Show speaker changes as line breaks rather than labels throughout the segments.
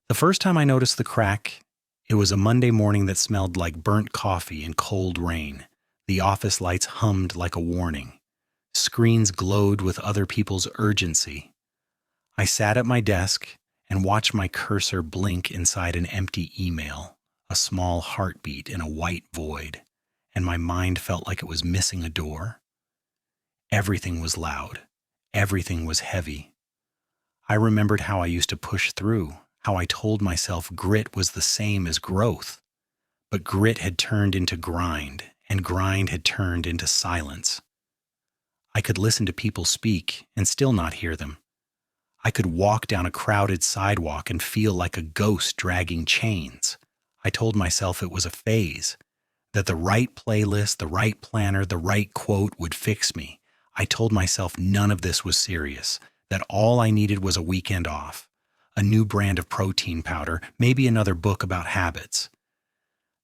The first time I noticed the crack, it was a Monday morning that smelled like burnt coffee and cold rain. The office lights hummed like a warning. Screens glowed with other people's urgency. I sat at my desk and watched my cursor blink inside an empty email, a small heartbeat in a white void, and my mind felt like it was missing a door. Everything was loud. Everything was heavy. I remembered how I used to push through, how I told myself grit was the same as growth. But grit had turned into grind, and grind had turned into silence. I could listen to people speak and still not hear them. I could walk down a crowded sidewalk and feel like a ghost dragging chains. I told myself it was a phase, that the right playlist, the right planner, the right quote would fix me. I told myself none of this was serious, that all I needed was a weekend off, a new brand of protein powder, maybe another book about habits.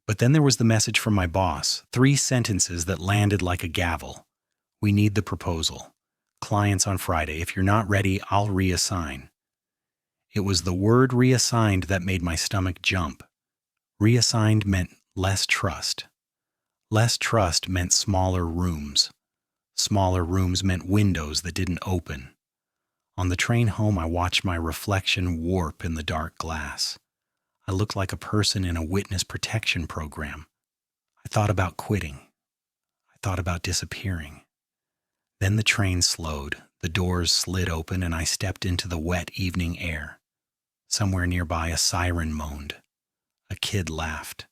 But then there was the message from my boss, 3 sentences that landed like a gavel. We need the proposal. Clients on Friday. If you're not ready, I'll reassign. It was the word reassigned that made my stomach jump. Reassigned meant less trust. Less trust meant smaller rooms. Smaller rooms meant windows that didn't open. On the train home, I watched my reflection warp in the dark glass. I looked like a person in a witness protection program. I thought about quitting. I thought about disappearing. Then the train slowed, the doors slid open, and I stepped into the wet evening air. Somewhere nearby, a siren moaned. A kid laughed.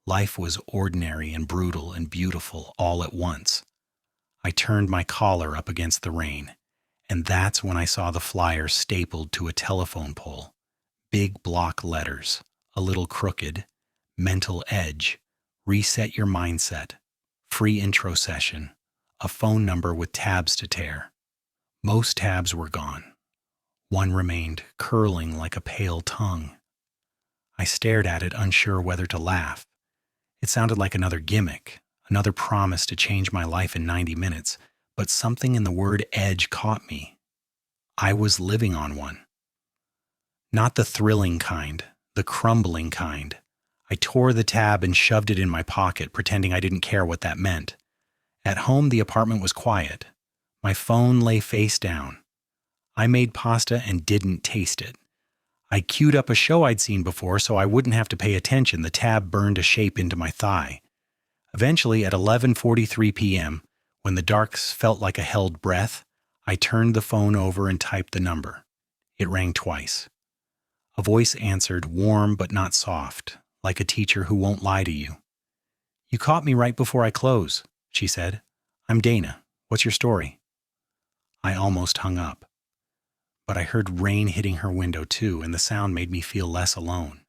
Life was ordinary and brutal and beautiful all at once. I turned my collar up against the rain, and that's when I saw the flyer stapled to a telephone pole. Big block letters, a little crooked, mental edge, reset your mindset, free intro session, a phone number with tabs to tear. Most tabs were gone. One remained, curling like a pale tongue. I stared at it, unsure whether to laugh. It sounded like another gimmick, another promise to change my life in 90 minutes, but something in the word edge caught me. I was living on one. Not the thrilling kind, the crumbling kind. I tore the tab and shoved it in my pocket, pretending I didn't care what that meant. At home, the apartment was quiet. My phone lay face down. I made pasta and didn't taste it. I queued up a show I'd seen before so I wouldn't have to pay attention. The tab burned a shape into my thigh. Eventually, at 11:43 p.m., when the dark felt like a held breath, I turned the phone over and typed the number. It rang twice. A voice answered, warm but not soft, like a teacher who won't lie to you. "You caught me right before I close," she said. "I'm Dana. What's your story?" I almost hung up. But I heard rain hitting her window too, and the sound made me feel less alone.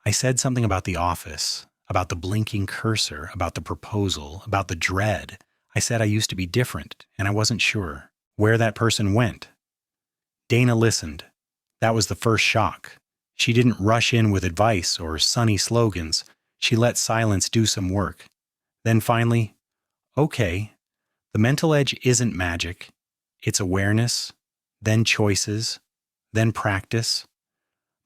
I said something about the office, about the blinking cursor, about the proposal, about the dread. I said I used to be different, and I wasn't sure where that person went. Dana listened. That was the first shock. She didn't rush in with advice or sunny slogans. She let silence do some work. Then finally, okay, the mental edge isn't magic. It's awareness, then choices, then practice.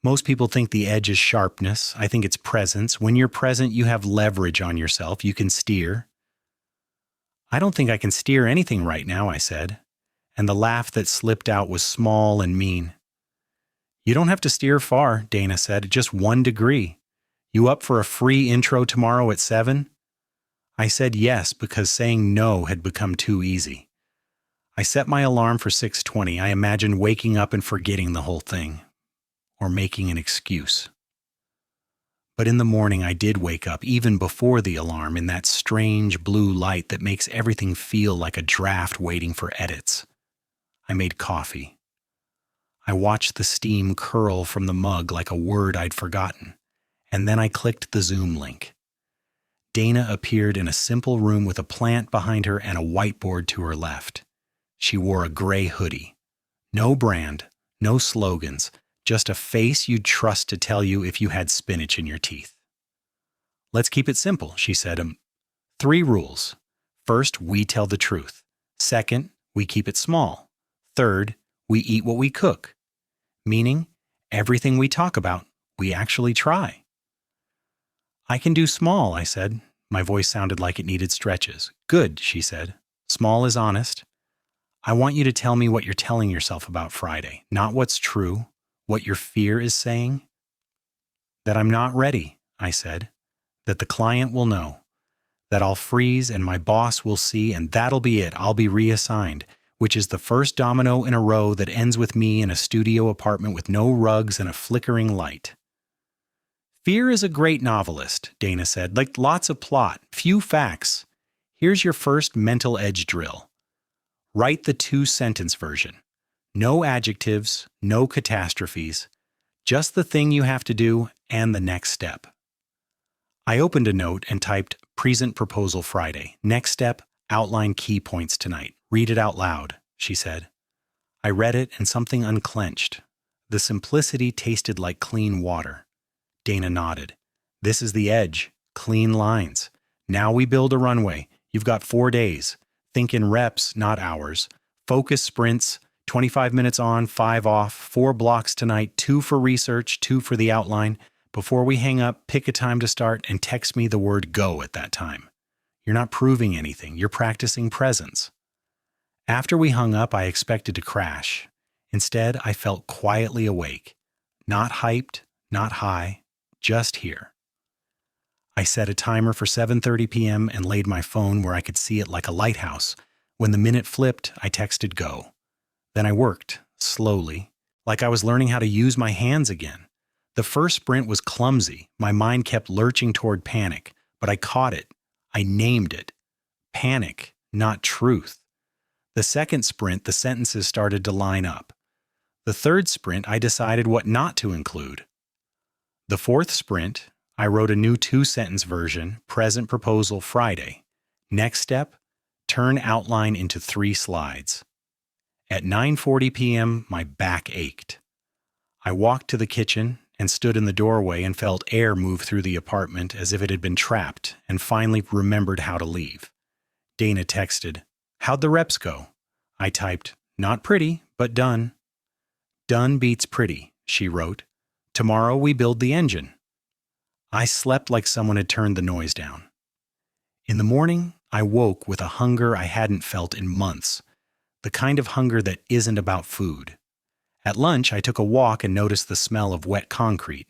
Most people think the edge is sharpness. I think it's presence. When you're present, you have leverage on yourself. You can steer. "I don't think I can steer anything right now," I said, and the laugh that slipped out was small and mean. "You don't have to steer far," Dana said, "just 1 degree. You up for a free intro tomorrow at 7? I said yes because saying no had become too easy. I set my alarm for 6:20. I imagined waking up and forgetting the whole thing, or making an excuse. But in the morning I did wake up, even before the alarm, in that strange blue light that makes everything feel like a draft waiting for edits. I made coffee. I watched the steam curl from the mug like a word I'd forgotten, and then I clicked the Zoom link. Dana appeared in a simple room with a plant behind her and a whiteboard to her left. She wore a gray hoodie. No brand, no slogans, just a face you'd trust to tell you if you had spinach in your teeth. "Let's keep it simple," she said. 3 rules. First, we tell the truth. Second, we keep it small. Third, we eat what we cook. Meaning, Everything we talk about, we actually try. I can do small, I said. My voice sounded like it needed stretches. Good, she said. Small is honest. I want you to tell me what you're telling yourself about Friday, not what's true, what your fear is saying. That I'm not ready, I said. That the client will know. That I'll freeze and my boss will see, and that'll be it. I'll be reassigned, which is the first domino in a row that ends with me in a studio apartment with no rugs and a flickering light. Fear is a great novelist, Dana said, like lots of plot, few facts. Here's your first mental edge drill. Write the 2-sentence version. No adjectives, no catastrophes, just the thing you have to do and the next step. I opened a note and typed, Present Proposal Friday. Next step, outline key points tonight. Read it out loud, she said. I read it and something unclenched. The simplicity tasted like clean water. Dana nodded. This is the edge. Clean lines. Now we build a runway. You've got 4 days. Think in reps, not hours. Focus sprints. 25 minutes on, 5 off. 4 blocks tonight. 2 for research, 2 for the outline. Before we hang up, pick a time to start and text me the word go at that time. You're not proving anything. You're practicing presence. After we hung up, I expected to crash. Instead, I felt quietly awake. Not hyped, not high, just here. I set a timer for 7:30 p.m. and laid my phone where I could see it like a lighthouse. When the minute flipped, I texted go. Then I worked, slowly, like I was learning how to use my hands again. The first sprint was clumsy. My mind kept lurching toward panic, but I caught it. I named it. Panic, not truth. The second sprint, the sentences started to line up. The third sprint, I decided what not to include. The fourth sprint, I wrote a new 2-sentence version, Present Proposal Friday. Next step, turn outline into 3 slides. At 9:40 p.m., my back ached. I walked to the kitchen and stood in the doorway and felt air move through the apartment as if it had been trapped, and finally remembered how to leave. Dana texted, How'd the reps go? I typed, Not pretty, but done. Done beats pretty, she wrote. Tomorrow we build the engine. I slept like someone had turned the noise down. In the morning, I woke with a hunger I hadn't felt in months, the kind of hunger that isn't about food. At lunch, I took a walk and noticed the smell of wet concrete.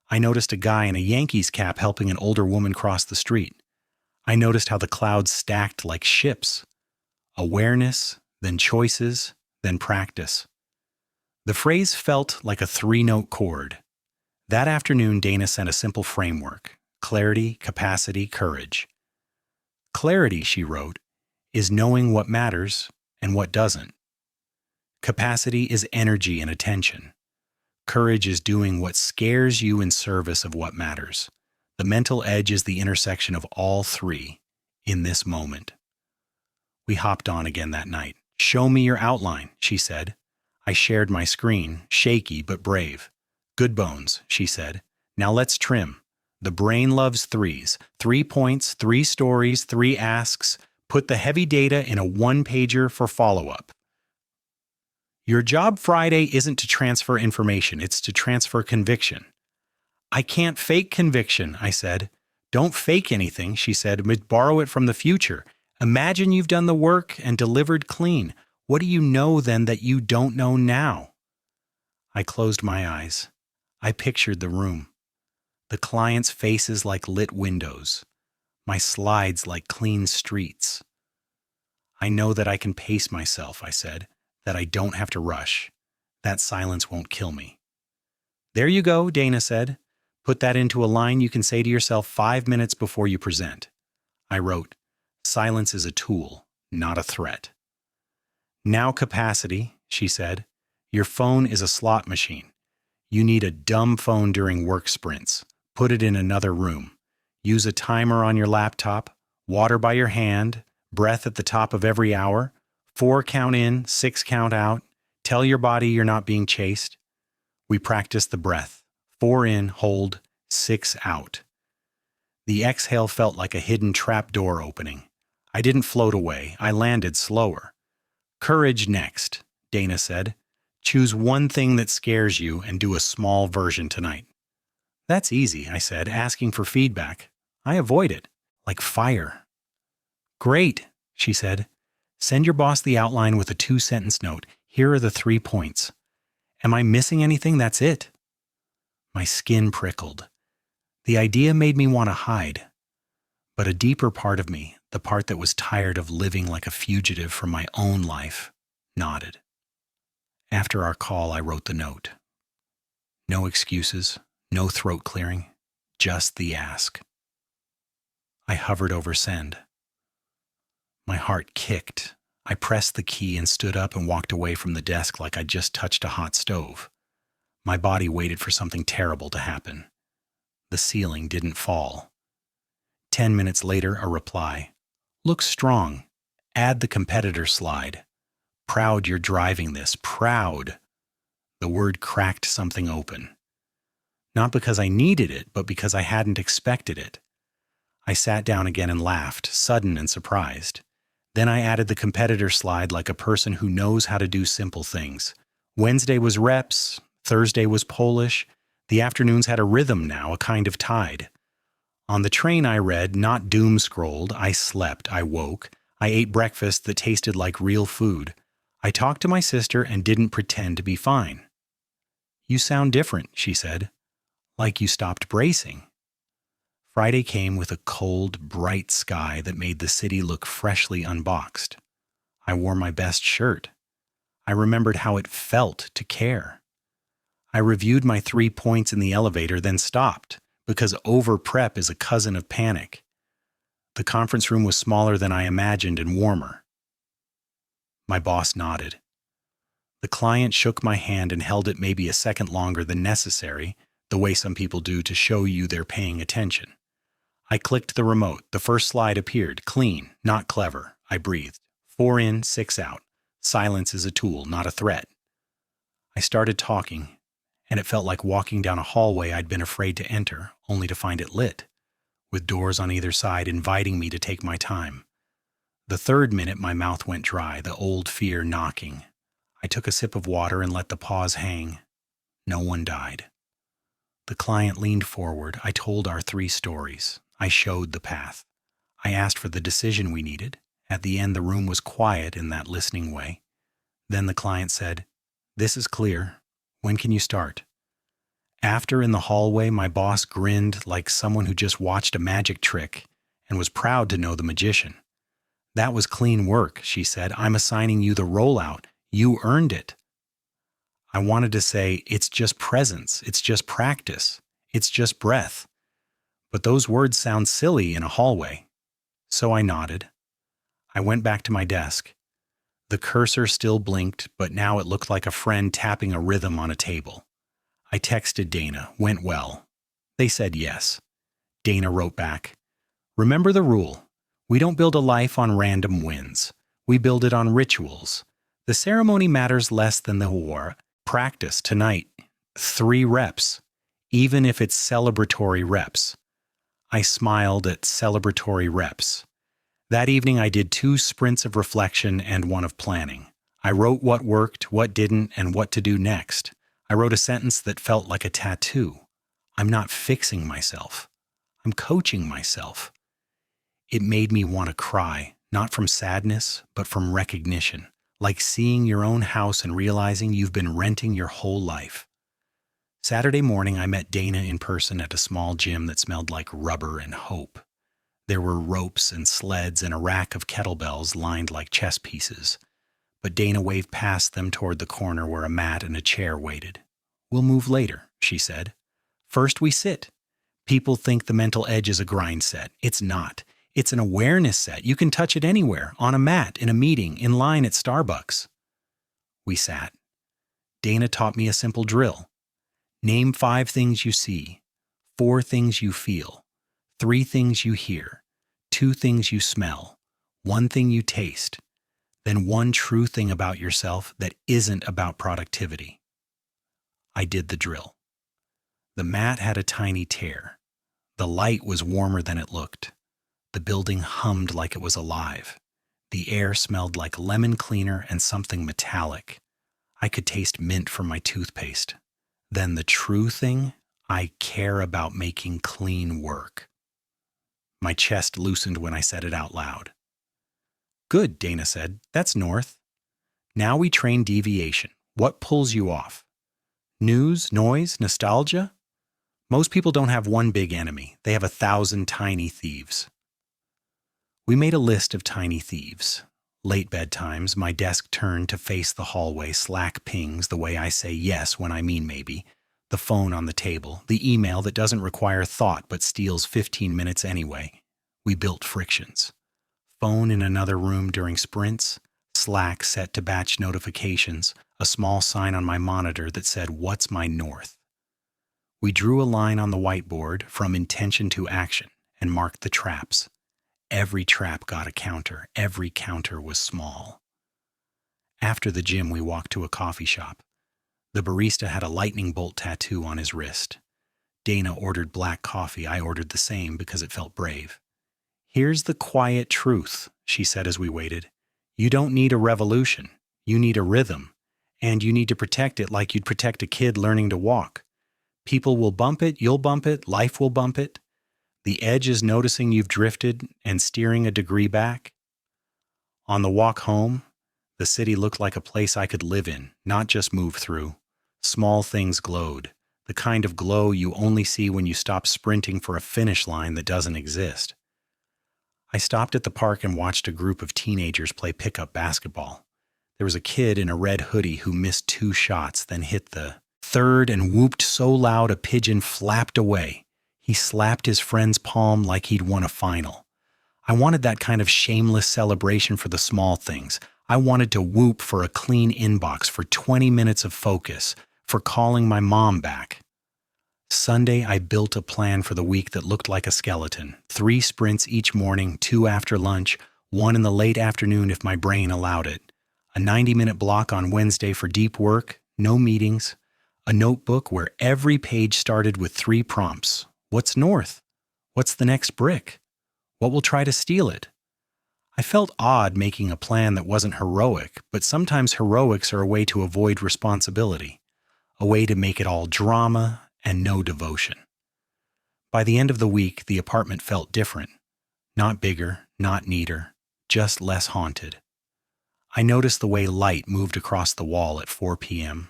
I noticed a guy in a Yankees cap helping an older woman cross the street. I noticed how the clouds stacked like ships. Awareness, then choices, then practice. The phrase felt like a 3-note chord. That afternoon, Dana sent a simple framework: clarity, capacity, courage. Clarity, she wrote, is knowing what matters and what doesn't. Capacity is energy and attention. Courage is doing what scares you in service of what matters. The mental edge is the intersection of all 3 in this moment. We hopped on again that night. Show me your outline, she said. I shared my screen, shaky but brave. Good bones, she said. Now let's trim. The brain loves 3s. 3 points, 3 stories, 3 asks. Put the heavy data in a 1-pager for follow-up. Your job Friday isn't to transfer information, it's to transfer conviction. I can't fake conviction, I said. Don't fake anything, she said, but borrow it from the future. Imagine you've done the work and delivered clean. What do you know then that you don't know now? I closed my eyes. I pictured the room. The clients' faces like lit windows. My slides like clean streets. I know that I can pace myself, I said. That I don't have to rush. That silence won't kill me. There you go, Dana said. Put that into a line you can say to yourself 5 minutes before you present. I wrote, Silence is a tool, not a threat. Now capacity, she said. Your phone is a slot machine. You need a dumb phone during work sprints. Put it in another room. Use a timer on your laptop, water by your hand, breath at the top of every hour. 4 count in, 6 count out. Tell your body you're not being chased. We practiced the breath. 4 in, hold, 6 out. The exhale felt like a hidden trap door opening. I didn't float away. I landed slower. Courage next, Dana said. Choose one thing that scares you and do a small version tonight. That's easy, I said, asking for feedback. I avoid it, like fire. Great, she said. Send your boss the outline with a 2-sentence note. Here are the 3 points. Am I missing anything? That's it. My skin prickled. The idea made me want to hide. But a deeper part of me, the part that was tired of living like a fugitive from my own life, nodded. After our call, I wrote the note. No excuses, no throat clearing, just the ask. I hovered over send. My heart kicked. I pressed the key and stood up and walked away from the desk like I'd just touched a hot stove. My body waited for something terrible to happen. The ceiling didn't fall. 10 minutes later, a reply. Looks strong. Add the competitor slide. Proud you're driving this. Proud. The word cracked something open. Not because I needed it, but because I hadn't expected it. I sat down again and laughed, sudden and surprised. Then I added the competitor slide like a person who knows how to do simple things. Wednesday was reps, Thursday was Polish. The afternoons had a rhythm now, a kind of tide. On the train I read, not doom-scrolled, I slept, I woke. I ate breakfast that tasted like real food. I talked to my sister and didn't pretend to be fine. You sound different, she said. Like you stopped bracing. Friday came with a cold, bright sky that made the city look freshly unboxed. I wore my best shirt. I remembered how it felt to care. I reviewed my 3 points in the elevator, then stopped, because over-prep is a cousin of panic. The conference room was smaller than I imagined and warmer. My boss nodded. The client shook my hand and held it maybe a second longer than necessary, the way some people do to show you they're paying attention. I clicked the remote. The first slide appeared. Clean, not clever. I breathed. 4 in, 6 out. Silence is a tool, not a threat. I started talking, and it felt like walking down a hallway I'd been afraid to enter, only to find it lit, with doors on either side inviting me to take my time. The 3rd minute, my mouth went dry, the old fear knocking. I took a sip of water and let the pause hang. No one died. The client leaned forward. I told our 3 stories. I showed the path. I asked for the decision we needed. At the end, the room was quiet in that listening way. Then the client said, "This is clear. When can you start?" After, in the hallway, my boss grinned like someone who just watched a magic trick and was proud to know the magician. "That was clean work," she said. "I'm assigning you the rollout. You earned it." I wanted to say, it's just presence, it's just practice, it's just breath. But those words sound silly in a hallway. So I nodded. I went back to my desk. The cursor still blinked, but now it looked like a friend tapping a rhythm on a table. I texted Dana, "Went well." They said yes. Dana wrote back, "Remember the rule. We don't build a life on random wins. We build it on rituals. The ceremony matters less than the war. Practice tonight. 3 reps, even if it's celebratory reps." I smiled at celebratory reps. That evening I did 2 sprints of reflection and 1 of planning. I wrote what worked, what didn't, and what to do next. I wrote a sentence that felt like a tattoo. I'm not fixing myself. I'm coaching myself. It made me want to cry, not from sadness, but from recognition, like seeing your own house and realizing you've been renting your whole life. Saturday morning, I met Dana in person at a small gym that smelled like rubber and hope. There were ropes and sleds and a rack of kettlebells lined like chess pieces. But Dana waved past them toward the corner where a mat and a chair waited. "We'll move later," she said. "First we sit." People think the mental edge is a grind set. It's not. It's an awareness set. You can touch it anywhere, on a mat, in a meeting, in line at Starbucks. We sat. Dana taught me a simple drill. Name 5 things you see, 4 things you feel, 3 things you hear, 2 things you smell, 1 thing you taste, then 1 true thing about yourself that isn't about productivity. I did the drill. The mat had a tiny tear. The light was warmer than it looked. The building hummed like it was alive. The air smelled like lemon cleaner and something metallic. I could taste mint from my toothpaste. Then the true thing, I care about making clean work. My chest loosened when I said it out loud. Good, Dana said. That's north. Now we train deviation. What pulls you off? News, noise, nostalgia? Most people don't have one big enemy. They have 1,000 tiny thieves. We made a list of tiny thieves. Late bedtimes, my desk turned to face the hallway, Slack pings the way I say yes when I mean maybe, the phone on the table, the email that doesn't require thought but steals 15 minutes anyway. We built frictions. Phone in another room during sprints, Slack set to batch notifications, a small sign on my monitor that said, "What's my north?" We drew a line on the whiteboard from intention to action and marked the traps. Every trap got a counter. Every counter was small. After the gym, we walked to a coffee shop. The barista had a lightning bolt tattoo on his wrist. Dana ordered black coffee. I ordered the same because it felt brave. "Here's the quiet truth," she said as we waited. "You don't need a revolution. You need a rhythm. And you need to protect it like you'd protect a kid learning to walk. People will bump it, you'll bump it, life will bump it. The edge is noticing you've drifted and steering a degree back." On the walk home, the city looked like a place I could live in, not just move through. Small things glowed, the kind of glow you only see when you stop sprinting for a finish line that doesn't exist. I stopped at the park and watched a group of teenagers play pickup basketball. There was a kid in a red hoodie who missed 2 shots, then hit the third and whooped so loud a pigeon flapped away. He slapped his friend's palm like he'd won a final. I wanted that kind of shameless celebration for the small things. I wanted to whoop for a clean inbox, for 20 minutes of focus, for calling my mom back. Sunday, I built a plan for the week that looked like a skeleton. 3 sprints each morning, 2 after lunch, 1 in the late afternoon if my brain allowed it. A 90-minute block on Wednesday for deep work, no meetings. A notebook where every page started with 3 prompts. What's north? What's the next brick? What will try to steal it? I felt odd making a plan that wasn't heroic, but sometimes heroics are a way to avoid responsibility, a way to make it all drama and no devotion. By the end of the week, the apartment felt different. Not bigger, not neater, just less haunted. I noticed the way light moved across the wall at 4 p.m.,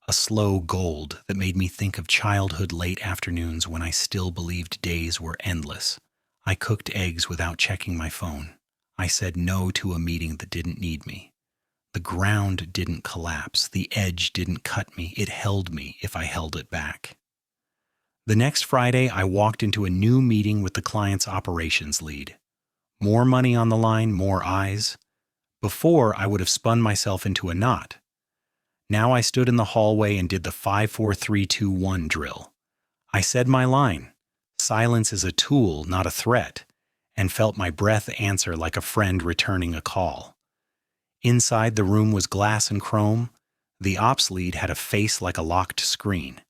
a slow gold that made me think of childhood late afternoons when I still believed days were endless. I cooked eggs without checking my phone. I said no to a meeting that didn't need me. The ground didn't collapse. The edge didn't cut me. It held me if I held it back. The next Friday, I walked into a new meeting with the client's operations lead. More money on the line, more eyes. Before, I would have spun myself into a knot. Now I stood in the hallway and did the 5-4-3-2-1 drill. I said my line, "Silence is a tool, not a threat," and felt my breath answer like a friend returning a call. Inside, the room was glass and chrome. The ops lead had a face like a locked screen.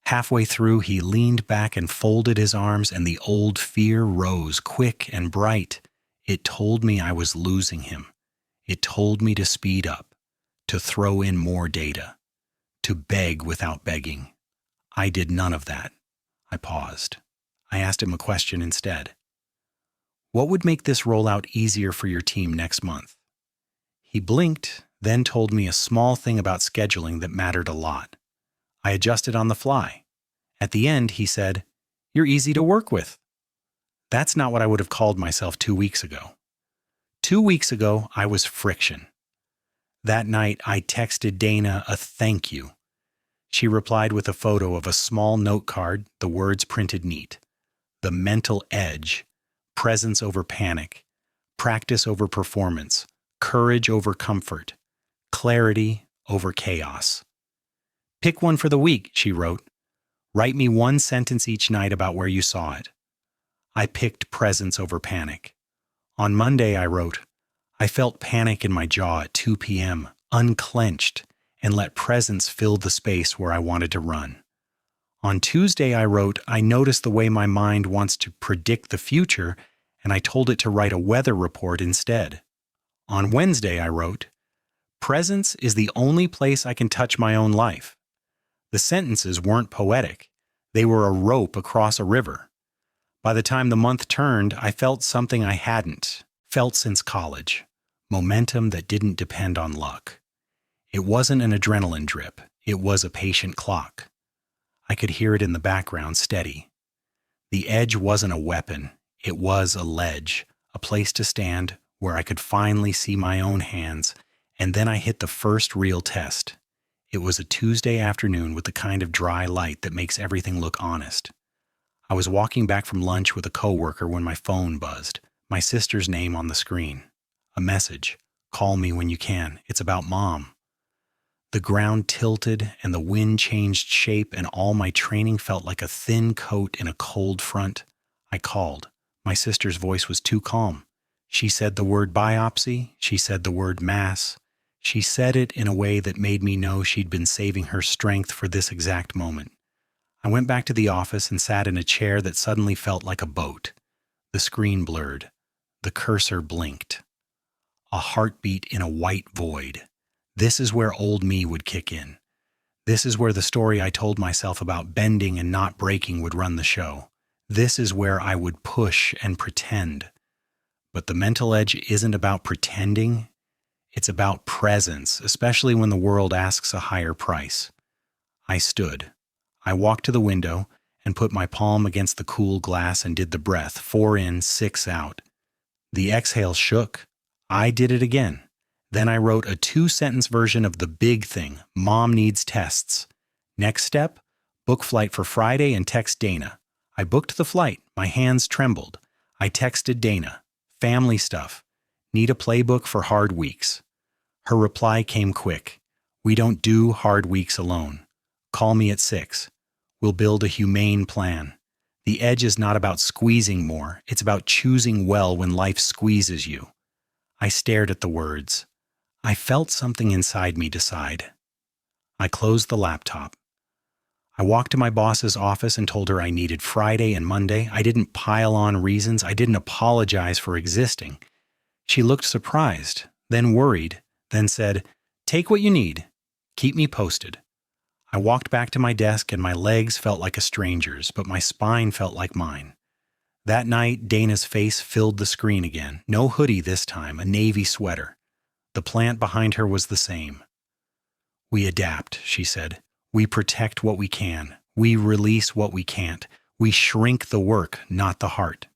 Halfway through, he leaned back and folded his arms, and the old fear rose, quick and bright. It told me I was losing him. It told me to speed up, to throw in more data, to beg without begging. I did none of that. I paused. I asked him a question instead. "What would make this rollout easier for your team next month?" He blinked, then told me a small thing about scheduling that mattered a lot. I adjusted on the fly. At the end, he said, "You're easy to work with." That's not what I would have called myself 2 weeks ago. 2 weeks ago, I was friction. That night, I texted Dana a thank you. She replied with a photo of a small note card, the words printed neat. The mental edge, presence over panic, practice over performance, courage over comfort, clarity over chaos. "Pick one for the week," she wrote. "Write me 1 sentence each night about where you saw it." I picked presence over panic. On Monday, I wrote, "I felt panic in my jaw at 2 p.m., unclenched, and let presence fill the space where I wanted to run." On Tuesday, I wrote, "I noticed the way my mind wants to predict the future, and I told it to write a weather report instead." On Wednesday, I wrote, Presence is the only place I can touch my own life. The sentences weren't poetic. They were a rope across a river. By the time the month turned, I felt something I hadn't felt since college. Momentum that didn't depend on luck. It wasn't an adrenaline drip. It was a patient clock. I could hear it in the background steady. The edge wasn't a weapon. It was a ledge, a place to stand where I could finally see my own hands, and then I hit the first real test. It was a Tuesday afternoon with the kind of dry light that makes everything look honest. I was walking back from lunch with a coworker when my phone buzzed, my sister's name on the screen. A message, "Call me when you can. It's about Mom." The ground tilted and the wind changed shape and all my training felt like a thin coat in a cold front. I called. My sister's voice was too calm. She said the word biopsy. She said the word mass. She said it in a way that made me know she'd been saving her strength for this exact moment. I went back to the office and sat in a chair that suddenly felt like a boat. The screen blurred. The cursor blinked. A heartbeat in a white void. This is where old me would kick in. This is where the story I told myself about bending and not breaking would run the show. This is where I would push and pretend. But the mental edge isn't about pretending. It's about presence, especially when the world asks a higher price. I stood. I walked to the window and put my palm against the cool glass and did the breath, 4 in, 6 out. The exhale shook. I did it again. Then I wrote a 2-sentence version of the big thing, Mom needs tests. Next step, book flight for Friday and text Dana. I booked the flight. My hands trembled. I texted Dana. Family stuff. Need a playbook for hard weeks. Her reply came quick. We don't do hard weeks alone. Call me at 6. We'll build a humane plan. The edge is not about squeezing more. It's about choosing well when life squeezes you. I stared at the words. I felt something inside me decide. I closed the laptop. I walked to my boss's office and told her I needed Friday and Monday. I didn't pile on reasons. I didn't apologize for existing. She looked surprised, then worried, then said, "Take what you need. Keep me posted." I walked back to my desk and my legs felt like a stranger's, but my spine felt like mine. That night, Dana's face filled the screen again. No hoodie this time, a navy sweater. The plant behind her was the same. We adapt, she said. We protect what we can. We release what we can't. We shrink the work, not the heart.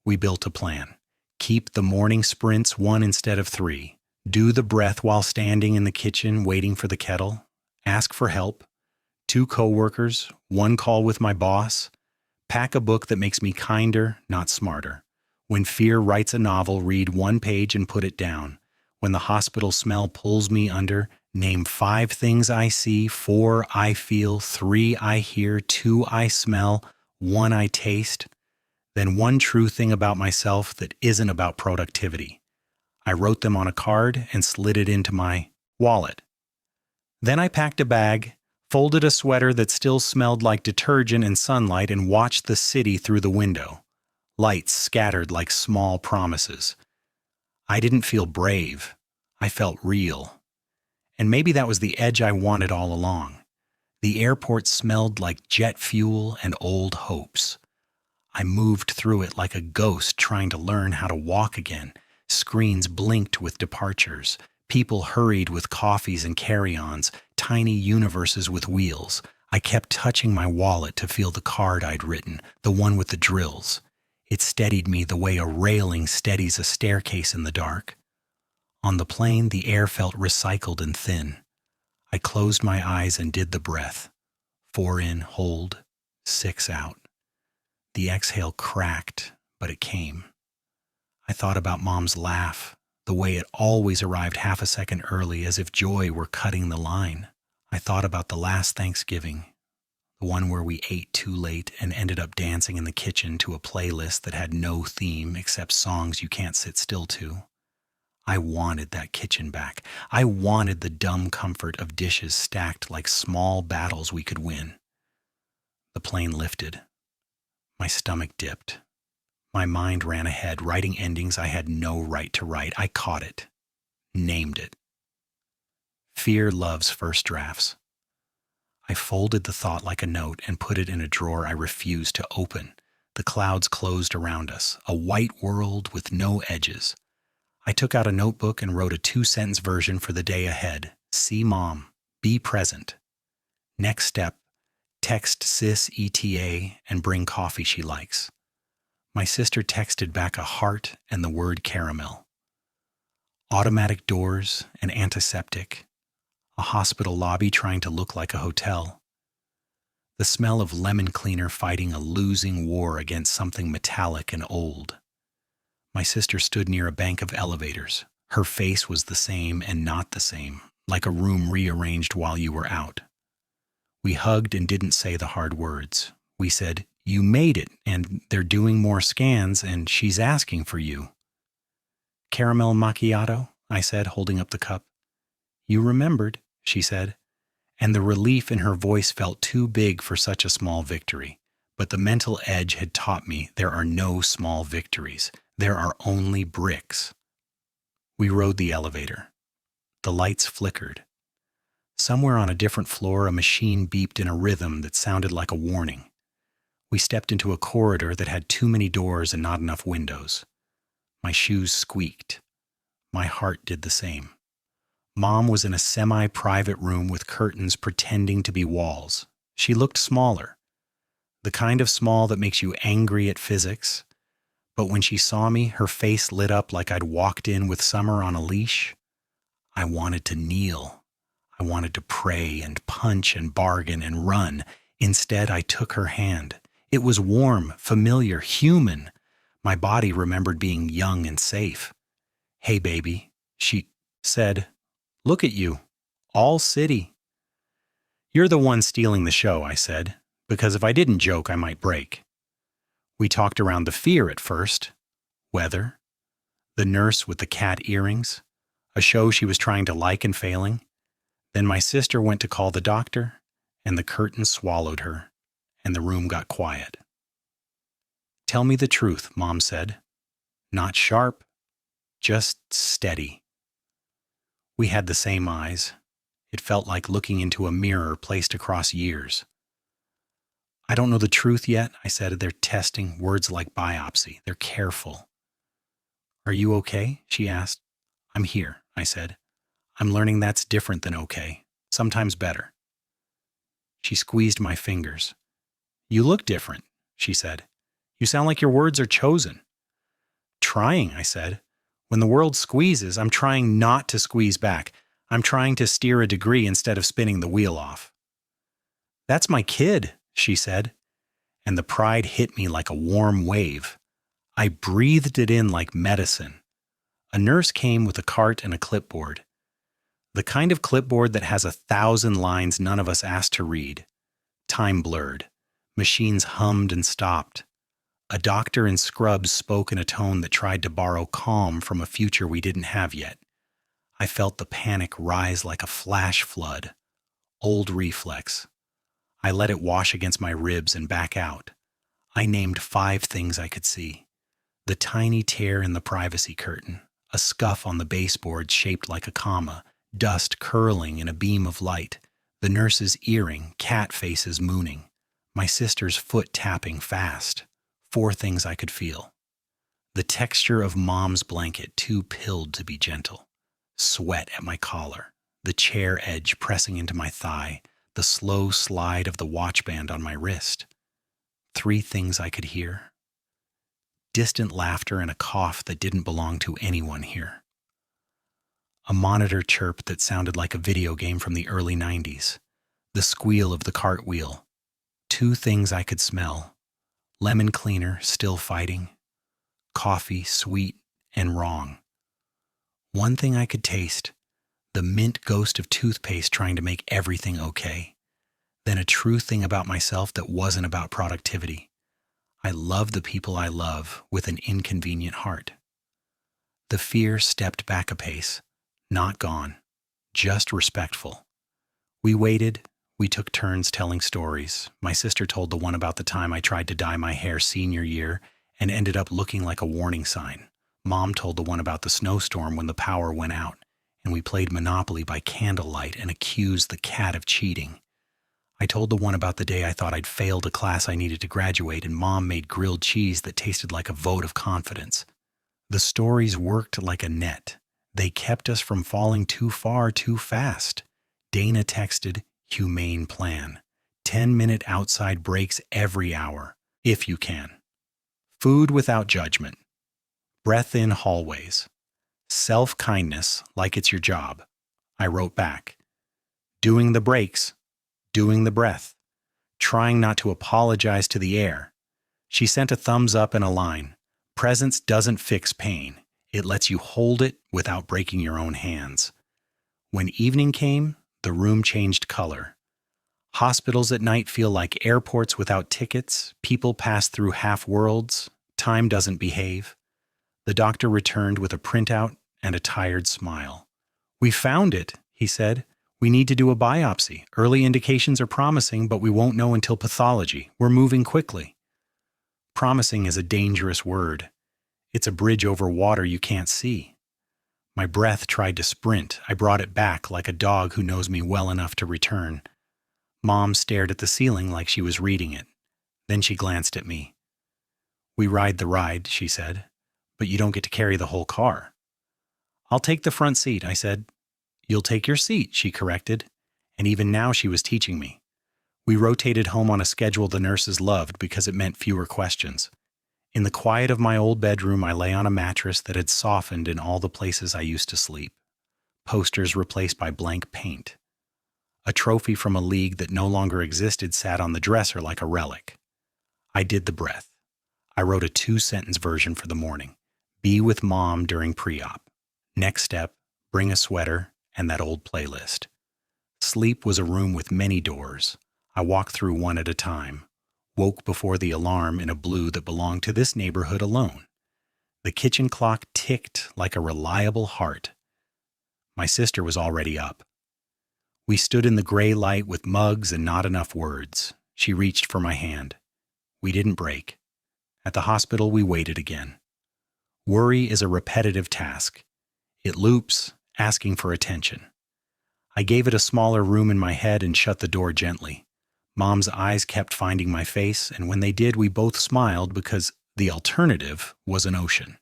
We built a plan. Keep the morning sprints 1 instead of 3. Do the breath while standing in the kitchen waiting for the kettle. Ask for help. 2 coworkers, 1 call with my boss. Pack a book that makes me kinder, not smarter. When fear writes a novel, read 1 page and put it down. When the hospital smell pulls me under, name 5 things I see, 4 I feel, 3 I hear, 2 I smell, 1 I taste. Then 1 true thing about myself that isn't about productivity. I wrote them on a card and slid it into my wallet. Then I packed a bag, folded a sweater that still smelled like detergent and sunlight, and watched the city through the window. Lights scattered like small promises. I didn't feel brave. I felt real. And maybe that was the edge I wanted all along. The airport smelled like jet fuel and old hopes. I moved through it like a ghost trying to learn how to walk again. Screens blinked with departures. People hurried with coffees and carry-ons, tiny universes with wheels. I kept touching my wallet to feel the card I'd written, the one with the drills. It steadied me the way a railing steadies a staircase in the dark. On the plane, the air felt recycled and thin. I closed my eyes and did the breath. 4 in, hold, 6 out. The exhale cracked, but it came. I thought about Mom's laugh, the way it always arrived half a second early, as if joy were cutting the line. I thought about the last Thanksgiving, the one where we ate too late and ended up dancing in the kitchen to a playlist that had no theme except songs you can't sit still to. I wanted that kitchen back. I wanted the dumb comfort of dishes stacked like small battles we could win. The plane lifted. My stomach dipped. My mind ran ahead, writing endings I had no right to write. I caught it. Named it. Fear loves first drafts. I folded the thought like a note and put it in a drawer I refused to open. The clouds closed around us, a white world with no edges. I took out a notebook and wrote a 2-sentence version for the day ahead. See Mom. Be present. Next step, text sis ETA and bring coffee she likes. My sister texted back a heart and the word caramel. Automatic doors, an antiseptic, a hospital lobby trying to look like a hotel. The smell of lemon cleaner fighting a losing war against something metallic and old. My sister stood near a bank of elevators. Her face was the same and not the same, like a room rearranged while you were out. We hugged and didn't say the hard words. We said, "You made it, and they're doing more scans, and she's asking for you." "Caramel macchiato," I said, holding up the cup. "You remembered," she said, and the relief in her voice felt too big for such a small victory. But the mental edge had taught me there are no small victories. There are only bricks. We rode the elevator. The lights flickered. Somewhere on a different floor, a machine beeped in a rhythm that sounded like a warning. We stepped into a corridor that had too many doors and not enough windows. My shoes squeaked. My heart did the same. Mom was in a semi-private room with curtains pretending to be walls. She looked smaller. The kind of small that makes you angry at physics. But when she saw me, her face lit up like I'd walked in with Summer on a leash. I wanted to kneel. I wanted to pray and punch and bargain and run. Instead, I took her hand. It was warm, familiar, human. My body remembered being young and safe. "Hey, baby," she said. "Look at you. All city." "You're the one stealing the show," I said, because if I didn't joke, I might break. We talked around the fear at first. Weather. The nurse with the cat earrings. A show she was trying to like and failing. Then my sister went to call the doctor, and the curtain swallowed her, and the room got quiet. "Tell me the truth," Mom said. "Not sharp, just steady." We had the same eyes. It felt like looking into a mirror placed across years. "I don't know the truth yet," I said. "They're testing words like biopsy. They're careful." "Are you okay?" she asked. "I'm here," I said. "I'm learning that's different than okay. Sometimes better." She squeezed my fingers. "You look different," she said. "You sound like your words are chosen." "Trying," I said. "When the world squeezes, I'm trying not to squeeze back. I'm trying to steer a degree instead of spinning the wheel off." "That's my kid," she said, and the pride hit me like a warm wave. I breathed it in like medicine. A nurse came with a cart and a clipboard. The kind of clipboard that has 1,000 lines none of us asked to read. Time blurred. Machines hummed and stopped. A doctor in scrubs spoke in a tone that tried to borrow calm from a future we didn't have yet. I felt the panic rise like a flash flood. Old reflex. I let it wash against my ribs and back out. I named 5 things I could see. The tiny tear in the privacy curtain, a scuff on the baseboard shaped like a comma, dust curling in a beam of light, the nurse's earring, cat faces mooning, my sister's foot tapping fast. 4 things I could feel. The texture of Mom's blanket, too pilled to be gentle. Sweat at my collar, the chair edge pressing into my thigh, the slow slide of the watch band on my wrist. 3 things I could hear. Distant laughter and a cough that didn't belong to anyone here. A monitor chirp that sounded like a video game from the early 90s. The squeal of the cartwheel. 2 things I could smell. Lemon cleaner, still fighting. Coffee, sweet and wrong. 1 thing I could taste. The mint ghost of toothpaste trying to make everything okay. Then a true thing about myself that wasn't about productivity. I love the people I love with an inconvenient heart. The fear stepped back a pace. Not gone. Just respectful. We waited. We took turns telling stories. My sister told the one about the time I tried to dye my hair senior year and ended up looking like a warning sign. Mom told the one about the snowstorm when the power went out, and we played Monopoly by candlelight and accused the cat of cheating. I told the one about the day I thought I'd failed a class I needed to graduate, and Mom made grilled cheese that tasted like a vote of confidence. The stories worked like a net. They kept us from falling too far too fast. Dana texted, "Humane plan. 10-minute outside breaks every hour, if you can. Food without judgment. Breath in hallways. Self-kindness like it's your job." I wrote back, "Doing the breaks, doing the breath, trying not to apologize to the air." She sent a thumbs up and a line. "Presence doesn't fix pain. It lets you hold it without breaking your own hands." When evening came, the room changed color. Hospitals at night feel like airports without tickets. People pass through half worlds. Time doesn't behave. The doctor returned with a printout and a tired smile. "We found it," he said. "We need to do a biopsy. Early indications are promising, but we won't know until pathology. We're moving quickly." Promising is a dangerous word. It's a bridge over water you can't see. My breath tried to sprint. I brought it back like a dog who knows me well enough to return. Mom stared at the ceiling like she was reading it. Then she glanced at me. "We ride the ride," she said, "but you don't get to carry the whole car." "I'll take the front seat," I said. "You'll take your seat," she corrected. And even now she was teaching me. We rotated home on a schedule the nurses loved because it meant fewer questions. In the quiet of my old bedroom, I lay on a mattress that had softened in all the places I used to sleep. Posters replaced by blank paint. A trophy from a league that no longer existed sat on the dresser like a relic. I did the breath. I wrote a 2-sentence version for the morning. Be with Mom during pre-op. Next step, bring a sweater and that old playlist. Sleep was a room with many doors. I walked through one at a time. Woke before the alarm in a blue that belonged to this neighborhood alone. The kitchen clock ticked like a reliable heart. My sister was already up. We stood in the gray light with mugs and not enough words. She reached for my hand. We didn't break. At the hospital, we waited again. Worry is a repetitive task. It loops, asking for attention. I gave it a smaller room in my head and shut the door gently. Mom's eyes kept finding my face, and when they did, we both smiled because the alternative was an ocean.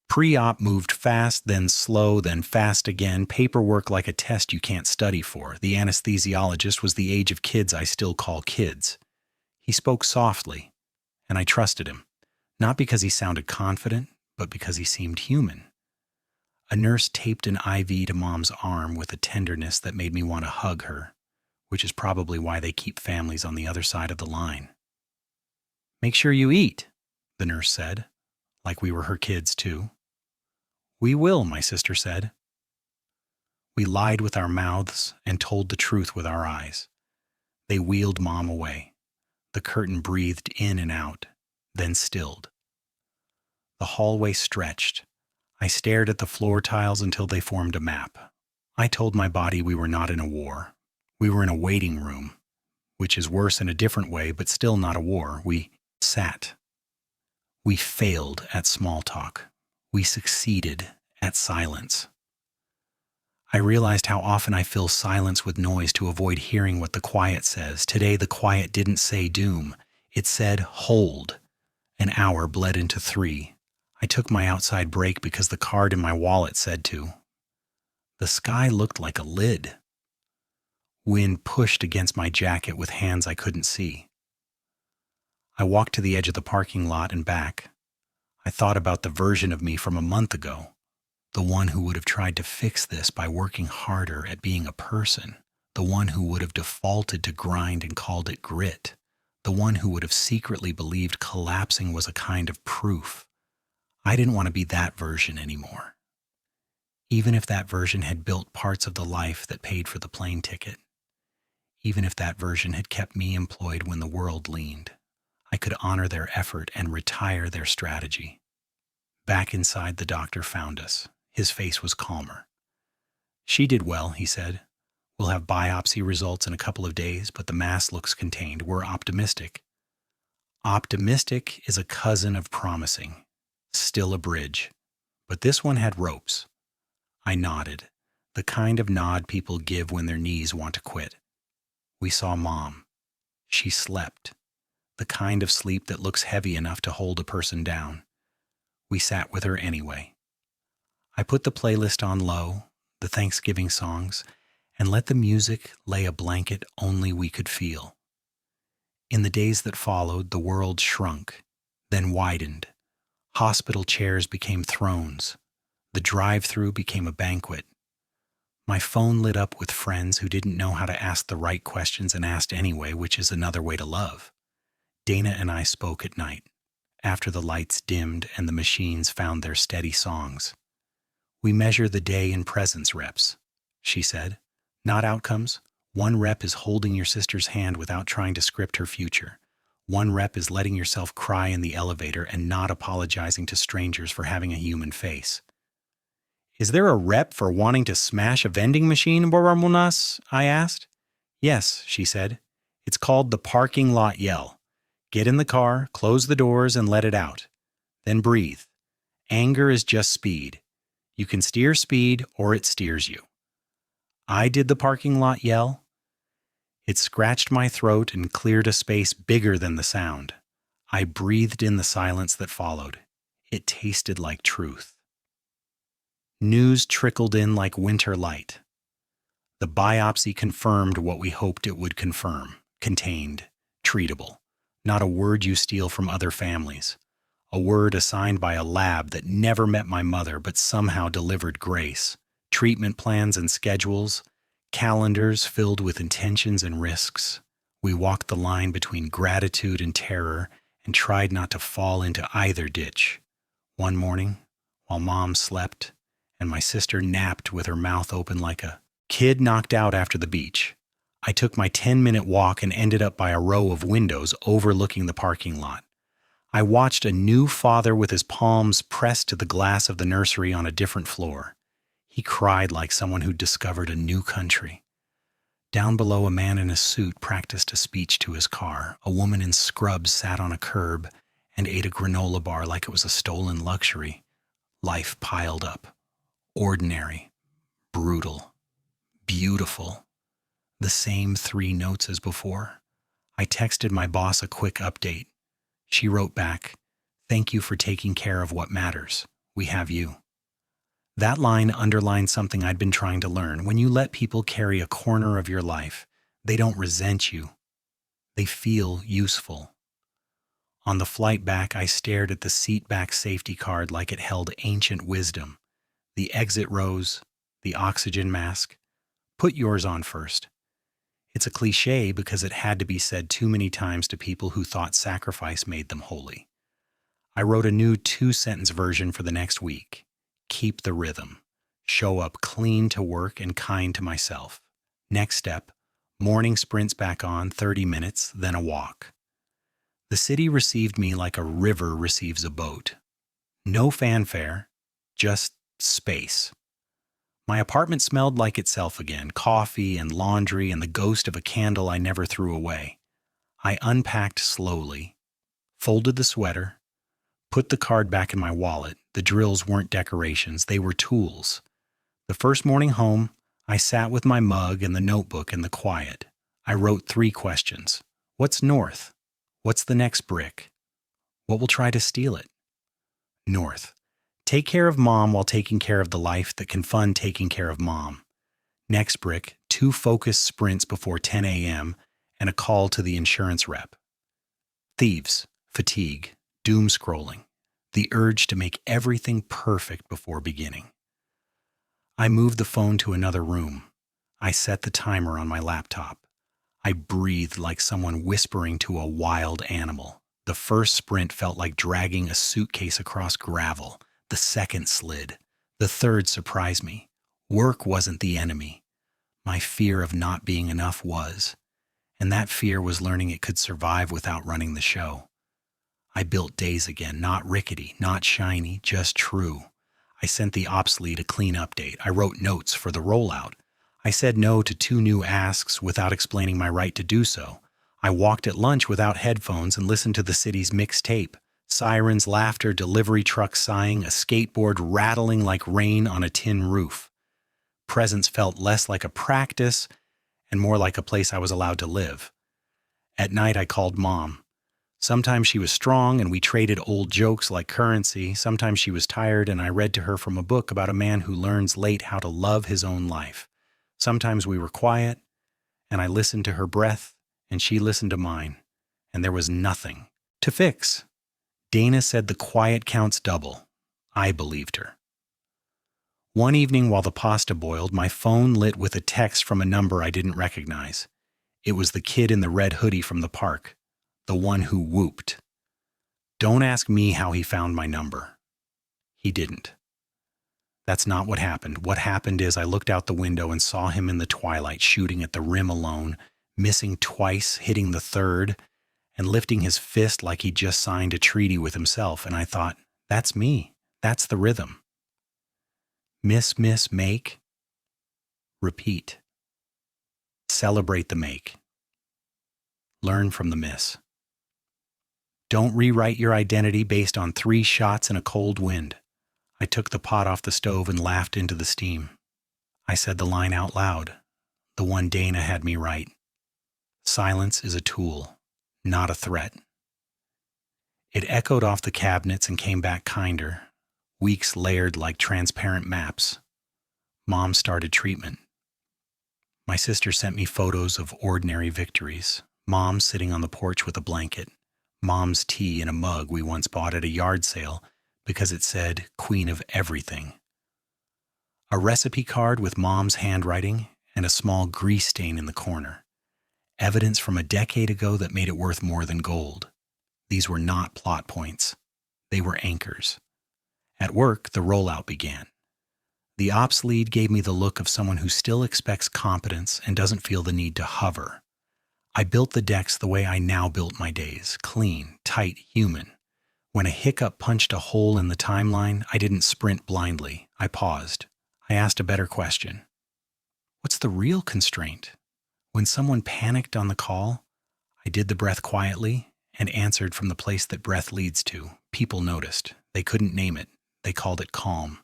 Pre-op moved fast, then slow, then fast again, paperwork like a test you can't study for. The anesthesiologist was the age of kids I still call kids. He spoke softly, and I trusted him, not because he sounded confident, but because he seemed human. A nurse taped an IV to Mom's arm with a tenderness that made me want to hug her, which is probably why they keep families on the other side of the line. "Make sure you eat," the nurse said, like we were her kids too. "We will," my sister said. We lied with our mouths and told the truth with our eyes. They wheeled Mom away. The curtain breathed in and out, then stilled. The hallway stretched. I stared at the floor tiles until they formed a map. I told my body we were not in a war. We were in a waiting room, which is worse in a different way, but still not a war. We sat. We failed at small talk. We succeeded at silence. I realized how often I fill silence with noise to avoid hearing what the quiet says. Today, the quiet didn't say doom. It said hold. An hour bled into 3. I took my outside break because the card in my wallet said to. The sky looked like a lid. Wind pushed against my jacket with hands I couldn't see. I walked to the edge of the parking lot and back. I thought about the version of me from a month ago, the one who would have tried to fix this by working harder at being a person, the one who would have defaulted to grind and called it grit, the one who would have secretly believed collapsing was a kind of proof. I didn't want to be that version anymore, even if that version had built parts of the life that paid for the plane ticket, even if that version had kept me employed when the world leaned. I could honor their effort and retire their strategy. Back inside, the doctor found us. His face was calmer. "She did well," he said. "We'll have biopsy results in a couple of days, but the mass looks contained. We're optimistic." Optimistic is a cousin of promising, still a bridge. But this one had ropes. I nodded. the kind of nod people give when their knees want to quit. We saw Mom. She slept, the kind of sleep that looks heavy enough to hold a person down. We sat with her anyway. I put the playlist on low, the Thanksgiving songs, and let the music lay a blanket only we could feel. In the days that followed, the world shrunk, then widened. Hospital chairs became thrones. The drive-through became a banquet. My phone lit up with friends who didn't know how to ask the right questions and asked anyway, which is another way to love. Dana and I spoke at night, after the lights dimmed and the machines found their steady songs. We measure the day in presence reps, she said, not outcomes. 1 rep is holding your sister's hand without trying to script her future. 1 rep is letting yourself cry in the elevator and not apologizing to strangers for having a human face. Is there a rep for wanting to smash a vending machine, Baramunas? I asked. Yes, she said. It's called the parking lot yell. Get in the car, close the doors, and let it out. Then breathe. Anger is just speed. You can steer speed or it steers you. I did the parking lot yell. It scratched my throat and cleared a space bigger than the sound. I breathed in the silence that followed. It tasted like truth. News trickled in like winter light. The biopsy confirmed what we hoped it would confirm. Contained, treatable. Not a word you steal from other families. A word assigned by a lab that never met my mother but somehow delivered grace. Treatment plans and schedules. Calendars filled with intentions and risks. We walked the line between gratitude and terror and tried not to fall into either ditch. One morning, while Mom slept and my sister napped with her mouth open like a kid knocked out after the beach, I took my 10-minute walk and ended up by a row of windows overlooking the parking lot. I watched a new father with his palms pressed to the glass of the nursery on a different floor. He cried like someone who'd discovered a new country. Down below, a man in a suit practiced a speech to his car. A woman in scrubs sat on a curb and ate a granola bar like it was a stolen luxury. Life piled up. Ordinary. Brutal. Beautiful. The same 3 notes as before. I texted my boss a quick update. She wrote back, "Thank you for taking care of what matters. We have you." That line underlined something I'd been trying to learn. When you let people carry a corner of your life, they don't resent you. They feel useful. On the flight back, I stared at the seat back safety card like it held ancient wisdom. The exit rows, the oxygen mask. Put yours on first. It's a cliche because it had to be said too many times to people who thought sacrifice made them holy. I wrote a new 2-sentence version for the next week. Keep the rhythm. Show up clean to work and kind to myself. Next step, morning sprints back on, 30 minutes, then a walk. The city received me like a river receives a boat. No fanfare, just space. My apartment smelled like itself again, coffee and laundry and the ghost of a candle I never threw away. I unpacked slowly, folded the sweater, put the card back in my wallet. The drills weren't decorations, they were tools. The first morning home, I sat with my mug and the notebook in the quiet. I wrote 3 questions. What's north? What's the next brick? What will try to steal it? North. Take care of Mom while taking care of the life that can fund taking care of Mom. Next brick, 2 focused sprints before 10 a.m. and a call to the insurance rep. Thieves, fatigue, doom scrolling, the urge to make everything perfect before beginning. I moved the phone to another room. I set the timer on my laptop. I breathed like someone whispering to a wild animal. The first sprint felt like dragging a suitcase across gravel. The second slid. The third surprised me. Work wasn't the enemy. My fear of not being enough was. And that fear was learning it could survive without running the show. I built days again, not rickety, not shiny, just true. I sent the ops lead a clean update. I wrote notes for the rollout. I said no to 2 new asks without explaining my right to do so. I walked at lunch without headphones and listened to the city's mixed tape. Sirens, laughter, delivery trucks sighing, a skateboard rattling like rain on a tin roof. Presence felt less like a practice and more like a place I was allowed to live. At night, I called Mom. Sometimes she was strong and we traded old jokes like currency. Sometimes she was tired and I read to her from a book about a man who learns late how to love his own life. Sometimes we were quiet and I listened to her breath and she listened to mine. And there was nothing to fix. Dana said the quiet counts double. I believed her. One evening while the pasta boiled, my phone lit with a text from a number I didn't recognize. It was the kid in the red hoodie from the park, the one who whooped. Don't ask me how he found my number. He didn't. That's not what happened. What happened is I looked out the window and saw him in the twilight shooting at the rim alone, missing twice, hitting the third, and lifting his fist like he just signed a treaty with himself. And I thought, that's me. That's the rhythm. Miss, make. Repeat. Celebrate the make. Learn from the miss. Don't rewrite your identity based on 3 shots and a cold wind. I took the pot off the stove and laughed into the steam. I said the line out loud, the one Dana had me write. Silence is a tool, not a threat. It echoed off the cabinets and came back kinder, weeks layered like transparent maps. Mom started treatment. My sister sent me photos of ordinary victories. Mom sitting on the porch with a blanket. Mom's tea in a mug we once bought at a yard sale because it said Queen of Everything. A recipe card with Mom's handwriting and a small grease stain in the corner. Evidence from a decade ago that made it worth more than gold. These were not plot points. They were anchors. At work, the rollout began. The ops lead gave me the look of someone who still expects competence and doesn't feel the need to hover. I built the decks the way I now built my days, clean, tight, human. When a hiccup punched a hole in the timeline, I didn't sprint blindly. I paused. I asked a better question. What's the real constraint? When someone panicked on the call, I did the breath quietly and answered from the place that breath leads to. People noticed. They couldn't name it. They called it calm.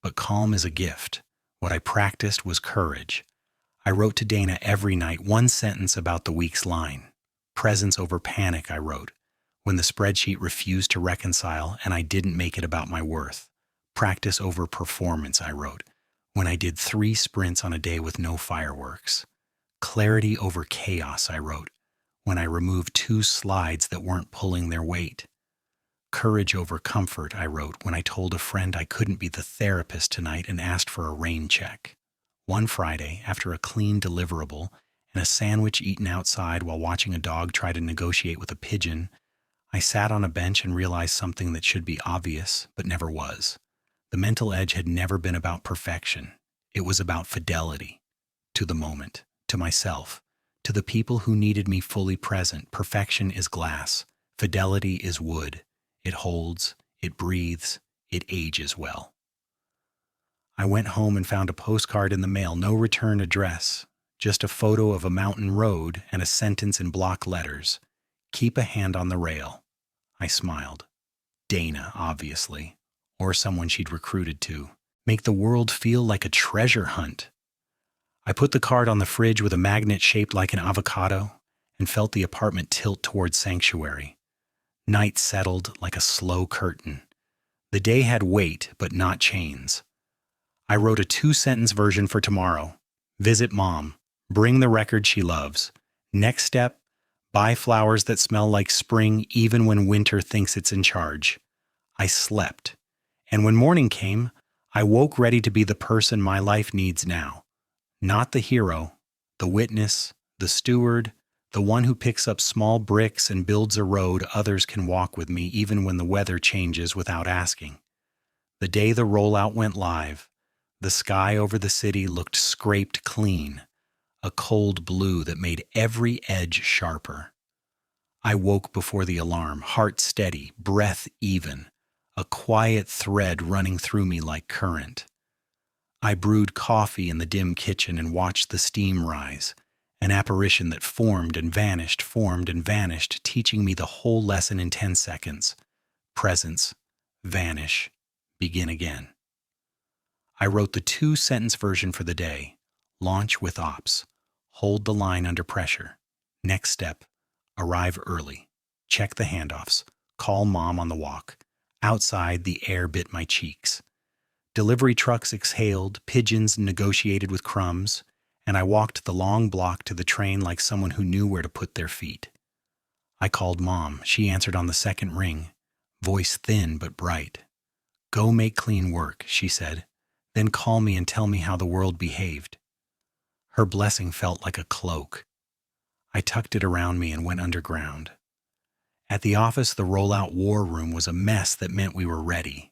But calm is a gift. What I practiced was courage. I wrote to Dana every night 1 sentence about the week's line. Presence over panic, I wrote. When the spreadsheet refused to reconcile and I didn't make it about my worth. Practice over performance, I wrote. When I did 3 sprints on a day with no fireworks. Clarity over chaos, I wrote. When I removed 2 slides that weren't pulling their weight. Courage over comfort, I wrote, when I told a friend I couldn't be the therapist tonight and asked for a rain check. One Friday, after a clean deliverable and a sandwich eaten outside while watching a dog try to negotiate with a pigeon, I sat on a bench and realized something that should be obvious, but never was. The mental edge had never been about perfection. It was about fidelity. To the moment, to myself, to the people who needed me fully present. Perfection is glass. Fidelity is wood. It holds, it breathes, it ages well. I went home and found a postcard in the mail, no return address, just a photo of a mountain road and a sentence in block letters. Keep a hand on the rail. I smiled. Dana, obviously, or someone she'd recruited to. Make the world feel like a treasure hunt. I put the card on the fridge with a magnet shaped like an avocado and felt the apartment tilt towards sanctuary. Night settled like a slow curtain. The day had weight, but not chains. I wrote a 2-sentence version for tomorrow. Visit Mom. Bring the record she loves. Next step, buy flowers that smell like spring even when winter thinks it's in charge. I slept. And when morning came, I woke ready to be the person my life needs now. Not the hero, the witness, the steward, the one who picks up small bricks and builds a road others can walk with me even when the weather changes without asking. The day the rollout went live, the sky over the city looked scraped clean, a cold blue that made every edge sharper. I woke before the alarm, heart steady, breath even, a quiet thread running through me like current. I brewed coffee in the dim kitchen and watched the steam rise, an apparition that formed and vanished, teaching me the whole lesson in 10 seconds. Presence, vanish, begin again. I wrote the two-sentence version for the day. Launch with ops. Hold the line under pressure. Next step, arrive early. Check the handoffs. Call mom on the walk. Outside, the air bit my cheeks. Delivery trucks exhaled, pigeons negotiated with crumbs, and I walked the long block to the train like someone who knew where to put their feet. I called mom. She answered on the second ring, voice thin but bright. Go make clean work, she said. Then call me and tell me how the world behaved. Her blessing felt like a cloak. I tucked it around me and went underground. At the office, the rollout war room was a mess that meant we were ready.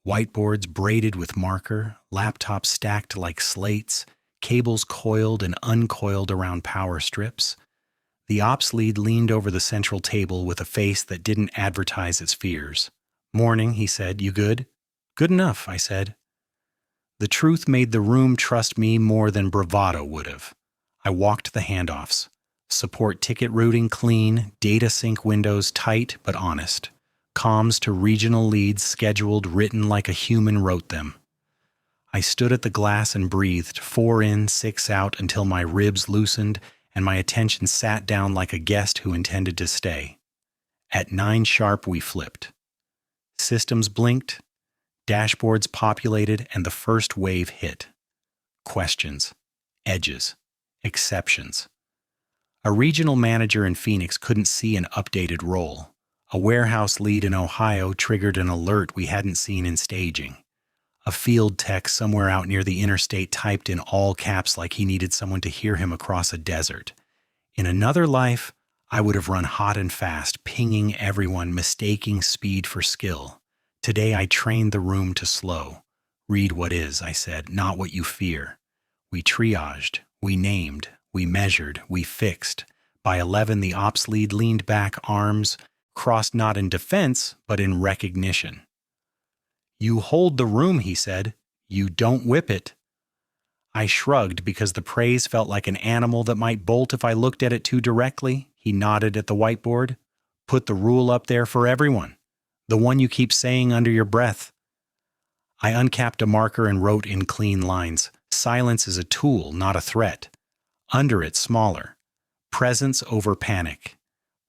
Whiteboards braided with marker, laptops stacked like slates, cables coiled and uncoiled around power strips. The ops lead leaned over the central table with a face that didn't advertise its fears. Morning, he said. You good? Good enough, I said. The truth made the room trust me more than bravado would have. I walked the handoffs. Support ticket routing clean, data sync windows tight but honest. Comms to regional leads scheduled, written like a human wrote them. I stood at the glass and breathed, 4 in, 6 out, until my ribs loosened and my attention sat down like a guest who intended to stay. At 9 sharp, we flipped. Systems blinked, dashboards populated, and the first wave hit. Questions, edges, exceptions. A regional manager in Phoenix couldn't see an updated role. A warehouse lead in Ohio triggered an alert we hadn't seen in staging. A field tech somewhere out near the interstate typed in all caps like he needed someone to hear him across a desert. In another life, I would have run hot and fast, pinging everyone, mistaking speed for skill. Today I trained the room to slow. Read what is, I said, not what you fear. We triaged, we named, we measured, we fixed. By 11, the ops lead leaned back, arms crossed not in defense, but in recognition. You hold the room, he said. You don't whip it. I shrugged because the praise felt like an animal that might bolt if I looked at it too directly. He nodded at the whiteboard. Put the rule up there for everyone. The one you keep saying under your breath. I uncapped a marker and wrote in clean lines. Silence is a tool, not a threat. Under it, smaller. Presence over panic.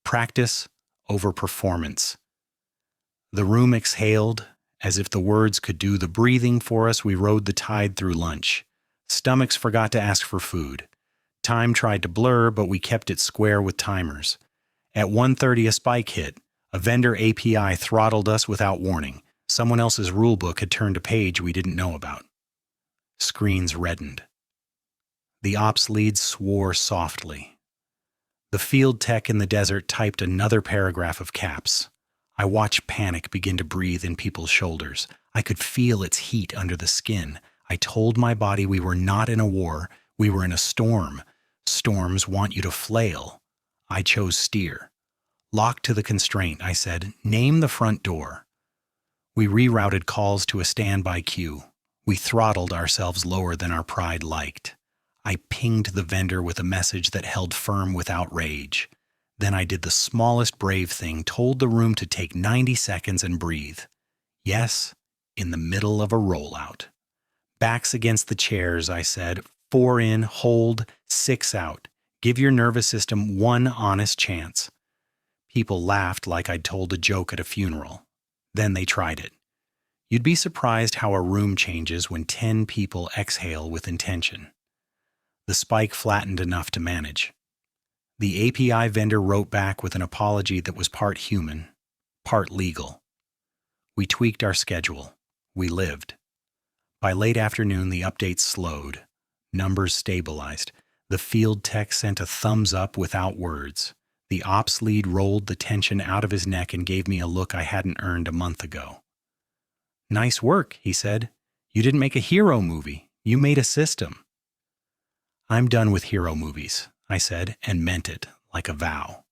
Practice over performance. The room exhaled. As if the words could do the breathing for us, we rode the tide through lunch. Stomachs forgot to ask for food. Time tried to blur, but we kept it square with timers. At 1:30, a spike hit. A vendor API throttled us without warning. Someone else's rulebook had turned a page we didn't know about. Screens reddened. The ops lead swore softly. The field tech in the desert typed another paragraph of caps. I watched panic begin to breathe in people's shoulders. I could feel its heat under the skin. I told my body we were not in a war, we were in a storm. Storms want you to flail. I chose steer. Locked to the constraint, I said, name the front door. We rerouted calls to a standby queue. We throttled ourselves lower than our pride liked. I pinged the vendor with a message that held firm without rage. Then I did the smallest brave thing, told the room to take 90 seconds and breathe. Yes, in the middle of a rollout. Backs against the chairs, I said, 4 in, hold, 6 out. Give your nervous system one honest chance. People laughed like I'd told a joke at a funeral. Then they tried it. You'd be surprised how a room changes when 10 people exhale with intention. The spike flattened enough to manage. The API vendor wrote back with an apology that was part human, part legal. We tweaked our schedule. We lived. By late afternoon, the updates slowed. Numbers stabilized. The field tech sent a thumbs up without words. The ops lead rolled the tension out of his neck and gave me a look I hadn't earned a month ago. Nice work, he said. You didn't make a hero movie. You made a system. I'm done with hero movies, I said, and meant it, like a vow.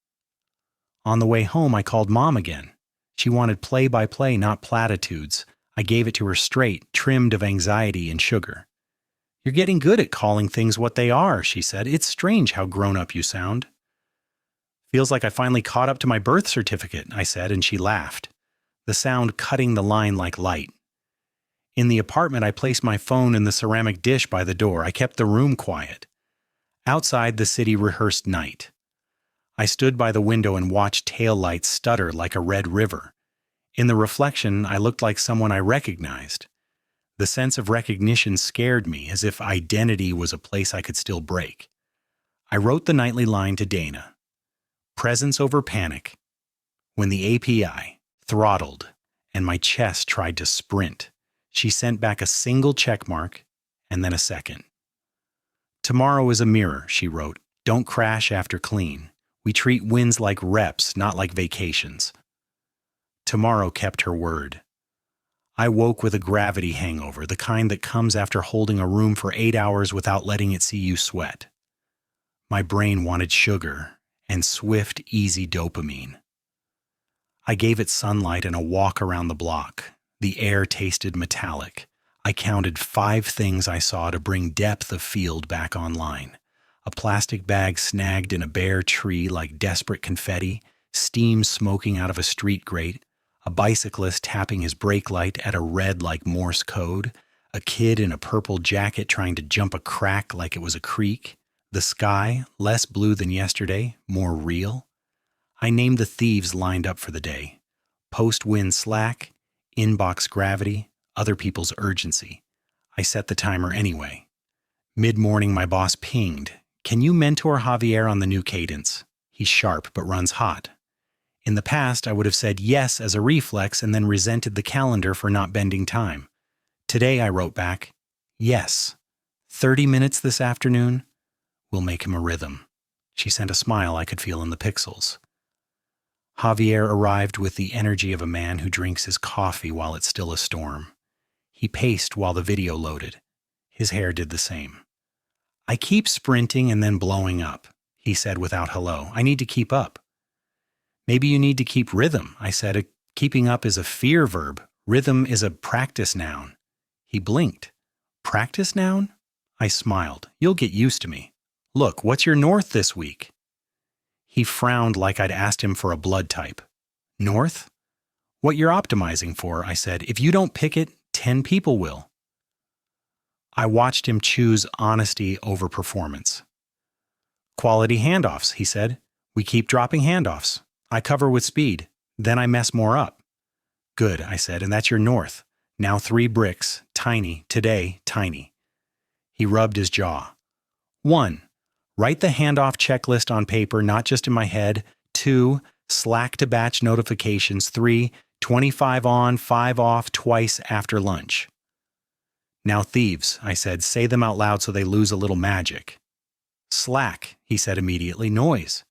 On the way home, I called Mom again. She wanted play-by-play, not platitudes. I gave it to her straight, trimmed of anxiety and sugar. You're getting good at calling things what they are, she said. It's strange how grown-up you sound. Feels like I finally caught up to my birth certificate, I said, and she laughed, the sound cutting the line like light. In the apartment, I placed my phone in the ceramic dish by the door. I kept the room quiet. Outside, the city rehearsed night. I stood by the window and watched taillights stutter like a red river. In the reflection, I looked like someone I recognized. The sense of recognition scared me, as if identity was a place I could still break. I wrote the nightly line to Dana. Presence over panic. When the API throttled and my chest tried to sprint, she sent back a single check mark and then a second. Tomorrow is a mirror, she wrote. Don't crash after clean. We treat wins like reps, not like vacations. Tomorrow kept her word. I woke with a gravity hangover, the kind that comes after holding a room for 8 hours without letting it see you sweat. My brain wanted sugar and swift, easy dopamine. I gave it sunlight and a walk around the block. The air tasted metallic. I counted 5 things I saw to bring depth of field back online. A plastic bag snagged in a bare tree like desperate confetti, steam smoking out of a street grate, a bicyclist tapping his brake light at a red like Morse code, a kid in a purple jacket trying to jump a crack like it was a creek, the sky, less blue than yesterday, more real. I named the thieves lined up for the day. Post-wind slack, inbox gravity, other people's urgency. I set the timer anyway. Mid-morning, my boss pinged. Can you mentor Javier on the new cadence? He's sharp but runs hot. In the past, I would have said yes as a reflex and then resented the calendar for not bending time. Today, I wrote back, yes. 30 minutes this afternoon? We'll make him a rhythm. She sent a smile I could feel in the pixels. Javier arrived with the energy of a man who drinks his coffee while it's still a storm. He paced while the video loaded. His hair did the same. I keep sprinting and then blowing up, he said without hello. I need to keep up. Maybe you need to keep rhythm, I said. Keeping up is a fear verb. Rhythm is a practice noun. He blinked. Practice noun? I smiled. You'll get used to me. Look, what's your north this week? He frowned like I'd asked him for a blood type. North? What you're optimizing for, I said. If you don't pick it, 10 people will. I watched him choose honesty over performance. Quality handoffs, he said. We keep dropping handoffs. I cover with speed. Then I mess more up. Good, I said, and that's your north. Now 3 bricks, tiny, today, tiny. He rubbed his jaw. 1. Write the handoff checklist on paper, not just in my head. 2. Slack to batch notifications. 3. 25 on, 5 off, twice after lunch. Now thieves, I said, say them out loud so they lose a little magic. Slack, he said immediately. Noise.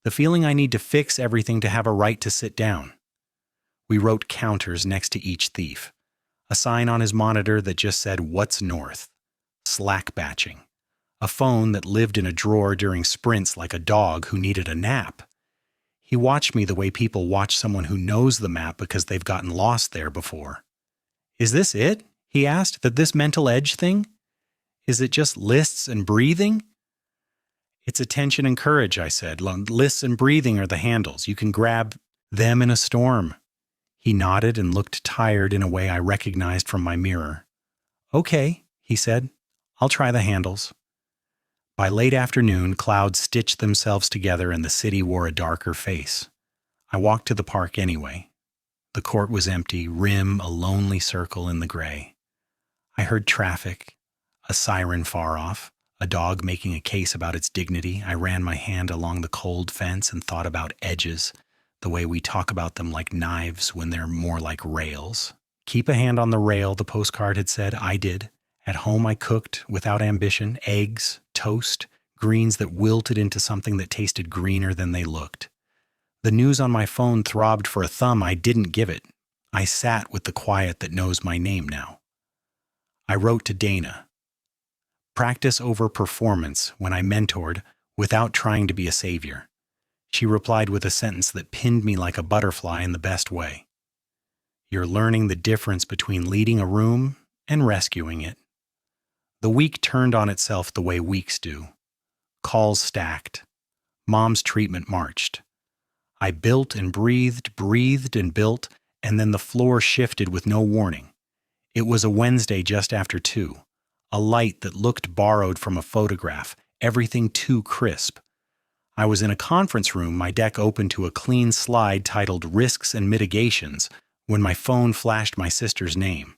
The feeling I need to fix everything to have a right to sit down. We wrote counters next to each thief. A sign on his monitor that just said, "What's north?" Slack batching. A phone that lived in a drawer during sprints like a dog who needed a nap. He watched me the way people watch someone who knows the map because they've gotten lost there before. Is this it? He asked. That this mental edge thing? Is it just lists and breathing? It's attention and courage, I said. Lists and breathing are the handles. You can grab them in a storm. He nodded and looked tired in a way I recognized from my mirror. Okay, he said. I'll try the handles. By late afternoon, clouds stitched themselves together and the city wore a darker face. I walked to the park anyway. The court was empty, rim a lonely circle in the gray. I heard traffic, a siren far off, a dog making a case about its dignity. I ran my hand along the cold fence and thought about edges, the way we talk about them like knives when they're more like rails. Keep a hand on the rail, the postcard had said. I did. At home I cooked, without ambition, eggs, toast, greens that wilted into something that tasted greener than they looked. The news on my phone throbbed for a thumb I didn't give it. I sat with the quiet that knows my name now. I wrote to Dana. Practice over performance when I mentored without trying to be a savior. She replied with a sentence that pinned me like a butterfly in the best way. You're learning the difference between leading a room and rescuing it. The week turned on itself the way weeks do. Calls stacked. Mom's treatment marched. I built and breathed and built, and then the floor shifted with no warning. It was a Wednesday just after 2. A light that looked borrowed from a photograph, everything too crisp. I was in a conference room, my deck open to a clean slide titled Risks and Mitigations, when my phone flashed my sister's name.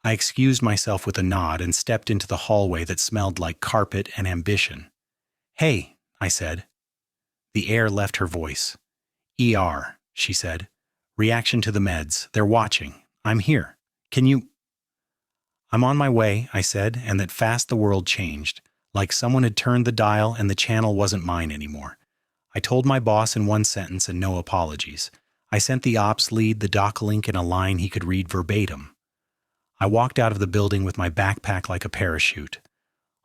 I excused myself with a nod and stepped into the hallway that smelled like carpet and ambition. "Hey," I said. The air left her voice. "ER," she said. "Reaction to the meds. They're watching. I'm here. Can you—" "I'm on my way," I said, and that fast the world changed. Like someone had turned the dial and the channel wasn't mine anymore. I told my boss in one sentence and no apologies. I sent the ops lead the doc link in a line he could read verbatim. I walked out of the building with my backpack like a parachute.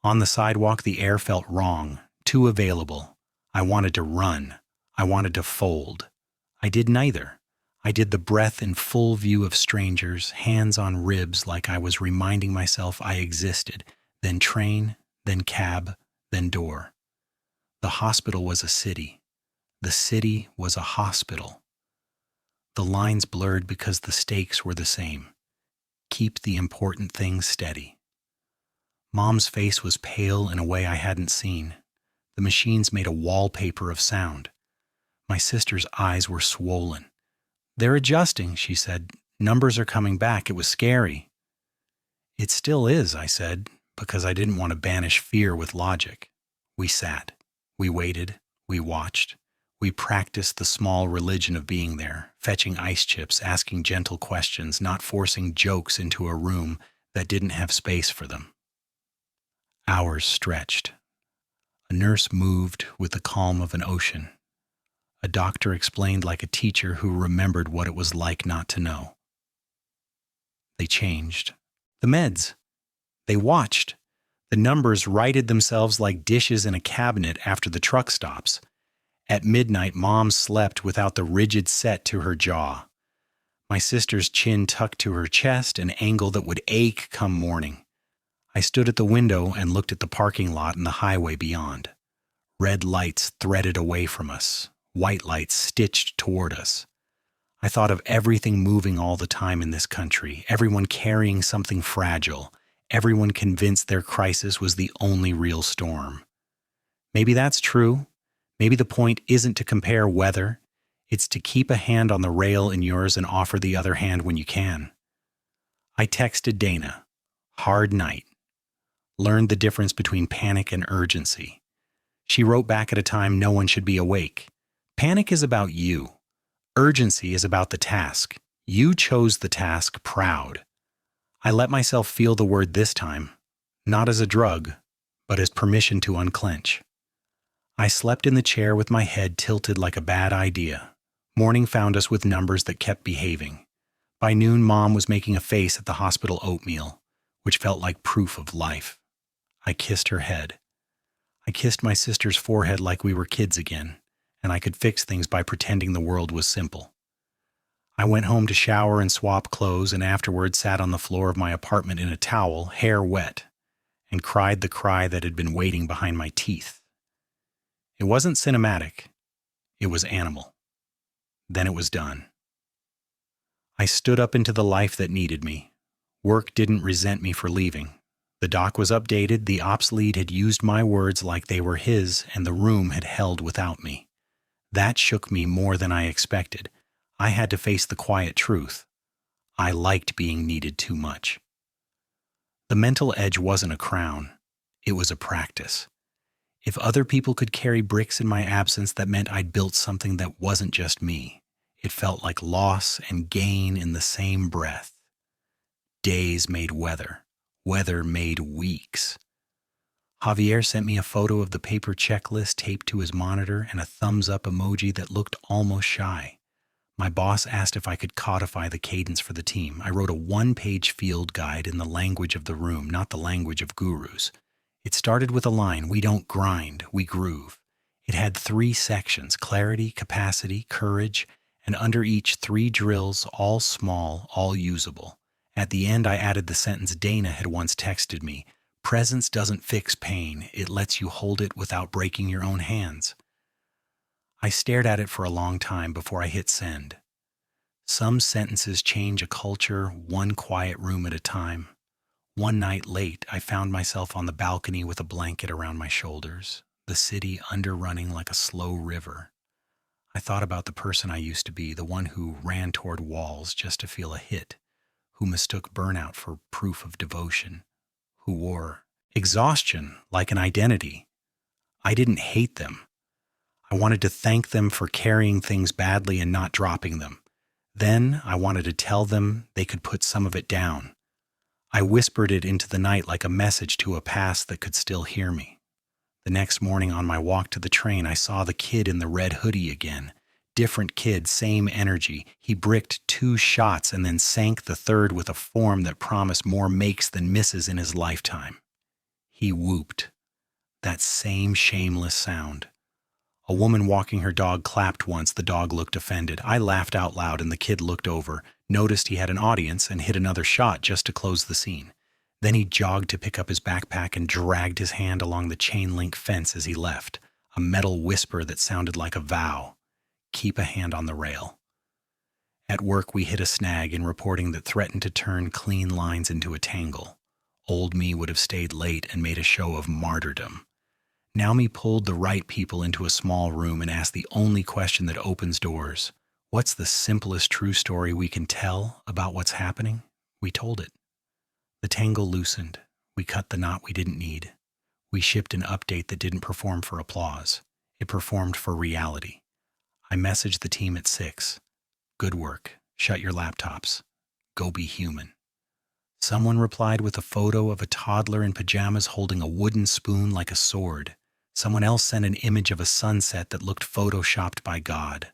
On the sidewalk, the air felt wrong, too available. I wanted to run. I wanted to fold. I did neither. I did the breath in full view of strangers, hands on ribs like I was reminding myself I existed, then train, then cab, then door. The hospital was a city. The city was a hospital. The lines blurred because the stakes were the same. Keep the important things steady. Mom's face was pale in a way I hadn't seen. The machines made a wallpaper of sound. My sister's eyes were swollen. "They're adjusting," she said. "Numbers are coming back. It was scary." "It still is," I said, because I didn't want to banish fear with logic. We sat. We waited. We watched. We practiced the small religion of being there, fetching ice chips, asking gentle questions, not forcing jokes into a room that didn't have space for them. Hours stretched. A nurse moved with the calm of an ocean. A doctor explained like a teacher who remembered what it was like not to know. They changed. The meds. They watched. The numbers righted themselves like dishes in a cabinet after the truck stops. At midnight, Mom slept without the rigid set to her jaw. My sister's chin tucked to her chest, an angle that would ache come morning. I stood at the window and looked at the parking lot and the highway beyond. Red lights threaded away from us, white lights stitched toward us. I thought of everything moving all the time in this country, everyone carrying something fragile, everyone convinced their crisis was the only real storm. Maybe that's true. Maybe the point isn't to compare weather. It's to keep a hand on the rail in yours and offer the other hand when you can. I texted Dana. Hard night. Learned the difference between panic and urgency. She wrote back at a time no one should be awake. Panic is about you. Urgency is about the task. You chose the task proud. I let myself feel the word this time, not as a drug, but as permission to unclench. I slept in the chair with my head tilted like a bad idea. Morning found us with numbers that kept behaving. By noon, Mom was making a face at the hospital oatmeal, which felt like proof of life. I kissed her head. I kissed my sister's forehead like we were kids again, and I could fix things by pretending the world was simple. I went home to shower and swap clothes, and afterward sat on the floor of my apartment in a towel, hair wet, and cried the cry that had been waiting behind my teeth. It wasn't cinematic. It was animal. Then it was done. I stood up into the life that needed me. Work didn't resent me for leaving. The doc was updated, the ops lead had used my words like they were his, and the room had held without me. That shook me more than I expected. I had to face the quiet truth. I liked being needed too much. The mental edge wasn't a crown. It was a practice. If other people could carry bricks in my absence, that meant I'd built something that wasn't just me. It felt like loss and gain in the same breath. Days made weather. Weather made weeks. Javier sent me a photo of the paper checklist taped to his monitor and a thumbs-up emoji that looked almost shy. My boss asked if I could codify the cadence for the team. I wrote a one-page field guide in the language of the room, not the language of gurus. It started with a line, "We don't grind, we groove." It had 3 sections, clarity, capacity, courage, and under each 3 drills, all small, all usable. At the end, I added the sentence Dana had once texted me, "Presence doesn't fix pain, it lets you hold it without breaking your own hands." I stared at it for a long time before I hit send. Some sentences change a culture, one quiet room at a time. One night late, I found myself on the balcony with a blanket around my shoulders, the city underrunning like a slow river. I thought about the person I used to be, the one who ran toward walls just to feel a hit, who mistook burnout for proof of devotion, who wore exhaustion like an identity. I didn't hate them. I wanted to thank them for carrying things badly and not dropping them. Then I wanted to tell them they could put some of it down. I whispered it into the night like a message to a past that could still hear me. The next morning on my walk to the train, I saw the kid in the red hoodie again. Different kid, same energy. He bricked 2 shots and then sank the third with a form that promised more makes than misses in his lifetime. He whooped. That same shameless sound. A woman walking her dog clapped once. The dog looked offended. I laughed out loud and the kid looked over, noticed he had an audience, and hit another shot just to close the scene. Then he jogged to pick up his backpack and dragged his hand along the chain-link fence as he left, a metal whisper that sounded like a vow. Keep a hand on the rail. At work, we hit a snag in reporting that threatened to turn clean lines into a tangle. Old me would have stayed late and made a show of martyrdom. Now me pulled the right people into a small room and asked the only question that opens doors. What's the simplest true story we can tell about what's happening? We told it. The tangle loosened. We cut the knot we didn't need. We shipped an update that didn't perform for applause. It performed for reality. I messaged the team at 6. Good work. Shut your laptops. Go be human. Someone replied with a photo of a toddler in pajamas holding a wooden spoon like a sword. Someone else sent an image of a sunset that looked photoshopped by God.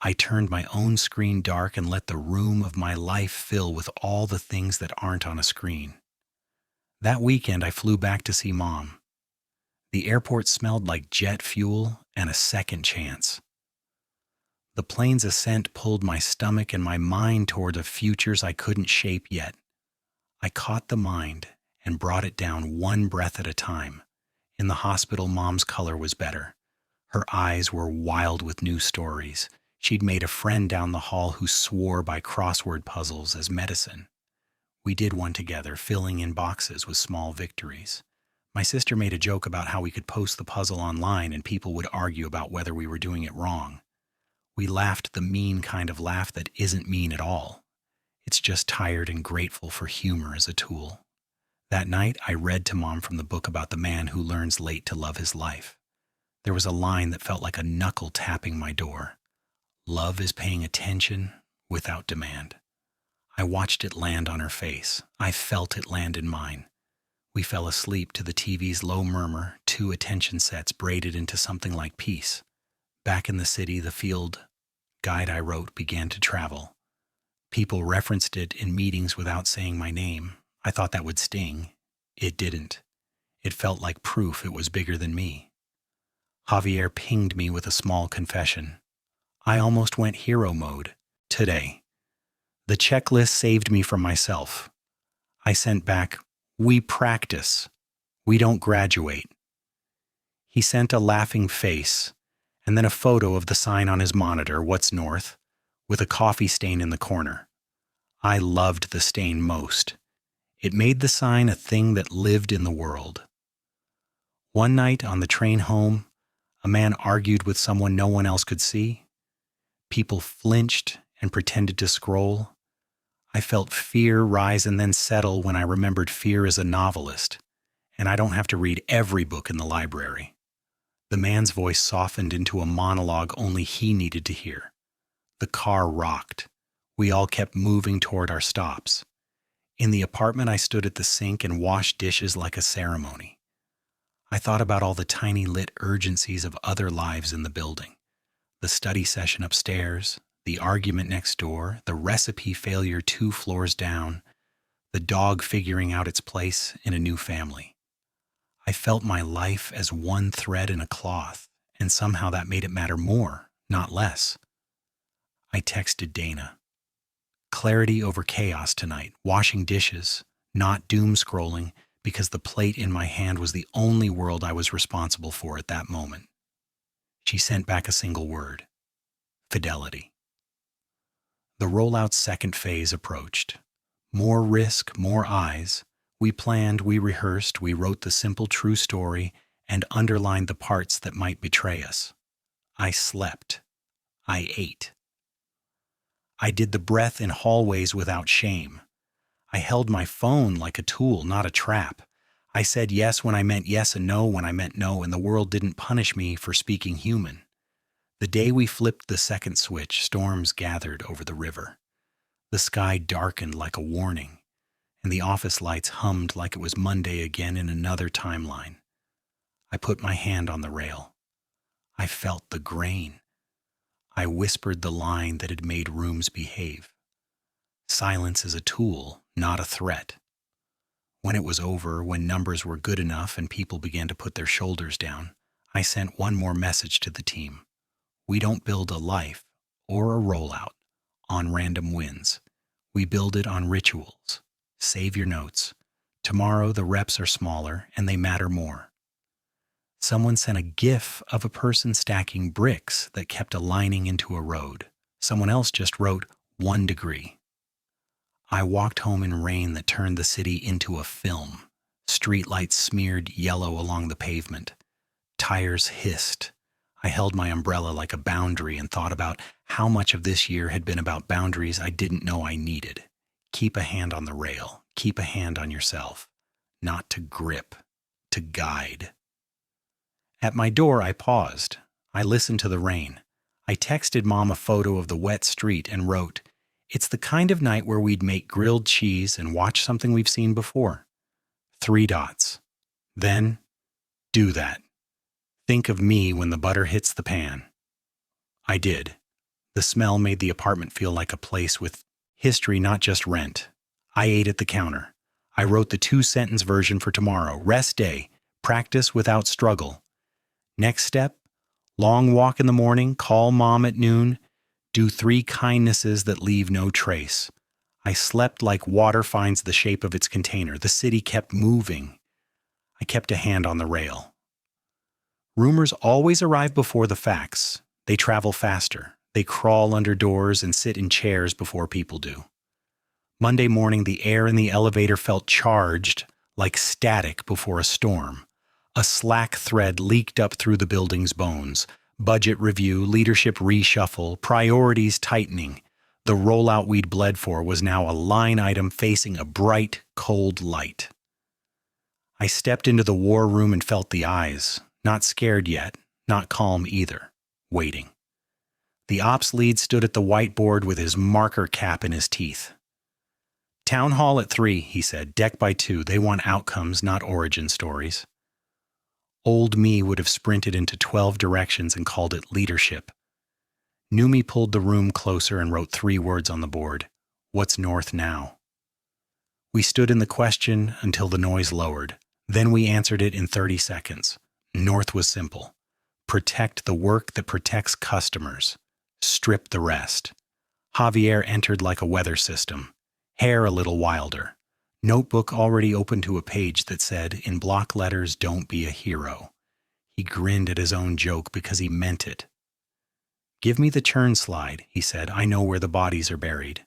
I turned my own screen dark and let the room of my life fill with all the things that aren't on a screen. That weekend, I flew back to see Mom. The airport smelled like jet fuel and a second chance. The plane's ascent pulled my stomach and my mind toward the futures I couldn't shape yet. I caught the mind and brought it down one breath at a time. In the hospital, Mom's color was better. Her eyes were wild with new stories. She'd made a friend down the hall who swore by crossword puzzles as medicine. We did one together, filling in boxes with small victories. My sister made a joke about how we could post the puzzle online and people would argue about whether we were doing it wrong. We laughed the mean kind of laugh that isn't mean at all. It's just tired and grateful for humor as a tool. That night, I read to Mom from the book about the man who learns late to love his life. There was a line that felt like a knuckle tapping my door. Love is paying attention without demand. I watched it land on her face. I felt it land in mine. We fell asleep to the TV's low murmur, 2 attention sets braided into something like peace. Back in the city, the field guide I wrote began to travel. People referenced it in meetings without saying my name. I thought that would sting. It didn't. It felt like proof it was bigger than me. Javier pinged me with a small confession. I almost went hero mode today. The checklist saved me from myself. I sent back, "We practice. We don't graduate." He sent a laughing face, and then a photo of the sign on his monitor, "What's North?" with a coffee stain in the corner. I loved the stain most. It made the sign a thing that lived in the world. One night on the train home, a man argued with someone no one else could see. People flinched and pretended to scroll. I felt fear rise and then settle when I remembered fear as a novelist, and I don't have to read every book in the library. The man's voice softened into a monologue only he needed to hear. The car rocked. We all kept moving toward our stops. In the apartment, I stood at the sink and washed dishes like a ceremony. I thought about all the tiny lit urgencies of other lives in the building. The study session upstairs, the argument next door, the recipe failure 2 floors down, the dog figuring out its place in a new family. I felt my life as one thread in a cloth, and somehow that made it matter more, not less. I texted Dana. Clarity over chaos tonight, washing dishes, not doom scrolling, because the plate in my hand was the only world I was responsible for at that moment. She sent back a single word: fidelity. The rollout's second phase approached. More risk, more eyes. We planned, we rehearsed, we wrote the simple true story and underlined the parts that might betray us. I slept. I ate. I did the breath in hallways without shame. I held my phone like a tool, not a trap. I said yes when I meant yes and no when I meant no, and the world didn't punish me for speaking human. The day we flipped the second switch, storms gathered over the river. The sky darkened like a warning, and the office lights hummed like it was Monday again in another timeline. I put my hand on the rail. I felt the grain. I whispered the line that had made rooms behave. Silence is a tool, not a threat. When it was over, when numbers were good enough and people began to put their shoulders down, I sent one more message to the team. We don't build a life or a rollout on random wins. We build it on rituals. Save your notes. Tomorrow the reps are smaller and they matter more. Someone sent a GIF of a person stacking bricks that kept aligning into a road. Someone else just wrote 1 degree. I walked home in rain that turned the city into a film. Streetlights smeared yellow along the pavement. Tires hissed. I held my umbrella like a boundary and thought about how much of this year had been about boundaries I didn't know I needed. Keep a hand on the rail. Keep a hand on yourself. Not to grip, to guide. At my door, I paused. I listened to the rain. I texted Mom a photo of the wet street and wrote, "It's the kind of night where we'd make grilled cheese and watch something we've seen before." 3 dots. Then, do that. Think of me when the butter hits the pan. I did. The smell made the apartment feel like a place with history, not just rent. I ate at the counter. I wrote the 2-sentence version for tomorrow. Rest day. Practice without struggle. Next step, long walk in the morning, call Mom at noon, do 3 kindnesses that leave no trace. I slept like water finds the shape of its container. The city kept moving. I kept a hand on the rail. Rumors always arrive before the facts. They travel faster. They crawl under doors and sit in chairs before people do. Monday morning, the air in the elevator felt charged, like static before a storm. A slack thread leaked up through the building's bones. Budget review, leadership reshuffle, priorities tightening. The rollout we'd bled for was now a line item facing a bright, cold light. I stepped into the war room and felt the eyes. Not scared yet, not calm either. Waiting. The ops lead stood at the whiteboard with his marker cap in his teeth. "Town hall at 3, he said. "Deck by 2. They want outcomes, not origin stories." Old me would have sprinted into 12 directions and called it leadership. New me pulled the room closer and wrote 3 words on the board. What's north now? We stood in the question until the noise lowered. Then we answered it in 30 seconds. North was simple. Protect the work that protects customers. Strip the rest. Javier entered like a weather system. Hair a little wilder. Notebook already open to a page that said, in block letters, "Don't be a hero." He grinned at his own joke because he meant it. "Give me the churn slide," he said. "I know where the bodies are buried."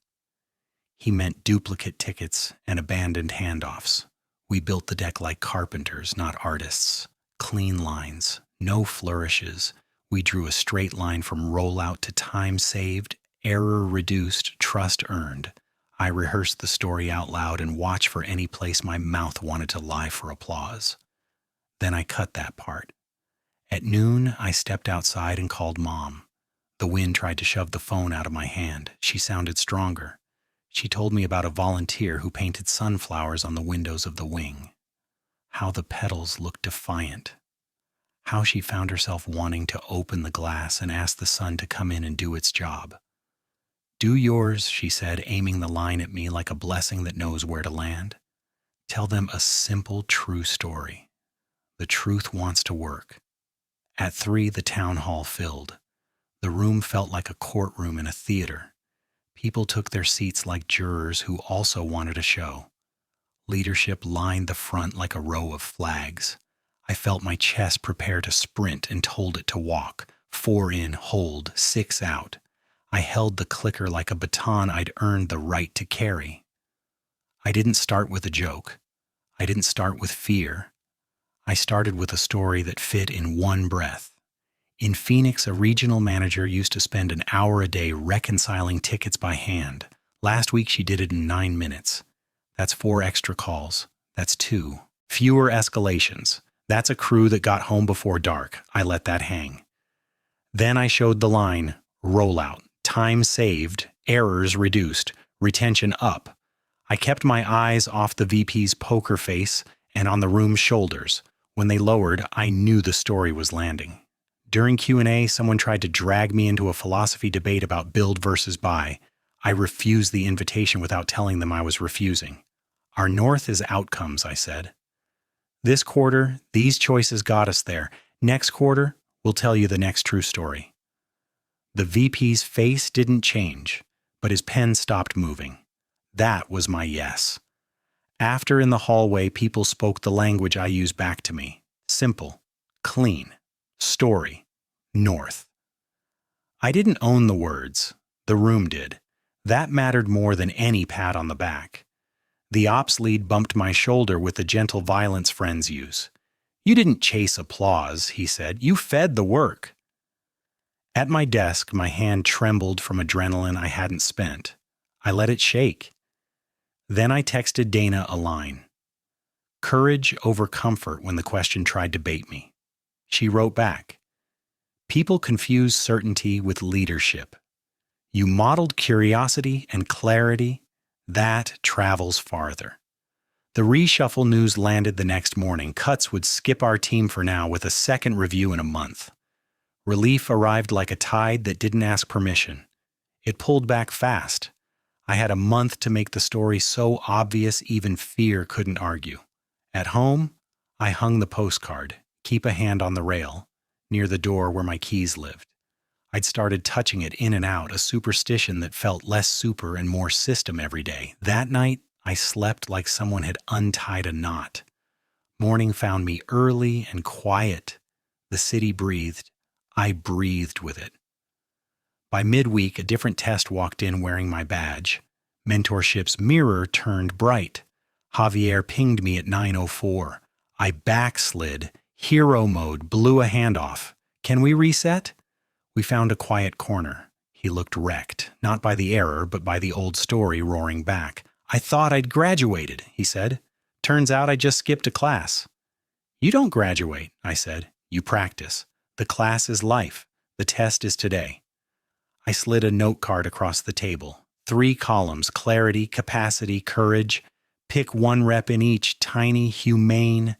He meant duplicate tickets and abandoned handoffs. We built the deck like carpenters, not artists. Clean lines, no flourishes. We drew a straight line from rollout to time saved, error reduced, trust earned. I rehearsed the story out loud and watched for any place my mouth wanted to lie for applause. Then I cut that part. At noon, I stepped outside and called Mom. The wind tried to shove the phone out of my hand. She sounded stronger. She told me about a volunteer who painted sunflowers on the windows of the wing. How the petals looked defiant. How she found herself wanting to open the glass and ask the sun to come in and do its job. "Do yours," she said, aiming the line at me like a blessing that knows where to land. "Tell them a simple, true story. The truth wants to work." At 3, the town hall filled. The room felt like a courtroom in a theater. People took their seats like jurors who also wanted a show. Leadership lined the front like a row of flags. I felt my chest prepare to sprint and told it to walk. 4 in, hold, 6 out. I held the clicker like a baton I'd earned the right to carry. I didn't start with a joke. I didn't start with fear. I started with a story that fit in one breath. In Phoenix, a regional manager used to spend an hour a day reconciling tickets by hand. Last week, she did it in 9 minutes. That's 4 extra calls. That's 2. Fewer escalations. That's a crew that got home before dark. I let that hang. Then I showed the line, rollout, time saved, errors reduced, retention up. I kept my eyes off the VP's poker face and on the room's shoulders. When they lowered, I knew the story was landing. During Q&A, someone tried to drag me into a philosophy debate about build versus buy. I refused the invitation without telling them I was refusing. Our north is outcomes, I said. This quarter, these choices got us there. Next quarter, we'll tell you the next true story. The VP's face didn't change, but his pen stopped moving. That was my yes. After, in the hallway, people spoke the language I use back to me. Simple, clean, story, north. I didn't own the words. The room did. That mattered more than any pat on the back. The ops lead bumped my shoulder with the gentle violence friends use. You didn't chase applause, he said. You fed the work. At my desk, my hand trembled from adrenaline I hadn't spent. I let it shake. Then I texted Dana a line. Courage over comfort when the question tried to bait me. She wrote back. People confuse certainty with leadership. You modeled curiosity and clarity. That travels farther. The reshuffle news landed the next morning. Cuts would skip our team for now with a second review in a month. Relief arrived like a tide that didn't ask permission. It pulled back fast. I had a month to make the story so obvious even fear couldn't argue. At home, I hung the postcard, keep a hand on the rail, near the door where my keys lived. I'd started touching it in and out, a superstition that felt less super and more system every day. That night, I slept like someone had untied a knot. Morning found me early and quiet. The city breathed. I breathed with it. By midweek, a different test walked in wearing my badge. Mentorship's mirror turned bright. Javier pinged me at 9:04. I backslid, hero mode, blew a handoff. Can we reset? We found a quiet corner. He looked wrecked, not by the error, but by the old story roaring back. I thought I'd graduated, he said. Turns out I just skipped a class. You don't graduate, I said. You practice. The class is life. The test is today. I slid a note card across the table. 3 columns, clarity, capacity, courage. Pick 1 rep in each, tiny, humane.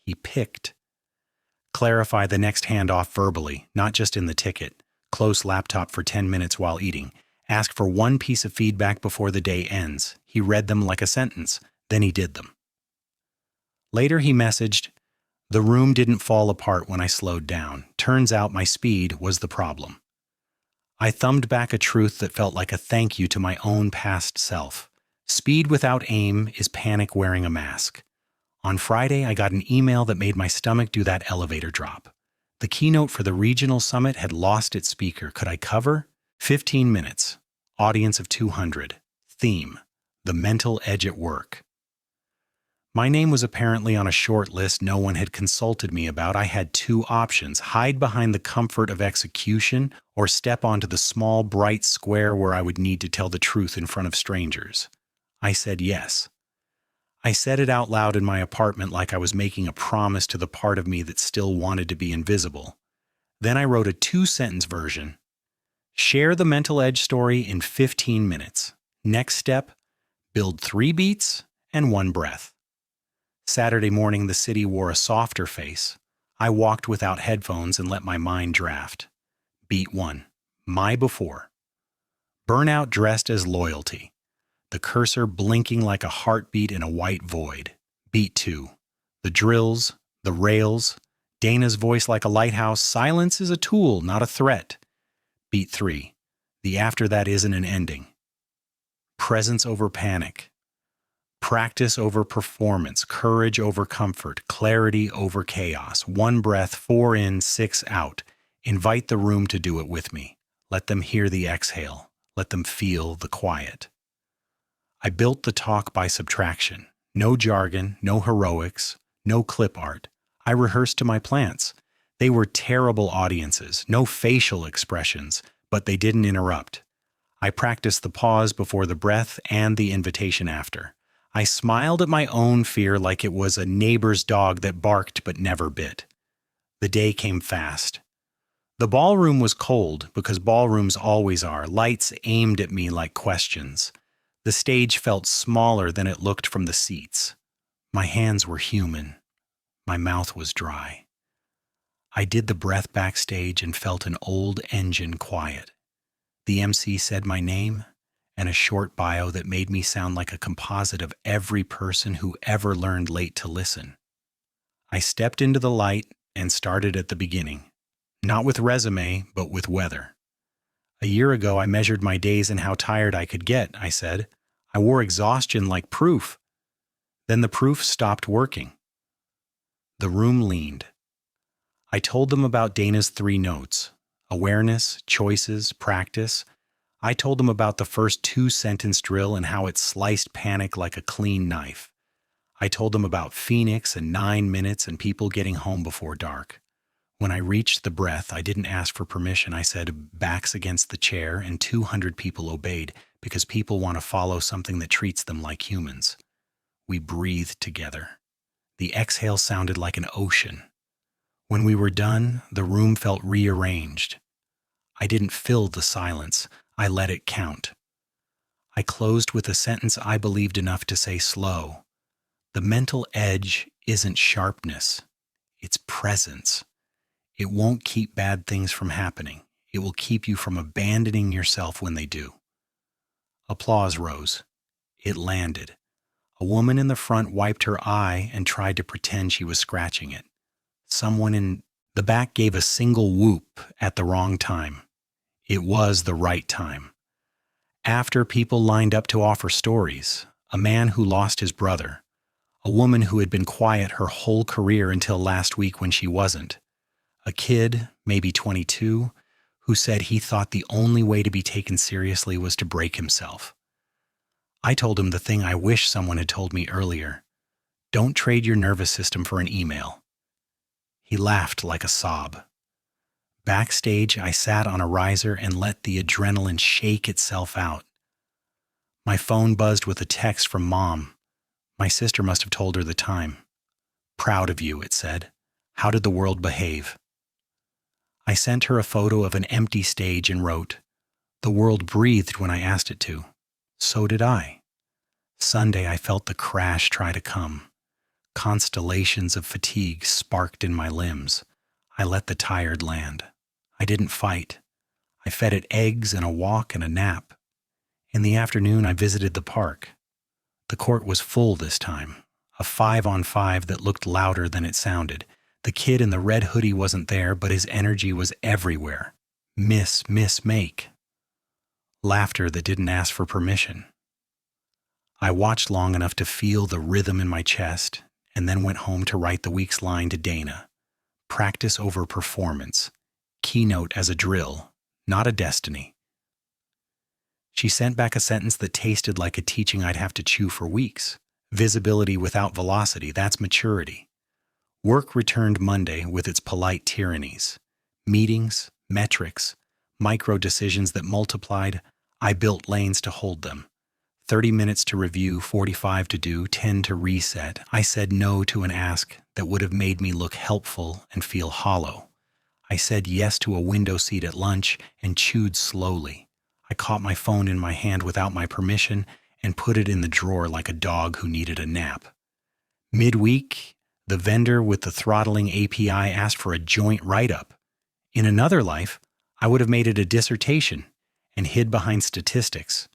He picked. Clarify the next handoff verbally, not just in the ticket. Close laptop for 10 minutes while eating. Ask for 1 piece of feedback before the day ends. He read them like a sentence. Then he did them. Later he messaged, the room didn't fall apart when I slowed down. Turns out my speed was the problem. I thumbed back a truth that felt like a thank you to my own past self. Speed without aim is panic wearing a mask. On Friday, I got an email that made my stomach do that elevator drop. The keynote for the regional summit had lost its speaker. Could I cover? 15 minutes. Audience of 200. Theme: the mental edge at work. My name was apparently on a short list no one had consulted me about. I had 2 options: hide behind the comfort of execution or step onto the small, bright square where I would need to tell the truth in front of strangers. I said yes. I said it out loud in my apartment like I was making a promise to the part of me that still wanted to be invisible. Then I wrote a 2-sentence version. Share the mental edge story in 15 minutes. Next step, build 3 beats and 1 breath. Saturday morning, the city wore a softer face. I walked without headphones and let my mind draft. Beat 1, my before. Burnout dressed as loyalty. The cursor blinking like a heartbeat in a white void. Beat 2, the drills, the rails, Dana's voice like a lighthouse. Silence is a tool, not a threat. Beat 3, the after that isn't an ending. Presence over panic. Practice over performance, courage over comfort, clarity over chaos. 1 breath, 4 in, 6 out. Invite the room to do it with me. Let them hear the exhale. Let them feel the quiet. I built the talk by subtraction. No jargon, no heroics, no clip art. I rehearsed to my plants. They were terrible audiences, no facial expressions, but they didn't interrupt. I practiced the pause before the breath and the invitation after. I smiled at my own fear like it was a neighbor's dog that barked but never bit. The day came fast. The ballroom was cold, because ballrooms always are, lights aimed at me like questions. The stage felt smaller than it looked from the seats. My hands were human. My mouth was dry. I did the breath backstage and felt an old engine quiet. The MC said my name and a short bio that made me sound like a composite of every person who ever learned late to listen. I stepped into the light and started at the beginning. Not with resume, but with weather. A year ago, I measured my days and how tired I could get, I said. I wore exhaustion like proof. Then the proof stopped working. The room leaned. I told them about Dana's 3 notes: awareness, choices, practice. I told them about the first 2-sentence drill and how it sliced panic like a clean knife. I told them about Phoenix and 9 minutes and people getting home before dark. When I reached the breath, I didn't ask for permission. I said, backs against the chair, and 200 people obeyed, because people want to follow something that treats them like humans. We breathed together. The exhale sounded like an ocean. When we were done, the room felt rearranged. I didn't fill the silence. I let it count. I closed with a sentence I believed enough to say slow. The mental edge isn't sharpness. It's presence. It won't keep bad things from happening. It will keep you from abandoning yourself when they do. Applause rose. It landed. A woman in the front wiped her eye and tried to pretend she was scratching it. Someone in the back gave a single whoop at the wrong time. It was the right time. After, people lined up to offer stories. A man who lost his brother. A woman who had been quiet her whole career until last week when she wasn't. A kid, maybe 22, who said he thought the only way to be taken seriously was to break himself. I told him the thing I wish someone had told me earlier. Don't trade your nervous system for an email. He laughed like a sob. Backstage, I sat on a riser and let the adrenaline shake itself out. My phone buzzed with a text from Mom. My sister must have told her the time. Proud of you, it said. How did the world behave? I sent her a photo of an empty stage and wrote, the world breathed when I asked it to. So did I. Sunday, I felt the crash try to come. Constellations of fatigue sparked in my limbs. I let the tired land. I didn't fight. I fed it eggs and a walk and a nap. In the afternoon, I visited the park. The court was full this time, a 5-on-5 that looked louder than it sounded. The kid in the red hoodie wasn't there, but his energy was everywhere. Make. Laughter that didn't ask for permission. I watched long enough to feel the rhythm in my chest, and then went home to write the week's line to Dana. Practice over performance. Keynote as a drill, not a destiny. She sent back a sentence that tasted like a teaching I'd have to chew for weeks. Visibility without velocity, that's maturity. Work returned Monday with its polite tyrannies. Meetings, metrics, micro decisions that multiplied. I built lanes to hold them. 30 minutes to review, 45 to do, 10 to reset. I said no to an ask that would have made me look helpful and feel hollow. I said yes to a window seat at lunch and chewed slowly. I caught my phone in my hand without my permission and put it in the drawer like a dog who needed a nap. Midweek, the vendor with the throttling API asked for a joint write-up. In another life, I would have made it a dissertation and hid behind statistics.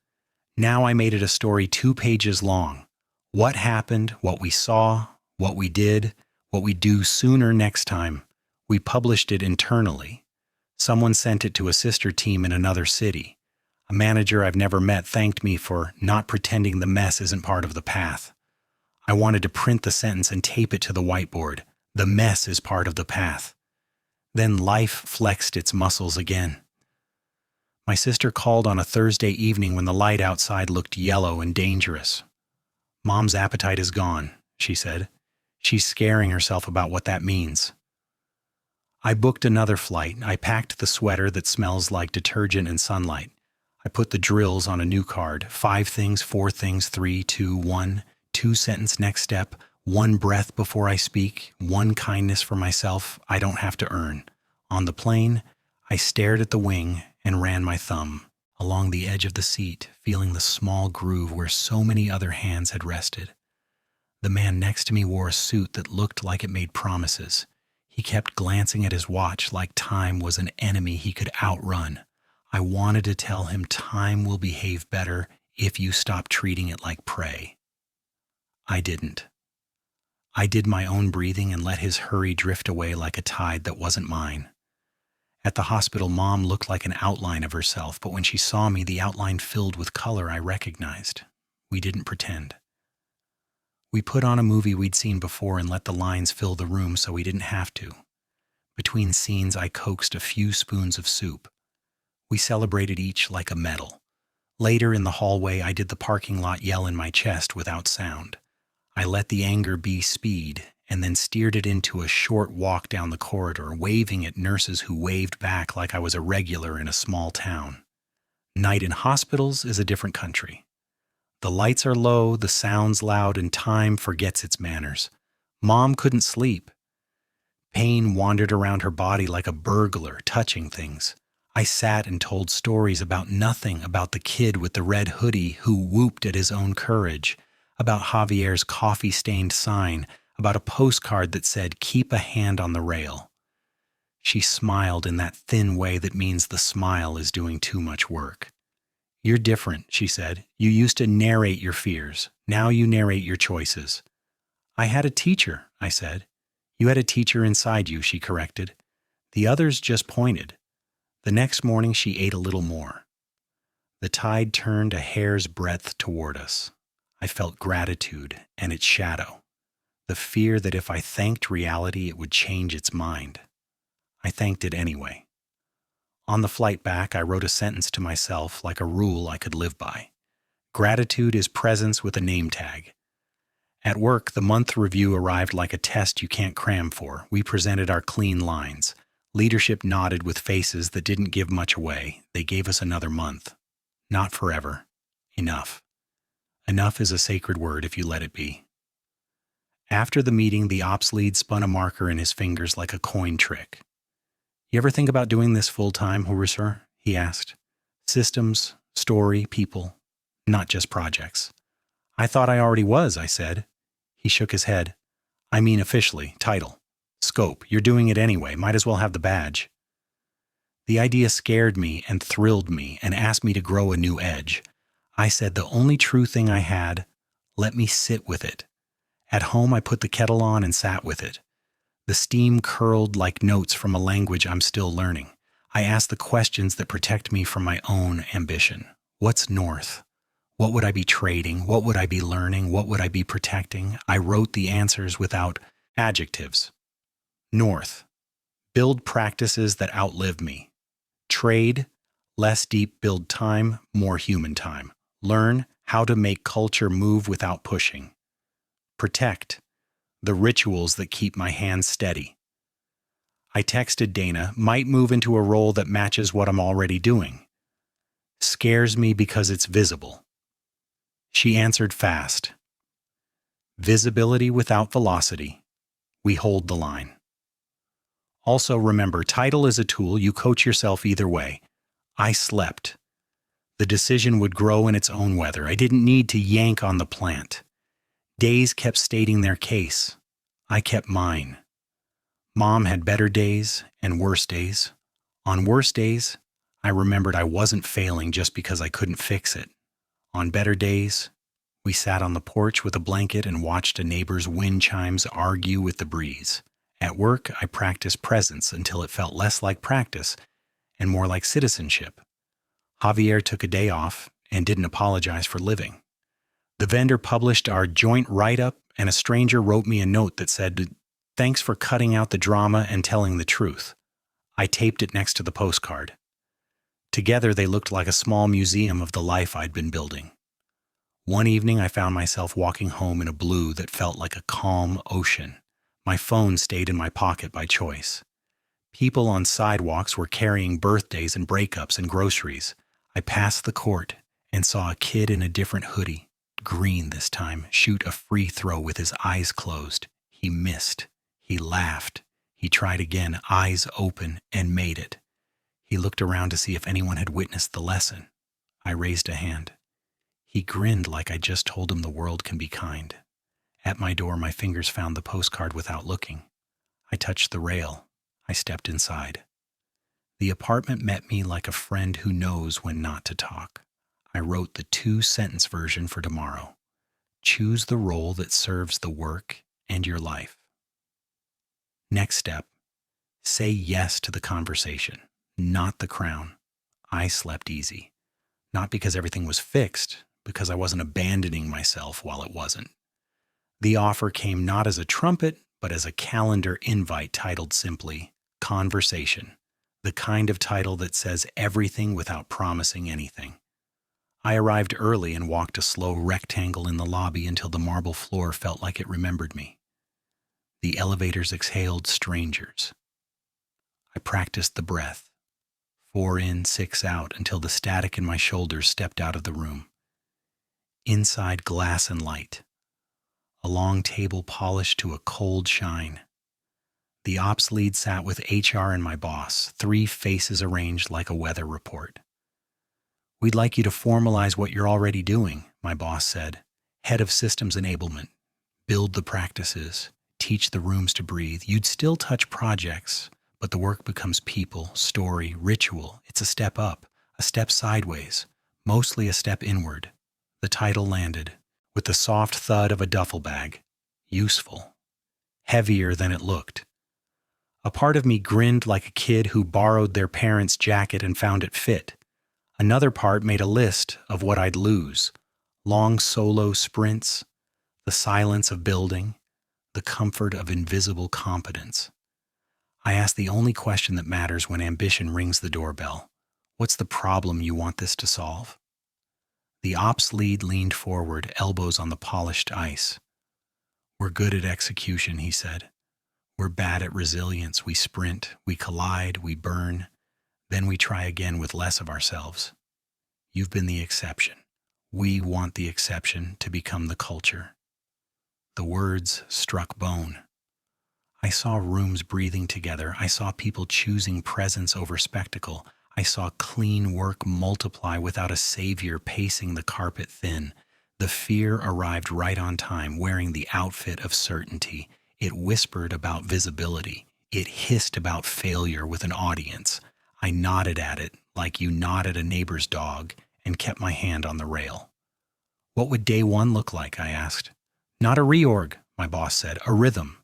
Now I made it a story 2 pages long. What happened, what we saw, what we did, what we do sooner next time. We published it internally. Someone sent it to a sister team in another city. A manager I've never met thanked me for not pretending the mess isn't part of the path. I wanted to print the sentence and tape it to the whiteboard. The mess is part of the path. Then life flexed its muscles again. My sister called on a Thursday evening when the light outside looked yellow and dangerous. "Mom's appetite is gone," she said. "She's scaring herself about what that means." I booked another flight. I packed the sweater that smells like detergent and sunlight. I put the drills on a new card. 5 things, 4 things, 3, 2, 1. 2-sentence next step. 1 breath before I speak. 1 kindness for myself I don't have to earn. On the plane, I stared at the wing and ran my thumb along the edge of the seat, feeling the small groove where so many other hands had rested. The man next to me wore a suit that looked like it made promises. He kept glancing at his watch like time was an enemy he could outrun. I wanted to tell him time will behave better if you stop treating it like prey. I didn't. I did my own breathing and let his hurry drift away like a tide that wasn't mine. At the hospital, Mom looked like an outline of herself, but when she saw me, the outline filled with color I recognized. We didn't pretend. We put on a movie we'd seen before and let the lines fill the room so we didn't have to. Between scenes, I coaxed a few spoons of soup. We celebrated each like a medal. Later in the hallway, I did the parking lot yell in my chest without sound. I let the anger be speed and then steered it into a short walk down the corridor, waving at nurses who waved back like I was a regular in a small town. Night in hospitals is a different country. The lights are low, the sound's loud, and time forgets its manners. Mom couldn't sleep. Pain wandered around her body like a burglar, touching things. I sat and told stories about nothing, about the kid with the red hoodie who whooped at his own courage, about Javier's coffee-stained sign, about a postcard that said, "Keep a hand on the rail." She smiled in that thin way that means the smile is doing too much work. "You're different," she said. "You used to narrate your fears. Now you narrate your choices." "I had a teacher," I said. "You had a teacher inside you," she corrected. "The others just pointed." The next morning she ate a little more. The tide turned a hair's breadth toward us. I felt gratitude and its shadow, the fear that if I thanked reality it would change its mind. I thanked it anyway. On the flight back, I wrote a sentence to myself like a rule I could live by. Gratitude is presence with a name tag. At work, the month review arrived like a test you can't cram for. We presented our clean lines. Leadership nodded with faces that didn't give much away. They gave us another month. Not forever. Enough. Enough is a sacred word if you let it be. After the meeting, the ops lead spun a marker in his fingers like a coin trick. "You ever think about doing this full-time, Horuser?" he asked. "Systems, story, people, not just projects." "I thought I already was," I said. He shook his head. "I mean officially, title. Scope, you're doing it anyway, might as well have the badge." The idea scared me and thrilled me and asked me to grow a new edge. I said the only true thing I had, let me sit with it. At home I put the kettle on and sat with it. The steam curled like notes from a language I'm still learning. I asked the questions that protect me from my own ambition. What's north? What would I be trading? What would I be learning? What would I be protecting? I wrote the answers without adjectives. North. Build practices that outlive me. Trade. Less deep build time, more human time. Learn how to make culture move without pushing. Protect. The rituals that keep my hands steady. I texted Dana, might move into a role that matches what I'm already doing. Scares me because it's visible. She answered fast. Visibility without velocity. We hold the line. Also remember, title is a tool. You coach yourself either way. I slept. The decision would grow in its own weather. I didn't need to yank on the plant. Days kept stating their case. I kept mine. Mom had better days and worse days. On worse days, I remembered I wasn't failing just because I couldn't fix it. On better days, we sat on the porch with a blanket and watched a neighbor's wind chimes argue with the breeze. At work, I practiced presence until it felt less like practice and more like citizenship. Javier took a day off and didn't apologize for living. The vendor published our joint write-up, and a stranger wrote me a note that said, "Thanks for cutting out the drama and telling the truth." I taped it next to the postcard. Together, they looked like a small museum of the life I'd been building. One evening, I found myself walking home in a blue that felt like a calm ocean. My phone stayed in my pocket by choice. People on sidewalks were carrying birthdays and breakups and groceries. I passed the court and saw a kid in a different hoodie, green this time, shoot a free throw with his eyes closed. He missed. He laughed. He tried again, eyes open, and made it. He looked around to see if anyone had witnessed the lesson. I raised a hand. He grinned like I just told him the world can be kind. At my door, my fingers found the postcard without looking. I touched the rail. I stepped inside. The apartment met me like a friend who knows when not to talk. I wrote the 2-sentence version for tomorrow. Choose the role that serves the work and your life. Next step, say yes to the conversation, not the crown. I slept easy. Not because everything was fixed, because I wasn't abandoning myself while it wasn't. The offer came not as a trumpet, but as a calendar invite titled simply, Conversation, the kind of title that says everything without promising anything. I arrived early and walked a slow rectangle in the lobby until the marble floor felt like it remembered me. The elevators exhaled strangers. I practiced the breath, 4 in, 6 out, until the static in my shoulders stepped out of the room. Inside, glass and light. A long table polished to a cold shine. The ops lead sat with HR and my boss, 3 faces arranged like a weather report. We'd like you to formalize what you're already doing, my boss said. Head of systems enablement. Build the practices. Teach the rooms to breathe. You'd still touch projects, but the work becomes people, story, ritual. It's a step up, a step sideways, mostly a step inward. The title landed, with the soft thud of a duffel bag. Useful. Heavier than it looked. A part of me grinned like a kid who borrowed their parents' jacket and found it fit. Another part made a list of what I'd lose. Long solo sprints, the silence of building, the comfort of invisible competence. I asked the only question that matters when ambition rings the doorbell. What's the problem you want this to solve? The ops lead leaned forward, elbows on the polished ice. We're good at execution, he said. We're bad at resilience. We sprint, we collide, we burn. Then we try again with less of ourselves. You've been the exception. We want the exception to become the culture. The words struck bone. I saw rooms breathing together. I saw people choosing presence over spectacle. I saw clean work multiply without a savior pacing the carpet thin. The fear arrived right on time, wearing the outfit of certainty. It whispered about visibility. It hissed about failure with an audience. I nodded at it like you nod at a neighbor's dog and kept my hand on the rail. What would day 1 look like, I asked. Not a reorg, my boss said, a rhythm.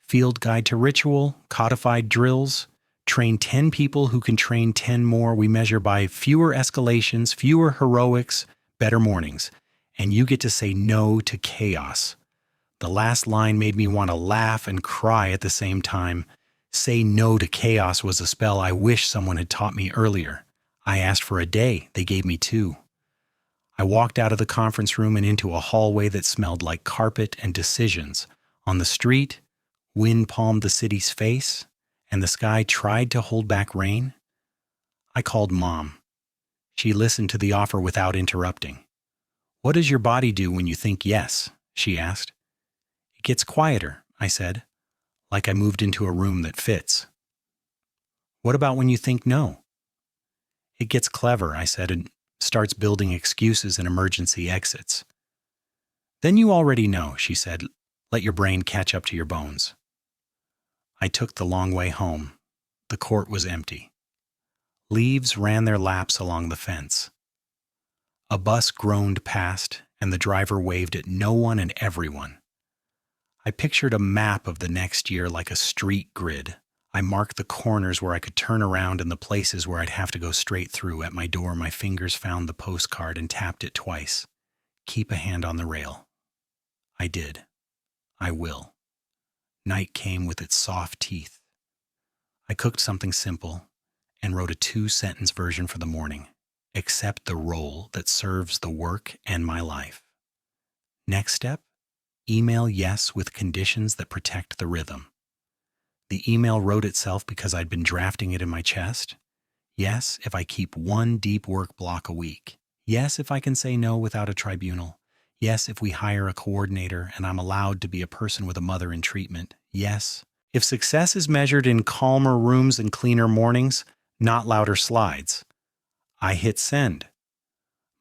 Field guide to ritual, codified drills, train 10 people who can train 10 more. We measure by fewer escalations, fewer heroics, better mornings. And you get to say no to chaos. The last line made me want to laugh and cry at the same time. Say no to chaos was a spell I wish someone had taught me earlier. I asked for a day. They gave me 2. I walked out of the conference room and into a hallway that smelled like carpet and decisions. On the street, wind palmed the city's face, and the sky tried to hold back rain. I called Mom. She listened to the offer without interrupting. What does your body do when you think yes? She asked. It gets quieter, I said, like I moved into a room that fits. What about when you think no? It gets clever, I said, and starts building excuses and emergency exits. Then you already know, she said. Let your brain catch up to your bones. I took the long way home. The court was empty. Leaves ran their laps along the fence. A bus groaned past, and the driver waved at no one and everyone. I pictured a map of the next year like a street grid. I marked the corners where I could turn around and the places where I'd have to go straight through. At my door, my fingers found the postcard and tapped it twice. Keep a hand on the rail. I did. I will. Night came with its soft teeth. I cooked something simple, and wrote a 2-sentence version for the morning. Accept the role that serves the work and my life. Next step, email yes with conditions that protect the rhythm. The email wrote itself because I'd been drafting it in my chest. Yes, if I keep one deep work block a week. Yes, if I can say no without a tribunal. Yes, if we hire a coordinator and I'm allowed to be a person with a mother in treatment. Yes, if success is measured in calmer rooms and cleaner mornings, not louder slides. I hit send.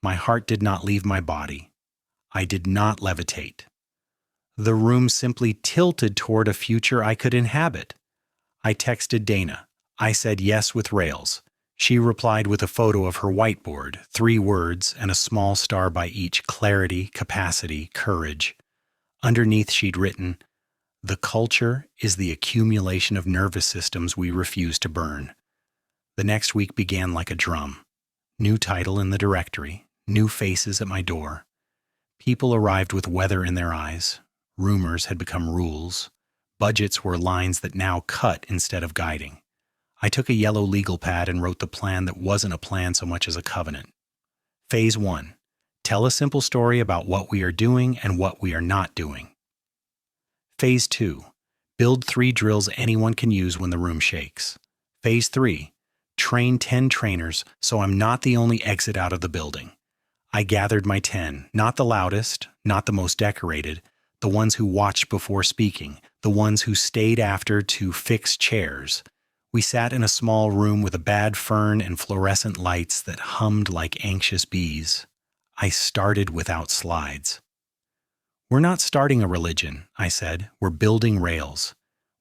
My heart did not leave my body. I did not levitate. The room simply tilted toward a future I could inhabit. I texted Dana. I said yes with rails. She replied with a photo of her whiteboard, 3 words and a small star by each: clarity, capacity, courage. Underneath she'd written, "The culture is the accumulation of nervous systems we refuse to burn." The next week began like a drum. New title in the directory, new faces at my door. People arrived with weather in their eyes. Rumors had become rules. Budgets were lines that now cut instead of guiding. I took a yellow legal pad and wrote the plan that wasn't a plan so much as a covenant. Phase 1. Tell a simple story about what we are doing and what we are not doing. Phase 2. Build 3 drills anyone can use when the room shakes. Phase 3. Train 10 trainers so I'm not the only exit out of the building. I gathered my 10, not the loudest, not the most decorated, the ones who watched before speaking, the ones who stayed after to fix chairs. We sat in a small room with a bad fern and fluorescent lights that hummed like anxious bees. I started without slides. We're not starting a religion, I said. We're building rails.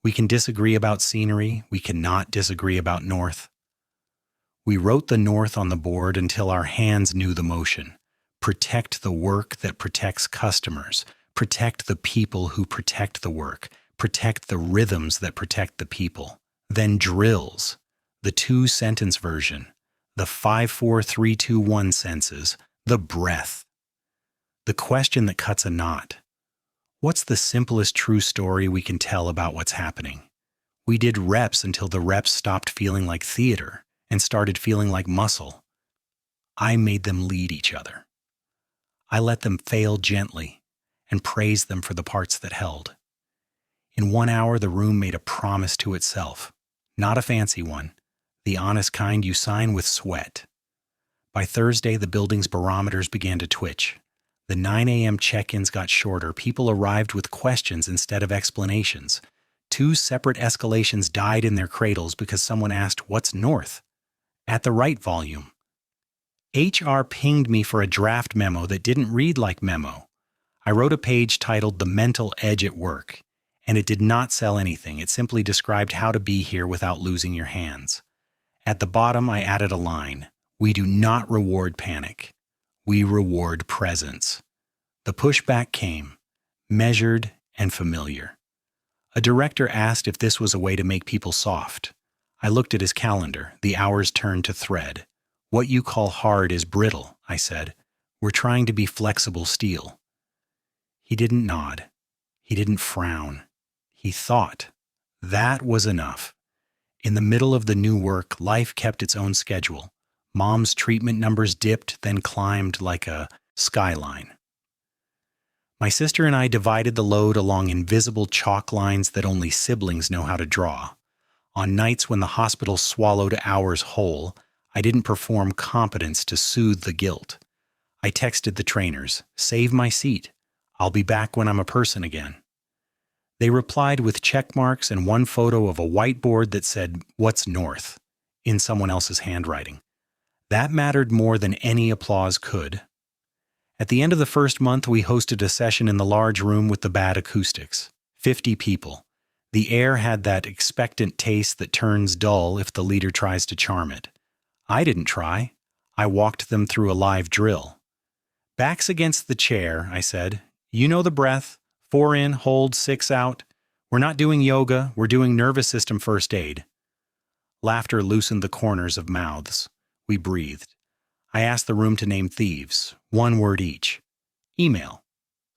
We can disagree about scenery. We cannot disagree about north. We wrote the north on the board until our hands knew the motion. Protect the work that protects customers. Protect the people who protect the work. Protect the rhythms that protect the people. Then drills, the 2-sentence version, the 5-4-3-2-1 senses, the breath. The question that cuts a knot. What's the simplest true story we can tell about what's happening? We did reps until the reps stopped feeling like theater and started feeling like muscle. I made them lead each other. I let them fail gently and praised them for the parts that held. In 1 hour, the room made a promise to itself. Not a fancy one, the honest kind you sign with sweat. By Thursday, the building's barometers began to twitch. The 9 a.m. check-ins got shorter. People arrived with questions instead of explanations. 2 separate escalations died in their cradles because someone asked, "What's north?" at the right volume. HR pinged me for a draft memo that didn't read like memo. I wrote a page titled "The Mental Edge at Work," and it did not sell anything. It simply described how to be here without losing your hands. At the bottom, I added a line: "We do not reward panic. We reward presence." The pushback came, measured and familiar. A director asked if this was a way to make people soft. I looked at his calendar. The hours turned to thread. "What you call hard is brittle," I said. "We're trying to be flexible steel." He didn't nod. He didn't frown. He thought. That was enough. In the middle of the new work, life kept its own schedule. Mom's treatment numbers dipped, then climbed like a skyline. My sister and I divided the load along invisible chalk lines that only siblings know how to draw. On nights when the hospital swallowed hours whole, I didn't perform competence to soothe the guilt. I texted the trainers, "Save my seat. I'll be back when I'm a person again." They replied with check marks and one photo of a whiteboard that said, "What's north?" in someone else's handwriting. That mattered more than any applause could. At the end of the first month, we hosted a session in the large room with the bad acoustics. 50 people. The air had that expectant taste that turns dull if the leader tries to charm it. I didn't try. I walked them through a live drill. "Backs against the chair," I said. "You know the breath. 4 in, hold, 6 out. We're not doing yoga. We're doing nervous system first aid." Laughter loosened the corners of mouths. We breathed. I asked the room to name thieves, 1 word each. Email,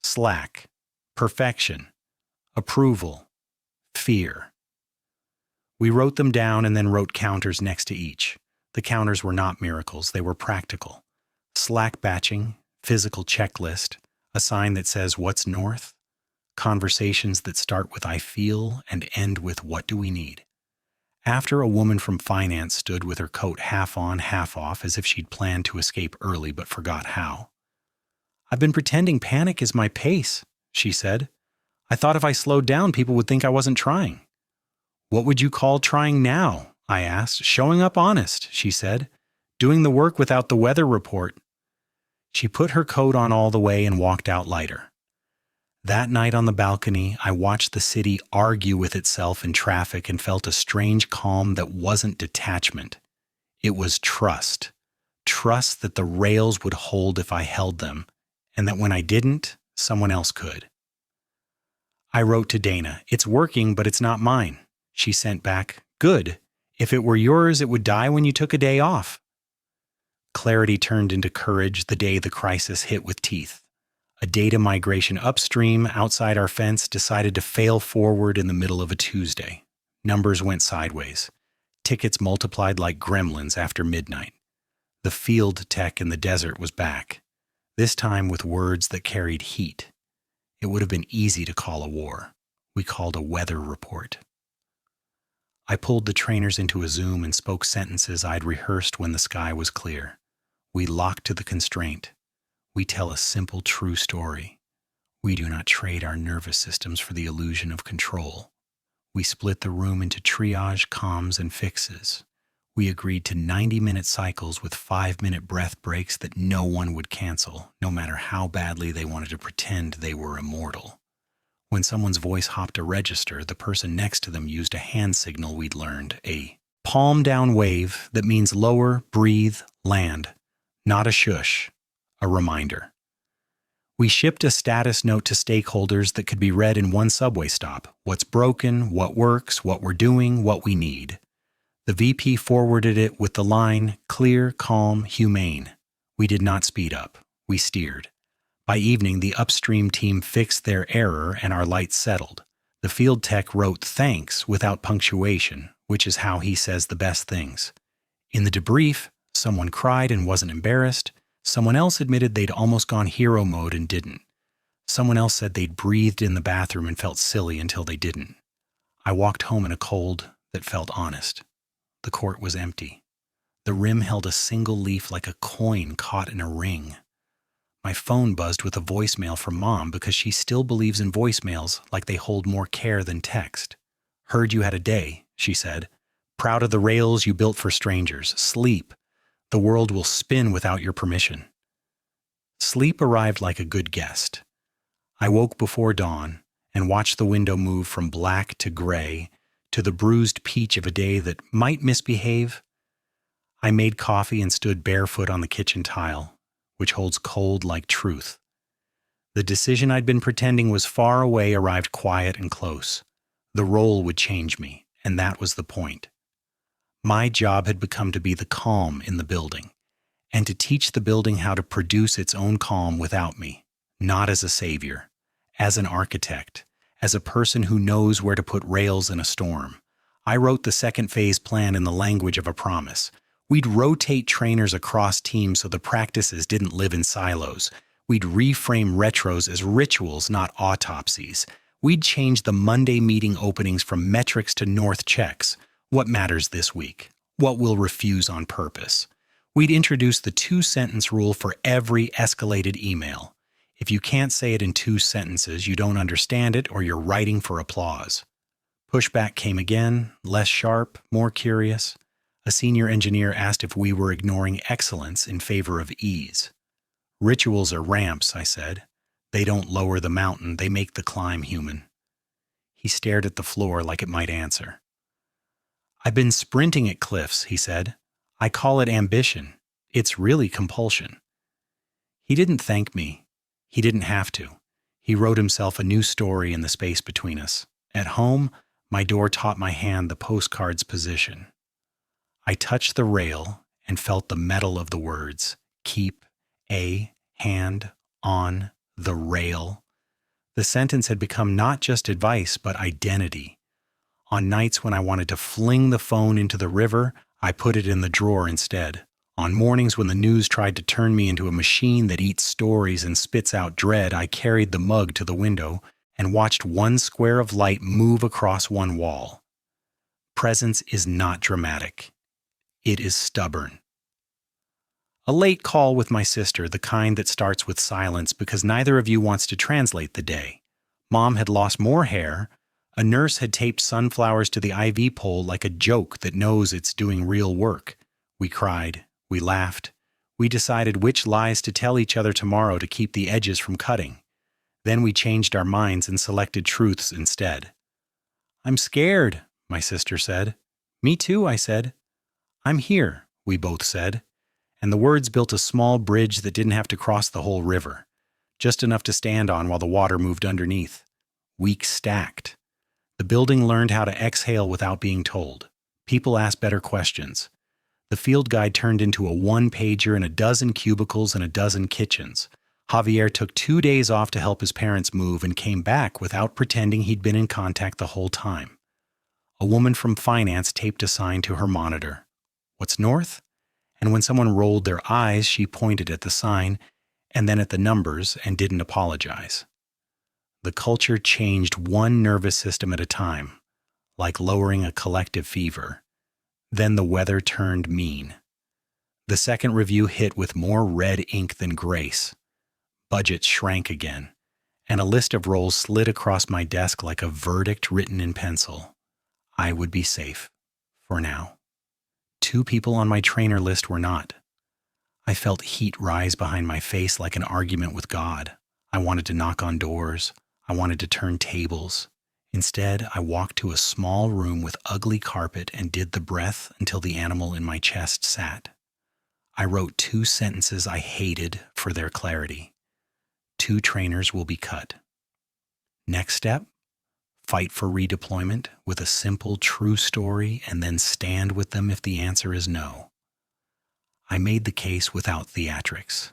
slack, perfection, approval, fear. We wrote them down and then wrote counters next to each. The counters were not miracles, they were practical. Slack batching, physical checklist, a sign that says what's north, conversations that start with I feel and end with what do we need. After, a woman from finance stood with her coat half on, half off, as if she'd planned to escape early but forgot how. "I've been pretending panic is my pace," she said. "I thought if I slowed down, people would think I wasn't trying." "What would you call trying now?" I asked. "Showing up honest," she said. "Doing the work without the weather report." She put her coat on all the way and walked out lighter. That night on the balcony, I watched the city argue with itself in traffic and felt a strange calm that wasn't detachment. It was trust. Trust that the rails would hold if I held them, and that when I didn't, someone else could. I wrote to Dana, "It's working, but it's not mine." She sent back, "Good. If it were yours, it would die when you took a day off." Clarity turned into courage the day the crisis hit with teeth. A data migration upstream outside our fence decided to fail forward in the middle of a Tuesday. Numbers went sideways. Tickets multiplied like gremlins after midnight. The field tech in the desert was back, this time with words that carried heat. It would have been easy to call a war. We called a weather report. I pulled the trainers into a Zoom and spoke sentences I'd rehearsed when the sky was clear. We locked to the constraint. We tell a simple, true story. We do not trade our nervous systems for the illusion of control. We split the room into triage, comms, and fixes. We agreed to 90-minute cycles with 5-minute breath breaks that no one would cancel, no matter how badly they wanted to pretend they were immortal. When someone's voice hopped a register, the person next to them used a hand signal we'd learned, a palm-down wave that means lower, breathe, land. Not a shush, a reminder. We shipped a status note to stakeholders that could be read in one subway stop. What's broken, what works, what we're doing, what we need. The VP forwarded it with the line, "Clear, calm, humane." We did not speed up. We steered. By evening, the upstream team fixed their error and our lights settled. The field tech wrote "thanks" without punctuation, which is how he says the best things. In the debrief, someone cried and wasn't embarrassed. Someone else admitted they'd almost gone hero mode and didn't. Someone else said they'd breathed in the bathroom and felt silly until they didn't. I walked home in a cold that felt honest. The court was empty. The rim held a single leaf like a coin caught in a ring. My phone buzzed with a voicemail from Mom because she still believes in voicemails like they hold more care than text. "Heard you had a day," she said. "Proud of the rails you built for strangers. Sleep. The world will spin without your permission." Sleep arrived like a good guest. I woke before dawn and watched the window move from black to gray to the bruised peach of a day that might misbehave. I made coffee and stood barefoot on the kitchen tile, which holds cold like truth. The decision I'd been pretending was far away arrived quiet and close. The role would change me, and that was the point. My job had become to be the calm in the building, and to teach the building how to produce its own calm without me, not as a savior, as an architect, as a person who knows where to put rails in a storm. I wrote the second phase plan in the language of a promise. We'd rotate trainers across teams so the practices didn't live in silos. We'd reframe retros as rituals, not autopsies. We'd change the Monday meeting openings from metrics to north checks. What matters this week? What will refuse on purpose? We'd introduce the 2-sentence rule for every escalated email. If you can't say it in 2 sentences, you don't understand it or you're writing for applause. Pushback came again, less sharp, more curious. A senior engineer asked if we were ignoring excellence in favor of ease. "Rituals are ramps," I said. "They don't lower the mountain, they make the climb human." He stared at the floor like it might answer. "I've been sprinting at cliffs," he said. "I call it ambition. It's really compulsion." He didn't thank me. He didn't have to. He wrote himself a new story in the space between us. At home, my door taught my hand the postcard's position. I touched the rail and felt the metal of the words. Keep, a, hand, on, the rail. The sentence had become not just advice, but identity. On nights when I wanted to fling the phone into the river, I put it in the drawer instead. On mornings when the news tried to turn me into a machine that eats stories and spits out dread, I carried the mug to the window and watched one square of light move across one wall. Presence is not dramatic. It is stubborn. A late call with my sister, the kind that starts with silence because neither of you wants to translate the day. Mom had lost more hair. A nurse had taped sunflowers to the IV pole like a joke that knows it's doing real work. We cried. We laughed. We decided which lies to tell each other tomorrow to keep the edges from cutting. Then we changed our minds and selected truths instead. "I'm scared," my sister said. "Me too," I said. "I'm here," we both said. And the words built a small bridge that didn't have to cross the whole river, just enough to stand on while the water moved underneath. Weeks stacked. The building learned how to exhale without being told. People asked better questions. The field guide turned into a one-pager in a dozen cubicles and a dozen kitchens. Javier took 2 days off to help his parents move and came back without pretending he'd been in contact the whole time. A woman from finance taped a sign to her monitor. "What's north?" And when someone rolled their eyes, she pointed at the sign and then at the numbers and didn't apologize. The culture changed one nervous system at a time, like lowering a collective fever. Then the weather turned mean. The second review hit with more red ink than grace. Budgets shrank again, and a list of roles slid across my desk like a verdict written in pencil. I would be safe, for now. 2 people on my trainer list were not. I felt heat rise behind my face like an argument with God. I wanted to knock on doors. I wanted to turn tables. Instead, I walked to a small room with ugly carpet and did the breath until the animal in my chest sat. I wrote 2 sentences I hated for their clarity. 2 trainers will be cut. Next step? Fight for redeployment with a simple, true story and then stand with them if the answer is no. I made the case without theatrics.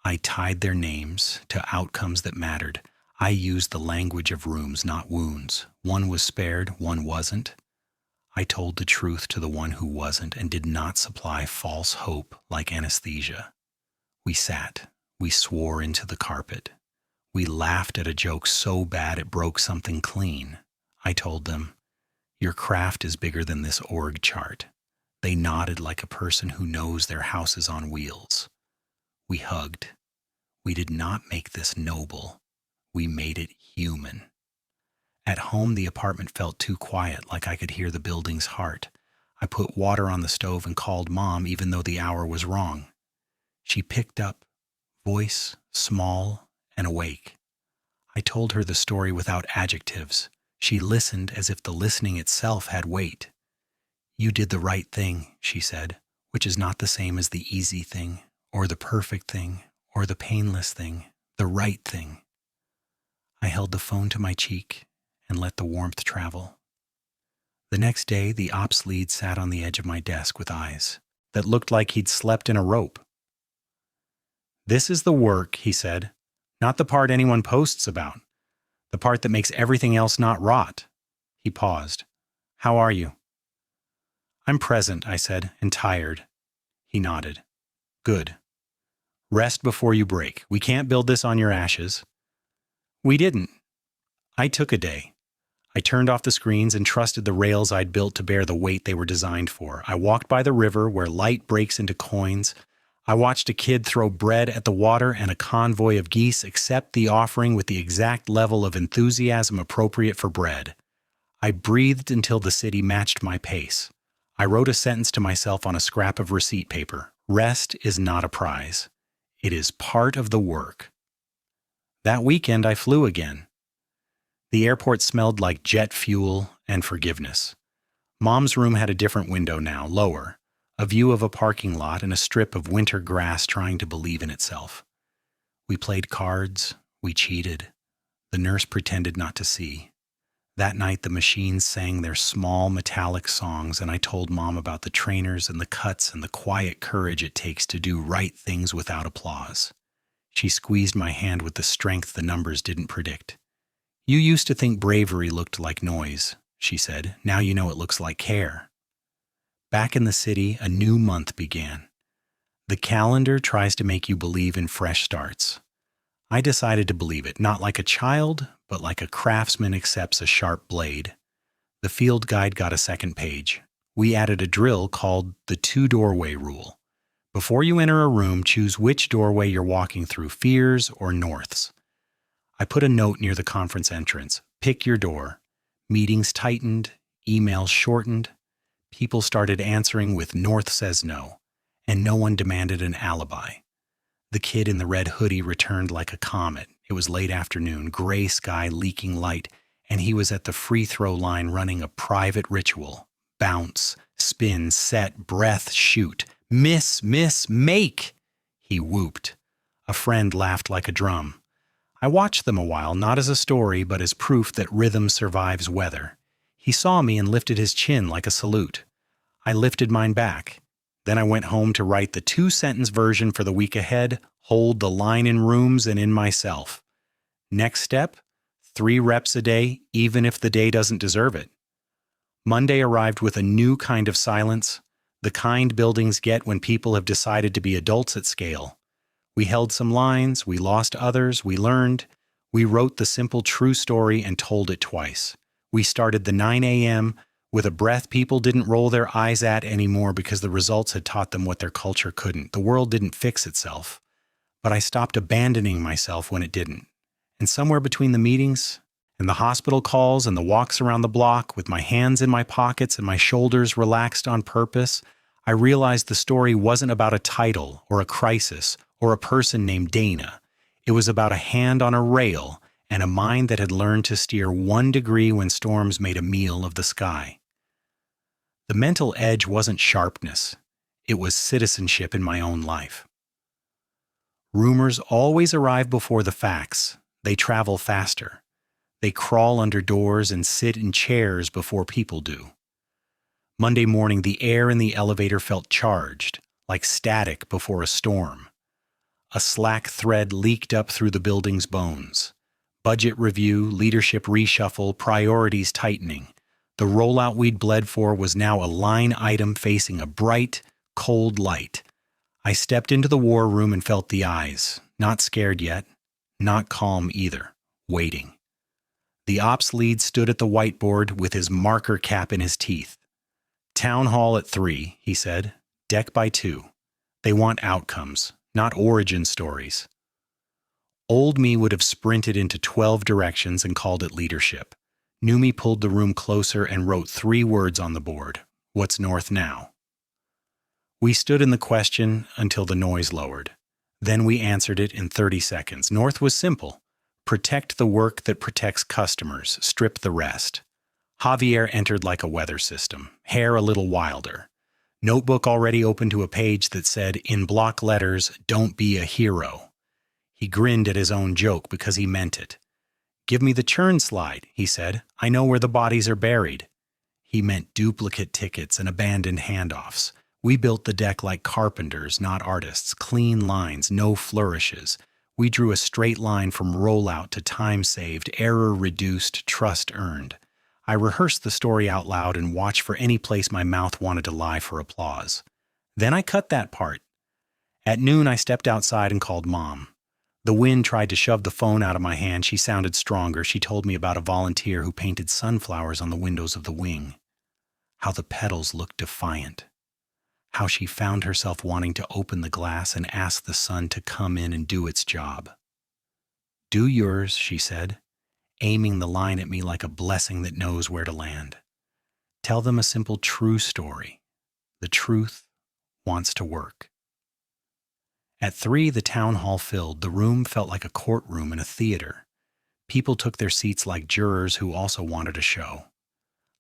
I tied their names to outcomes that mattered. I used the language of rooms, not wounds. One was spared, one wasn't. I told the truth to the one who wasn't and did not supply false hope like anesthesia. We sat. We swore into the carpet. We laughed at a joke so bad it broke something clean. I told them, "Your craft is bigger than this org chart." They nodded like a person who knows their house is on wheels. We hugged. We did not make this noble. We made it human. At home, the apartment felt too quiet, like I could hear the building's heart. I put water on the stove and called Mom even though the hour was wrong. She picked up, voice small and awake. I told her the story without adjectives. She listened as if the listening itself had weight. "You did the right thing," she said, which is not the same as the easy thing, or the perfect thing, or the painless thing, the right thing. I held the phone to my cheek and let the warmth travel. The next day, the ops lead sat on the edge of my desk with eyes that looked like he'd slept in a rope. "This is the work," he said, "not the part anyone posts about. The part that makes everything else not rot." He paused. "How are you?" "I'm present," I said, "and tired." He nodded. "Good. Rest before you break. We can't build this on your ashes." We didn't. I took a day. I turned off the screens and trusted the rails I'd built to bear the weight they were designed for. I walked by the river where light breaks into coins. I watched a kid throw bread at the water and a convoy of geese accept the offering with the exact level of enthusiasm appropriate for bread. I breathed until the city matched my pace. I wrote a sentence to myself on a scrap of receipt paper. Rest is not a prize. It is part of the work. That weekend, I flew again. The airport smelled like jet fuel and forgiveness. Mom's room had a different window now, lower, a view of a parking lot and a strip of winter grass trying to believe in itself. We played cards. We cheated. The nurse pretended not to see. That night, the machines sang their small, metallic songs, and I told Mom about the trainers and the cuts and the quiet courage it takes to do right things without applause. She squeezed my hand with the strength the numbers didn't predict. "You used to think bravery looked like noise. she said. Now you know it looks like care. Back in the city, a new month began. The calendar tries to make you believe in fresh starts. I decided to believe it, not like a child, but like a craftsman accepts a sharp blade. The field guide got a second page. We added a drill called the two-doorway rule. Before you enter a room, choose which doorway you're walking through, fears or norths. I put a note near the conference entrance. Pick your door. Meetings tightened, emails shortened. People started answering with "North says no," and no one demanded an alibi. The kid in the red hoodie returned like a comet. It was late afternoon, gray sky leaking light, and he was at the free throw line running a private ritual. Bounce, spin, set, breath, shoot. Miss, make! He whooped. A friend laughed like a drum. I watched them a while, not as a story, but as proof that rhythm survives weather. He saw me and lifted his chin like a salute. I lifted mine back. Then I went home to write the 2-sentence version for the week ahead, hold the line in rooms and in myself. Next step, 3 reps a day, even if the day doesn't deserve it. Monday arrived with a new kind of silence, the kind buildings get when people have decided to be adults at scale. We held some lines, we lost others, we learned. We wrote the simple true story and told it twice. We started the 9 a.m. with a breath people didn't roll their eyes at anymore because the results had taught them what their culture couldn't. The world didn't fix itself. But I stopped abandoning myself when it didn't. And somewhere between the meetings and the hospital calls and the walks around the block, with my hands in my pockets and my shoulders relaxed on purpose, I realized the story wasn't about a title or a crisis or a person named Dana. It was about a hand on a rail and a mind that had learned to steer 1 degree when storms made a meal of the sky. The mental edge wasn't sharpness. It was citizenship in my own life. Rumors always arrive before the facts. They travel faster. They crawl under doors and sit in chairs before people do. Monday morning, the air in the elevator felt charged, like static before a storm. A slack thread leaked up through the building's bones. Budget review, leadership reshuffle, priorities tightening. The rollout we'd bled for was now a line item facing a bright, cold light. I stepped into the war room and felt the eyes, not scared yet, not calm either, waiting. The ops lead stood at the whiteboard with his marker cap in his teeth. Town hall at 3, he said, deck by 2. They want outcomes, not origin stories. Old me would have sprinted into 12 directions and called it leadership. New me pulled the room closer and wrote 3 words on the board. What's North now? We stood in the question until the noise lowered. Then we answered it in 30 seconds. North was simple. Protect the work that protects customers. Strip the rest. Javier entered like a weather system, hair a little wilder. Notebook already open to a page that said, in block letters, "Don't be a hero." He grinned at his own joke because he meant it. "Give me the churn slide," he said. "I know where the bodies are buried." He meant duplicate tickets and abandoned handoffs. We built the deck like carpenters, not artists. Clean lines, no flourishes. We drew a straight line from rollout to time saved, error reduced, trust earned. I rehearsed the story out loud and watched for any place my mouth wanted to lie for applause. Then I cut that part. At noon, I stepped outside and called Mom. The wind tried to shove the phone out of my hand. She sounded stronger. She told me about a volunteer who painted sunflowers on the windows of the wing. How the petals looked defiant. How she found herself wanting to open the glass and ask the sun to come in and do its job. "Do yours," she said, aiming the line at me like a blessing that knows where to land. "Tell them a simple true story. The truth wants to work." At 3, the town hall filled. The room felt like a courtroom in a theater. People took their seats like jurors who also wanted a show.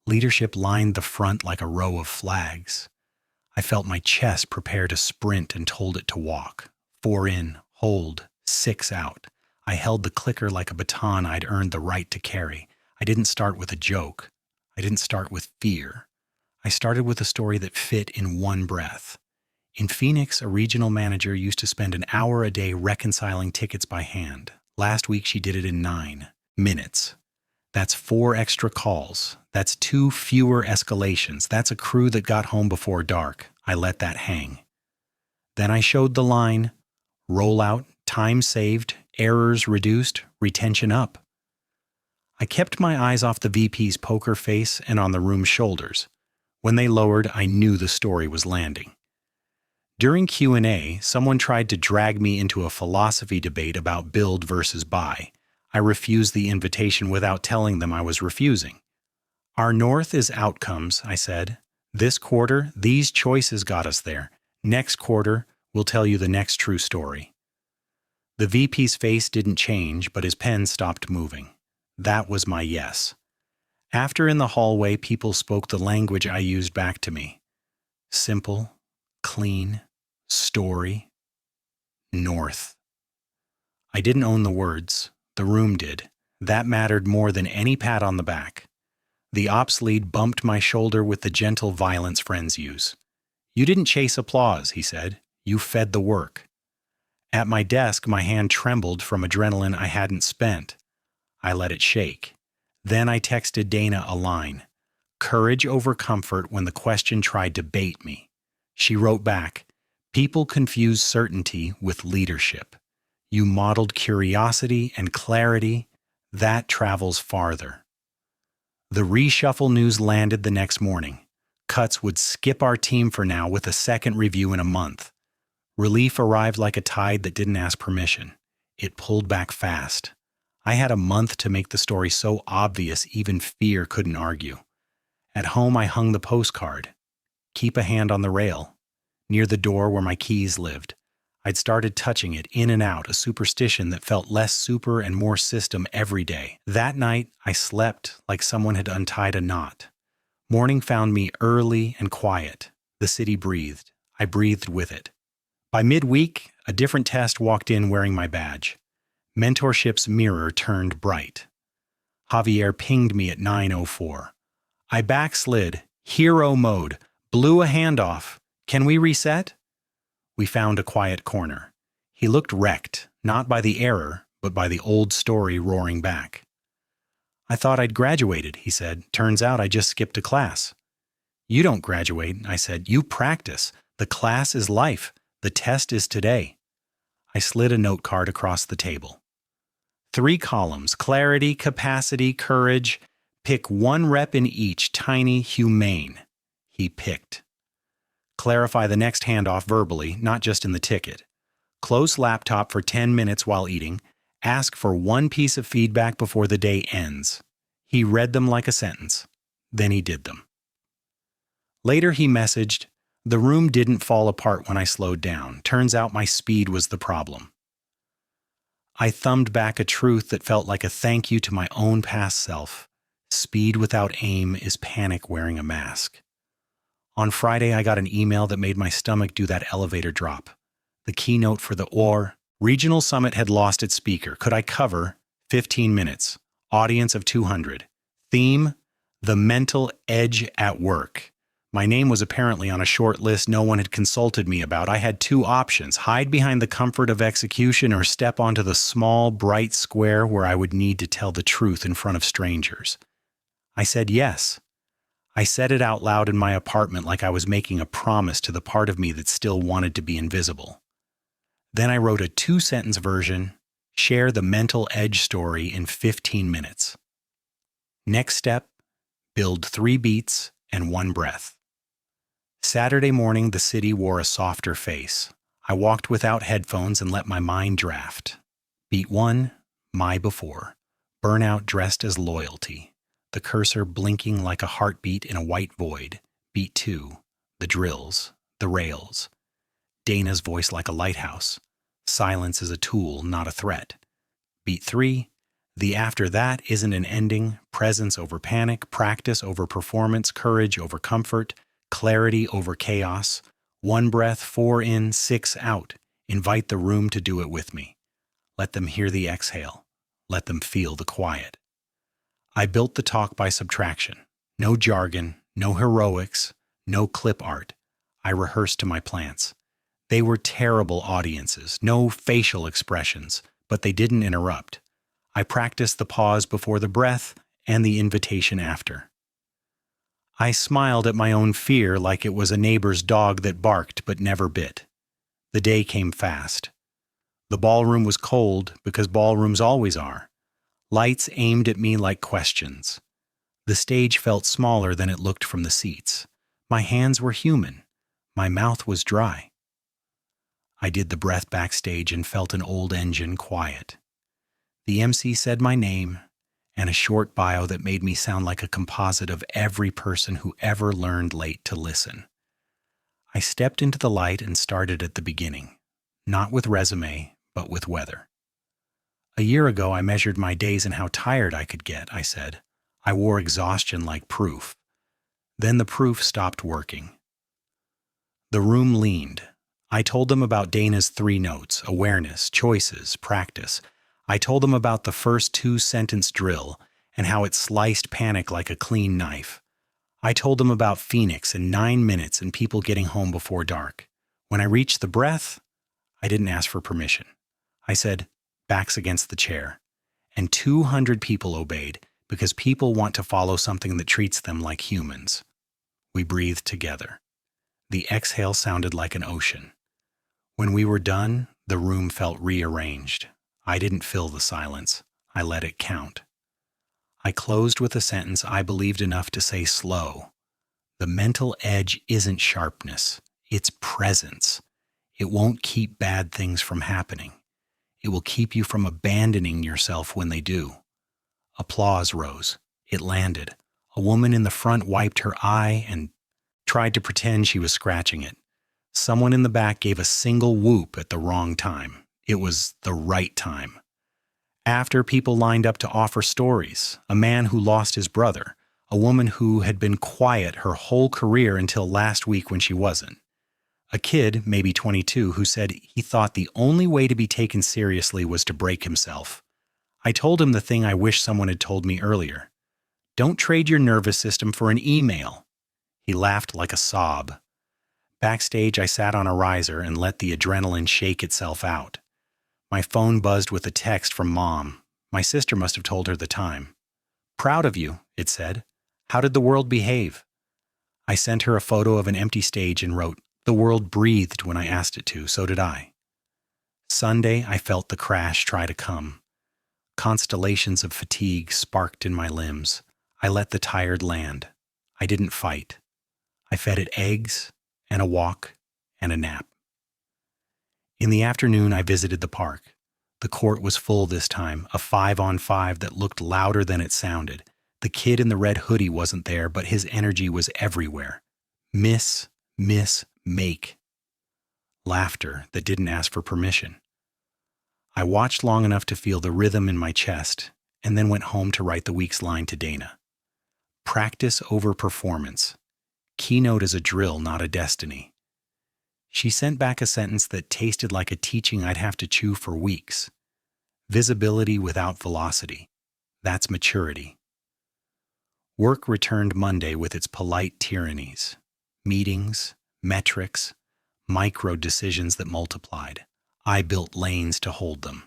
Leadership lined the front like a row of flags. I felt my chest prepare to sprint and told it to walk. 4 in, hold, 6 out. I held the clicker like a baton I'd earned the right to carry. I didn't start with a joke. I didn't start with fear. I started with a story that fit in one breath. In Phoenix, a regional manager used to spend an hour a day reconciling tickets by hand. Last week, she did it in 9 minutes. That's 4 extra calls. That's 2 fewer escalations. That's a crew that got home before dark. I let that hang. Then I showed the line: rollout, time saved, errors reduced, retention up. I kept my eyes off the VP's poker face and on the room's shoulders. When they lowered, I knew the story was landing. During Q&A, someone tried to drag me into a philosophy debate about build versus buy. I refused the invitation without telling them I was refusing. Our north is outcomes, I said. This quarter, these choices got us there. Next quarter, we'll tell you the next true story. The VP's face didn't change, but his pen stopped moving. That was my yes. After in the hallway, people spoke the language I used back to me. Simple, clean, story, north. I didn't own the words. The room did. That mattered more than any pat on the back. The ops lead bumped my shoulder with the gentle violence friends use. You didn't chase applause, he said. You fed the work. At my desk, my hand trembled from adrenaline I hadn't spent. I let it shake. Then I texted Dana a line. Courage over comfort when the question tried to bait me. She wrote back, people confuse certainty with leadership. You modeled curiosity and clarity. That travels farther. The reshuffle news landed the next morning. Cuts would skip our team for now with a second review in a month. Relief arrived like a tide that didn't ask permission. It pulled back fast. I had a month to make the story so obvious even fear couldn't argue. At home, I hung the postcard. Keep a hand on the rail. Near the door where my keys lived. I'd started touching it in and out, a superstition that felt less super and more system every day. That night, I slept like someone had untied a knot. Morning found me early and quiet. The city breathed. I breathed with it. By midweek, a different test walked in wearing my badge. Mentorship's mirror turned bright. Javier pinged me at 9:04. I backslid, hero mode, blew a handoff. Can we reset? We found a quiet corner. He looked wrecked, not by the error, but by the old story roaring back. I thought I'd graduated, he said. Turns out I just skipped a class. You don't graduate, I said. You practice. The class is life. The test is today. I slid a note card across the table. 3 columns: clarity, capacity, courage. Pick 1 rep in each, tiny, humane. He picked. Clarify the next handoff verbally, not just in the ticket. Close laptop for 10 minutes while eating. Ask for 1 piece of feedback before the day ends. He read them like a sentence. Then he did them. Later he messaged, the room didn't fall apart when I slowed down. Turns out my speed was the problem. I thumbed back a truth that felt like a thank you to my own past self. Speed without aim is panic wearing a mask. On Friday, I got an email that made my stomach do that elevator drop. The keynote for the Regional Summit had lost its speaker. Could I cover? 15 minutes. Audience of 200. Theme: the mental edge at work. My name was apparently on a short list no one had consulted me about. I had 2 options: hide behind the comfort of execution or step onto the small, bright square where I would need to tell the truth in front of strangers. I said yes. I said it out loud in my apartment like I was making a promise to the part of me that still wanted to be invisible. Then I wrote a 2-sentence version: share the mental edge story in 15 minutes. Next step: build 3 beats and 1 breath. Saturday morning, the city wore a softer face. I walked without headphones and let my mind draft. Beat 1, my before. Burnout dressed as loyalty. The cursor blinking like a heartbeat in a white void. Beat 2, the drills, the rails. Dana's voice like a lighthouse. Silence is a tool, not a threat. Beat 3, the after that isn't an ending. Presence over panic, practice over performance, courage over comfort, clarity over chaos. 1 breath, 4 in, 6 out. Invite the room to do it with me. Let them hear the exhale. Let them feel the quiet. I built the talk by subtraction. No jargon, no heroics, no clip art. I rehearsed to my plants. They were terrible audiences, no facial expressions, but they didn't interrupt. I practiced the pause before the breath, and the invitation after. I smiled at my own fear like it was a neighbor's dog that barked but never bit. The day came fast. The ballroom was cold because ballrooms always are. Lights aimed at me like questions. The stage felt smaller than it looked from the seats. My hands were human. My mouth was dry. I did the breath backstage and felt an old engine quiet. The MC said my name and a short bio that made me sound like a composite of every person who ever learned late to listen. I stepped into the light and started at the beginning, not with resume, but with weather. A year ago, I measured my days and how tired I could get, I said. I wore exhaustion like proof. Then the proof stopped working. The room leaned. I told them about Dana's 3 notes: awareness, choices, practice. I told them about the first 2-sentence drill and how it sliced panic like a clean knife. I told them about Phoenix in 9 minutes and people getting home before dark. When I reached the breath, I didn't ask for permission. I said, backs against the chair. And 200 people obeyed because people want to follow something that treats them like humans. We breathed together. The exhale sounded like an ocean. When we were done, the room felt rearranged. I didn't fill the silence. I let it count. I closed with a sentence I believed enough to say slow. The mental edge isn't sharpness. It's presence. It won't keep bad things from happening. It will keep you from abandoning yourself when they do. Applause rose. It landed. A woman in the front wiped her eye and tried to pretend she was scratching it. Someone in the back gave a single whoop at the wrong time. It was the right time. After, people lined up to offer stories. A man who lost his brother. A woman who had been quiet her whole career until last week when she wasn't. A kid, maybe 22, who said he thought the only way to be taken seriously was to break himself. I told him the thing I wish someone had told me earlier. Don't trade your nervous system for an email. He laughed like a sob. Backstage, I sat on a riser and let the adrenaline shake itself out. My phone buzzed with a text from Mom. My sister must have told her the time. Proud of you, it said. How did the world behave? I sent her a photo of an empty stage and wrote, the world breathed when I asked it to, so did I. Sunday, I felt the crash try to come. Constellations of fatigue sparked in my limbs. I let the tired land. I didn't fight. I fed it eggs and a walk and a nap. In the afternoon, I visited the park. The court was full this time, a 5-on-5 that looked louder than it sounded. The kid in the red hoodie wasn't there, but his energy was everywhere. Miss, make. Laughter that didn't ask for permission. I watched long enough to feel the rhythm in my chest, and then went home to write the week's line to Dana. Practice over performance. Keynote is a drill, not a destiny. She sent back a sentence that tasted like a teaching I'd have to chew for weeks. Visibility without velocity. That's maturity. Work returned Monday with its polite tyrannies. Meetings, metrics, micro decisions that multiplied. I built lanes to hold them.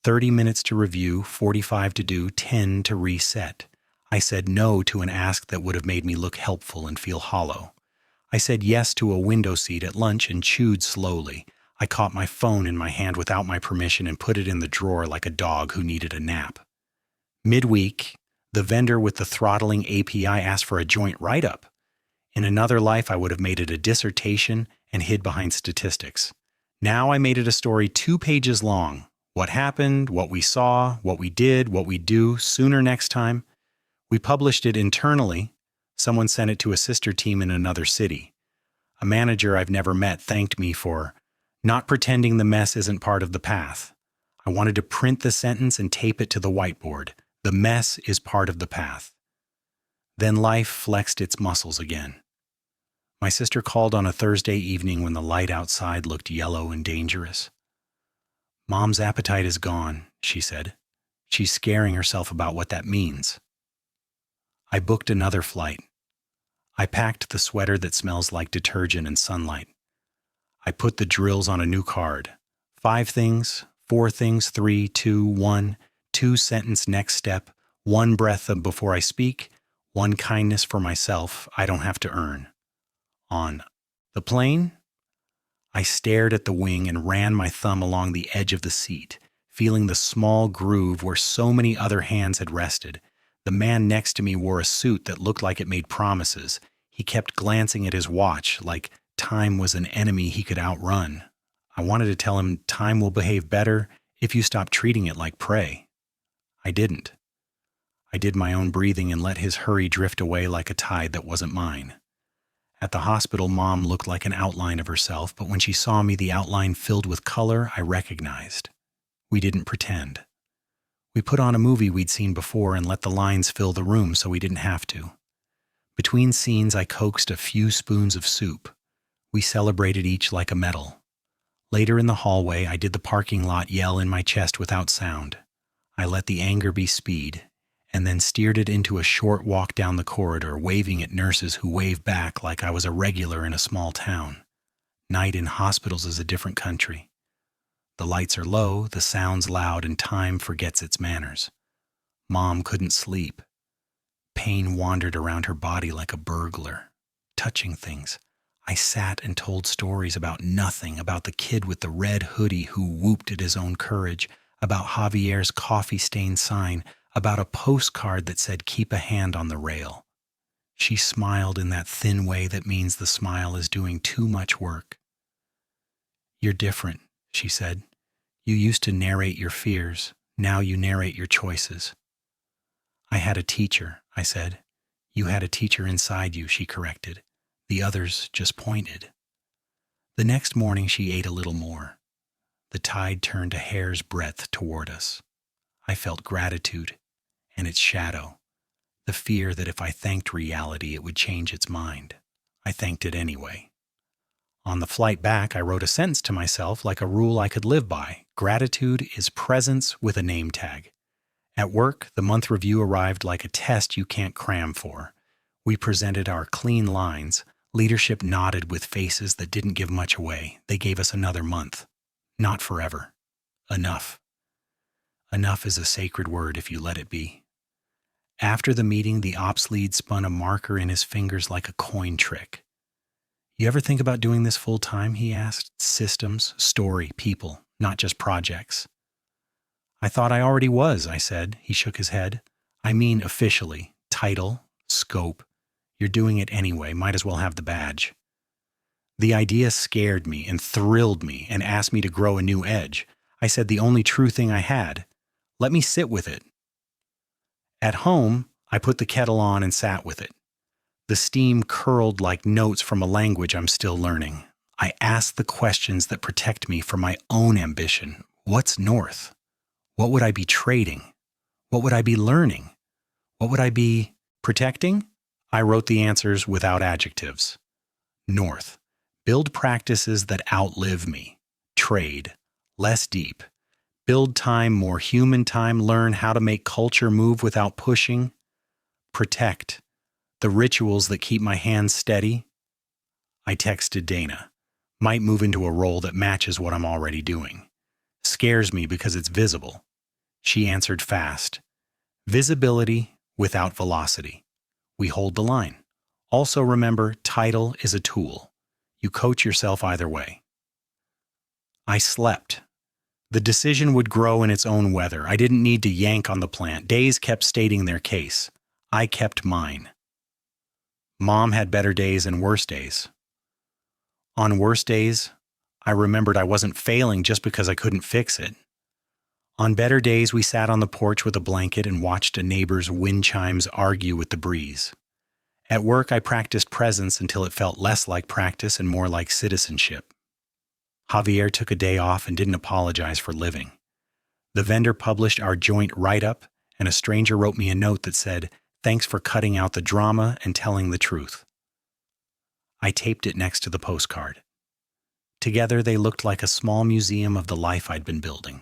30 minutes to review, 45 to do, 10 to reset. I said no to an ask that would have made me look helpful and feel hollow. I said yes to a window seat at lunch and chewed slowly. I caught my phone in my hand without my permission and put it in the drawer like a dog who needed a nap. Midweek, the vendor with the throttling API asked for a joint write-up. In another life, I would have made it a dissertation and hid behind statistics. Now I made it a story 2 pages long. What happened, what we saw, what we did, what we do, sooner next time. We published it internally. Someone sent it to a sister team in another city. A manager I've never met thanked me for not pretending the mess isn't part of the path. I wanted to print the sentence and tape it to the whiteboard. The mess is part of the path. Then life flexed its muscles again. My sister called on a Thursday evening when the light outside looked yellow and dangerous. Mom's appetite is gone, she said. She's scaring herself about what that means. I booked another flight. I packed the sweater that smells like detergent and sunlight. I put the drills on a new card. 5 things, 4 things, 3, 2, 1, 2-sentence next step, One breath of before I speak, one kindness for myself I don't have to earn. On the plane, I stared at the wing and ran my thumb along the edge of the seat, feeling the small groove where so many other hands had rested. The man next to me wore a suit that looked like it made promises. He kept glancing at his watch like time was an enemy he could outrun. I wanted to tell him time will behave better if you stop treating it like prey. I didn't. I did my own breathing and let his hurry drift away like a tide that wasn't mine. At the hospital, Mom looked like an outline of herself, but when she saw me, the outline filled with color I recognized. We didn't pretend. We put on a movie we'd seen before and let the lines fill the room so we didn't have to. Between scenes, I coaxed a few spoons of soup. We celebrated each like a medal. Later in the hallway, I did the parking lot yell in my chest without sound. I let the anger be speed, and then steered it into a short walk down the corridor, waving at nurses who waved back like I was a regular in a small town. Night in hospitals is a different country. The lights are low, the sound's loud, and time forgets its manners. Mom couldn't sleep. Pain wandered around her body like a burglar, touching things. I sat and told stories about nothing, about the kid with the red hoodie who whooped at his own courage, about Javier's coffee-stained sign, about a postcard that said, "Keep a hand on the rail." She smiled in that thin way that means the smile is doing too much work. "You're different," she said. "You used to narrate your fears. Now you narrate your choices." "I had a teacher," I said. "You had a teacher inside you," she corrected. "The others just pointed." The next morning she ate a little more. The tide turned a hair's breadth toward us. I felt gratitude and its shadow, the fear that if I thanked reality it would change its mind. I thanked it anyway. On the flight back, I wrote a sentence to myself like a rule I could live by. Gratitude is presence with a name tag. At work, the month review arrived like a test you can't cram for. We presented our clean lines. Leadership nodded with faces that didn't give much away. They gave us another month. Not forever. Enough. Enough is a sacred word if you let it be. After the meeting, the ops lead spun a marker in his fingers like a coin trick. "You ever think about doing this full time?" he asked. "Systems, story, people, not just projects." "I thought I already was," I said. He shook his head. "I mean officially. Title, scope. You're doing it anyway. Might as well have the badge." The idea scared me and thrilled me and asked me to grow a new edge. I said the only true thing I had. Let me sit with it. At home, I put the kettle on and sat with it. The steam curled like notes from a language I'm still learning. I asked the questions that protect me from my own ambition. What's north? What would I be trading? What would I be learning? What would I be protecting? I wrote the answers without adjectives. North. Build practices that outlive me. Trade. Less deep. Build time, more human time. Learn how to make culture move without pushing. Protect. The rituals that keep my hands steady. I texted Dana. Might move into a role that matches what I'm already doing. Scares me because it's visible. She answered fast. Visibility without velocity. We hold the line. Also remember, title is a tool. You coach yourself either way. I slept. The decision would grow in its own weather. I didn't need to yank on the plant. Days kept stating their case. I kept mine. Mom had better days and worse days. On worse days, I remembered I wasn't failing just because I couldn't fix it. On better days, we sat on the porch with a blanket and watched a neighbor's wind chimes argue with the breeze. At work, I practiced presence until it felt less like practice and more like citizenship. Javier took a day off and didn't apologize for living. The vendor published our joint write-up, and a stranger wrote me a note that said, "Thanks for cutting out the drama and telling the truth." I taped it next to the postcard. Together, they looked like a small museum of the life I'd been building.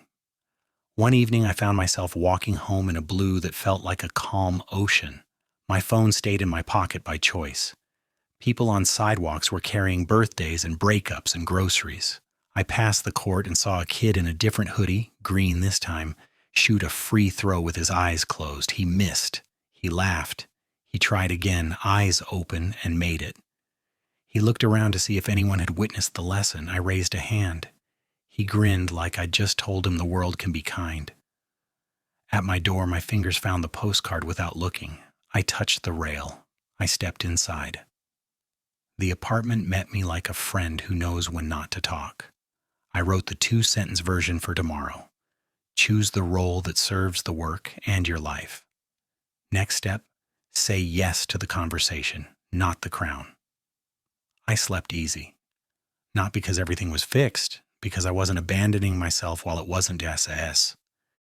One evening, I found myself walking home in a blue that felt like a calm ocean. My phone stayed in my pocket by choice. People on sidewalks were carrying birthdays and breakups and groceries. I passed the court and saw a kid in a different hoodie, green this time. shoot a free throw with his eyes closed. He missed. He laughed. He tried again, eyes open, and made it. He looked around to see if anyone had witnessed the lesson. I raised a hand. He grinned like I'd just told him the world can be kind. At my door, my fingers found the postcard without looking. I touched the rail. I stepped inside. The apartment met me like a friend who knows when not to talk. I wrote the 2-sentence version for tomorrow. Choose the role that serves the work and your life. Next step, say yes to the conversation, not the crown. I slept easy. Not because everything was fixed, because I wasn't abandoning myself while it wasn't SAS.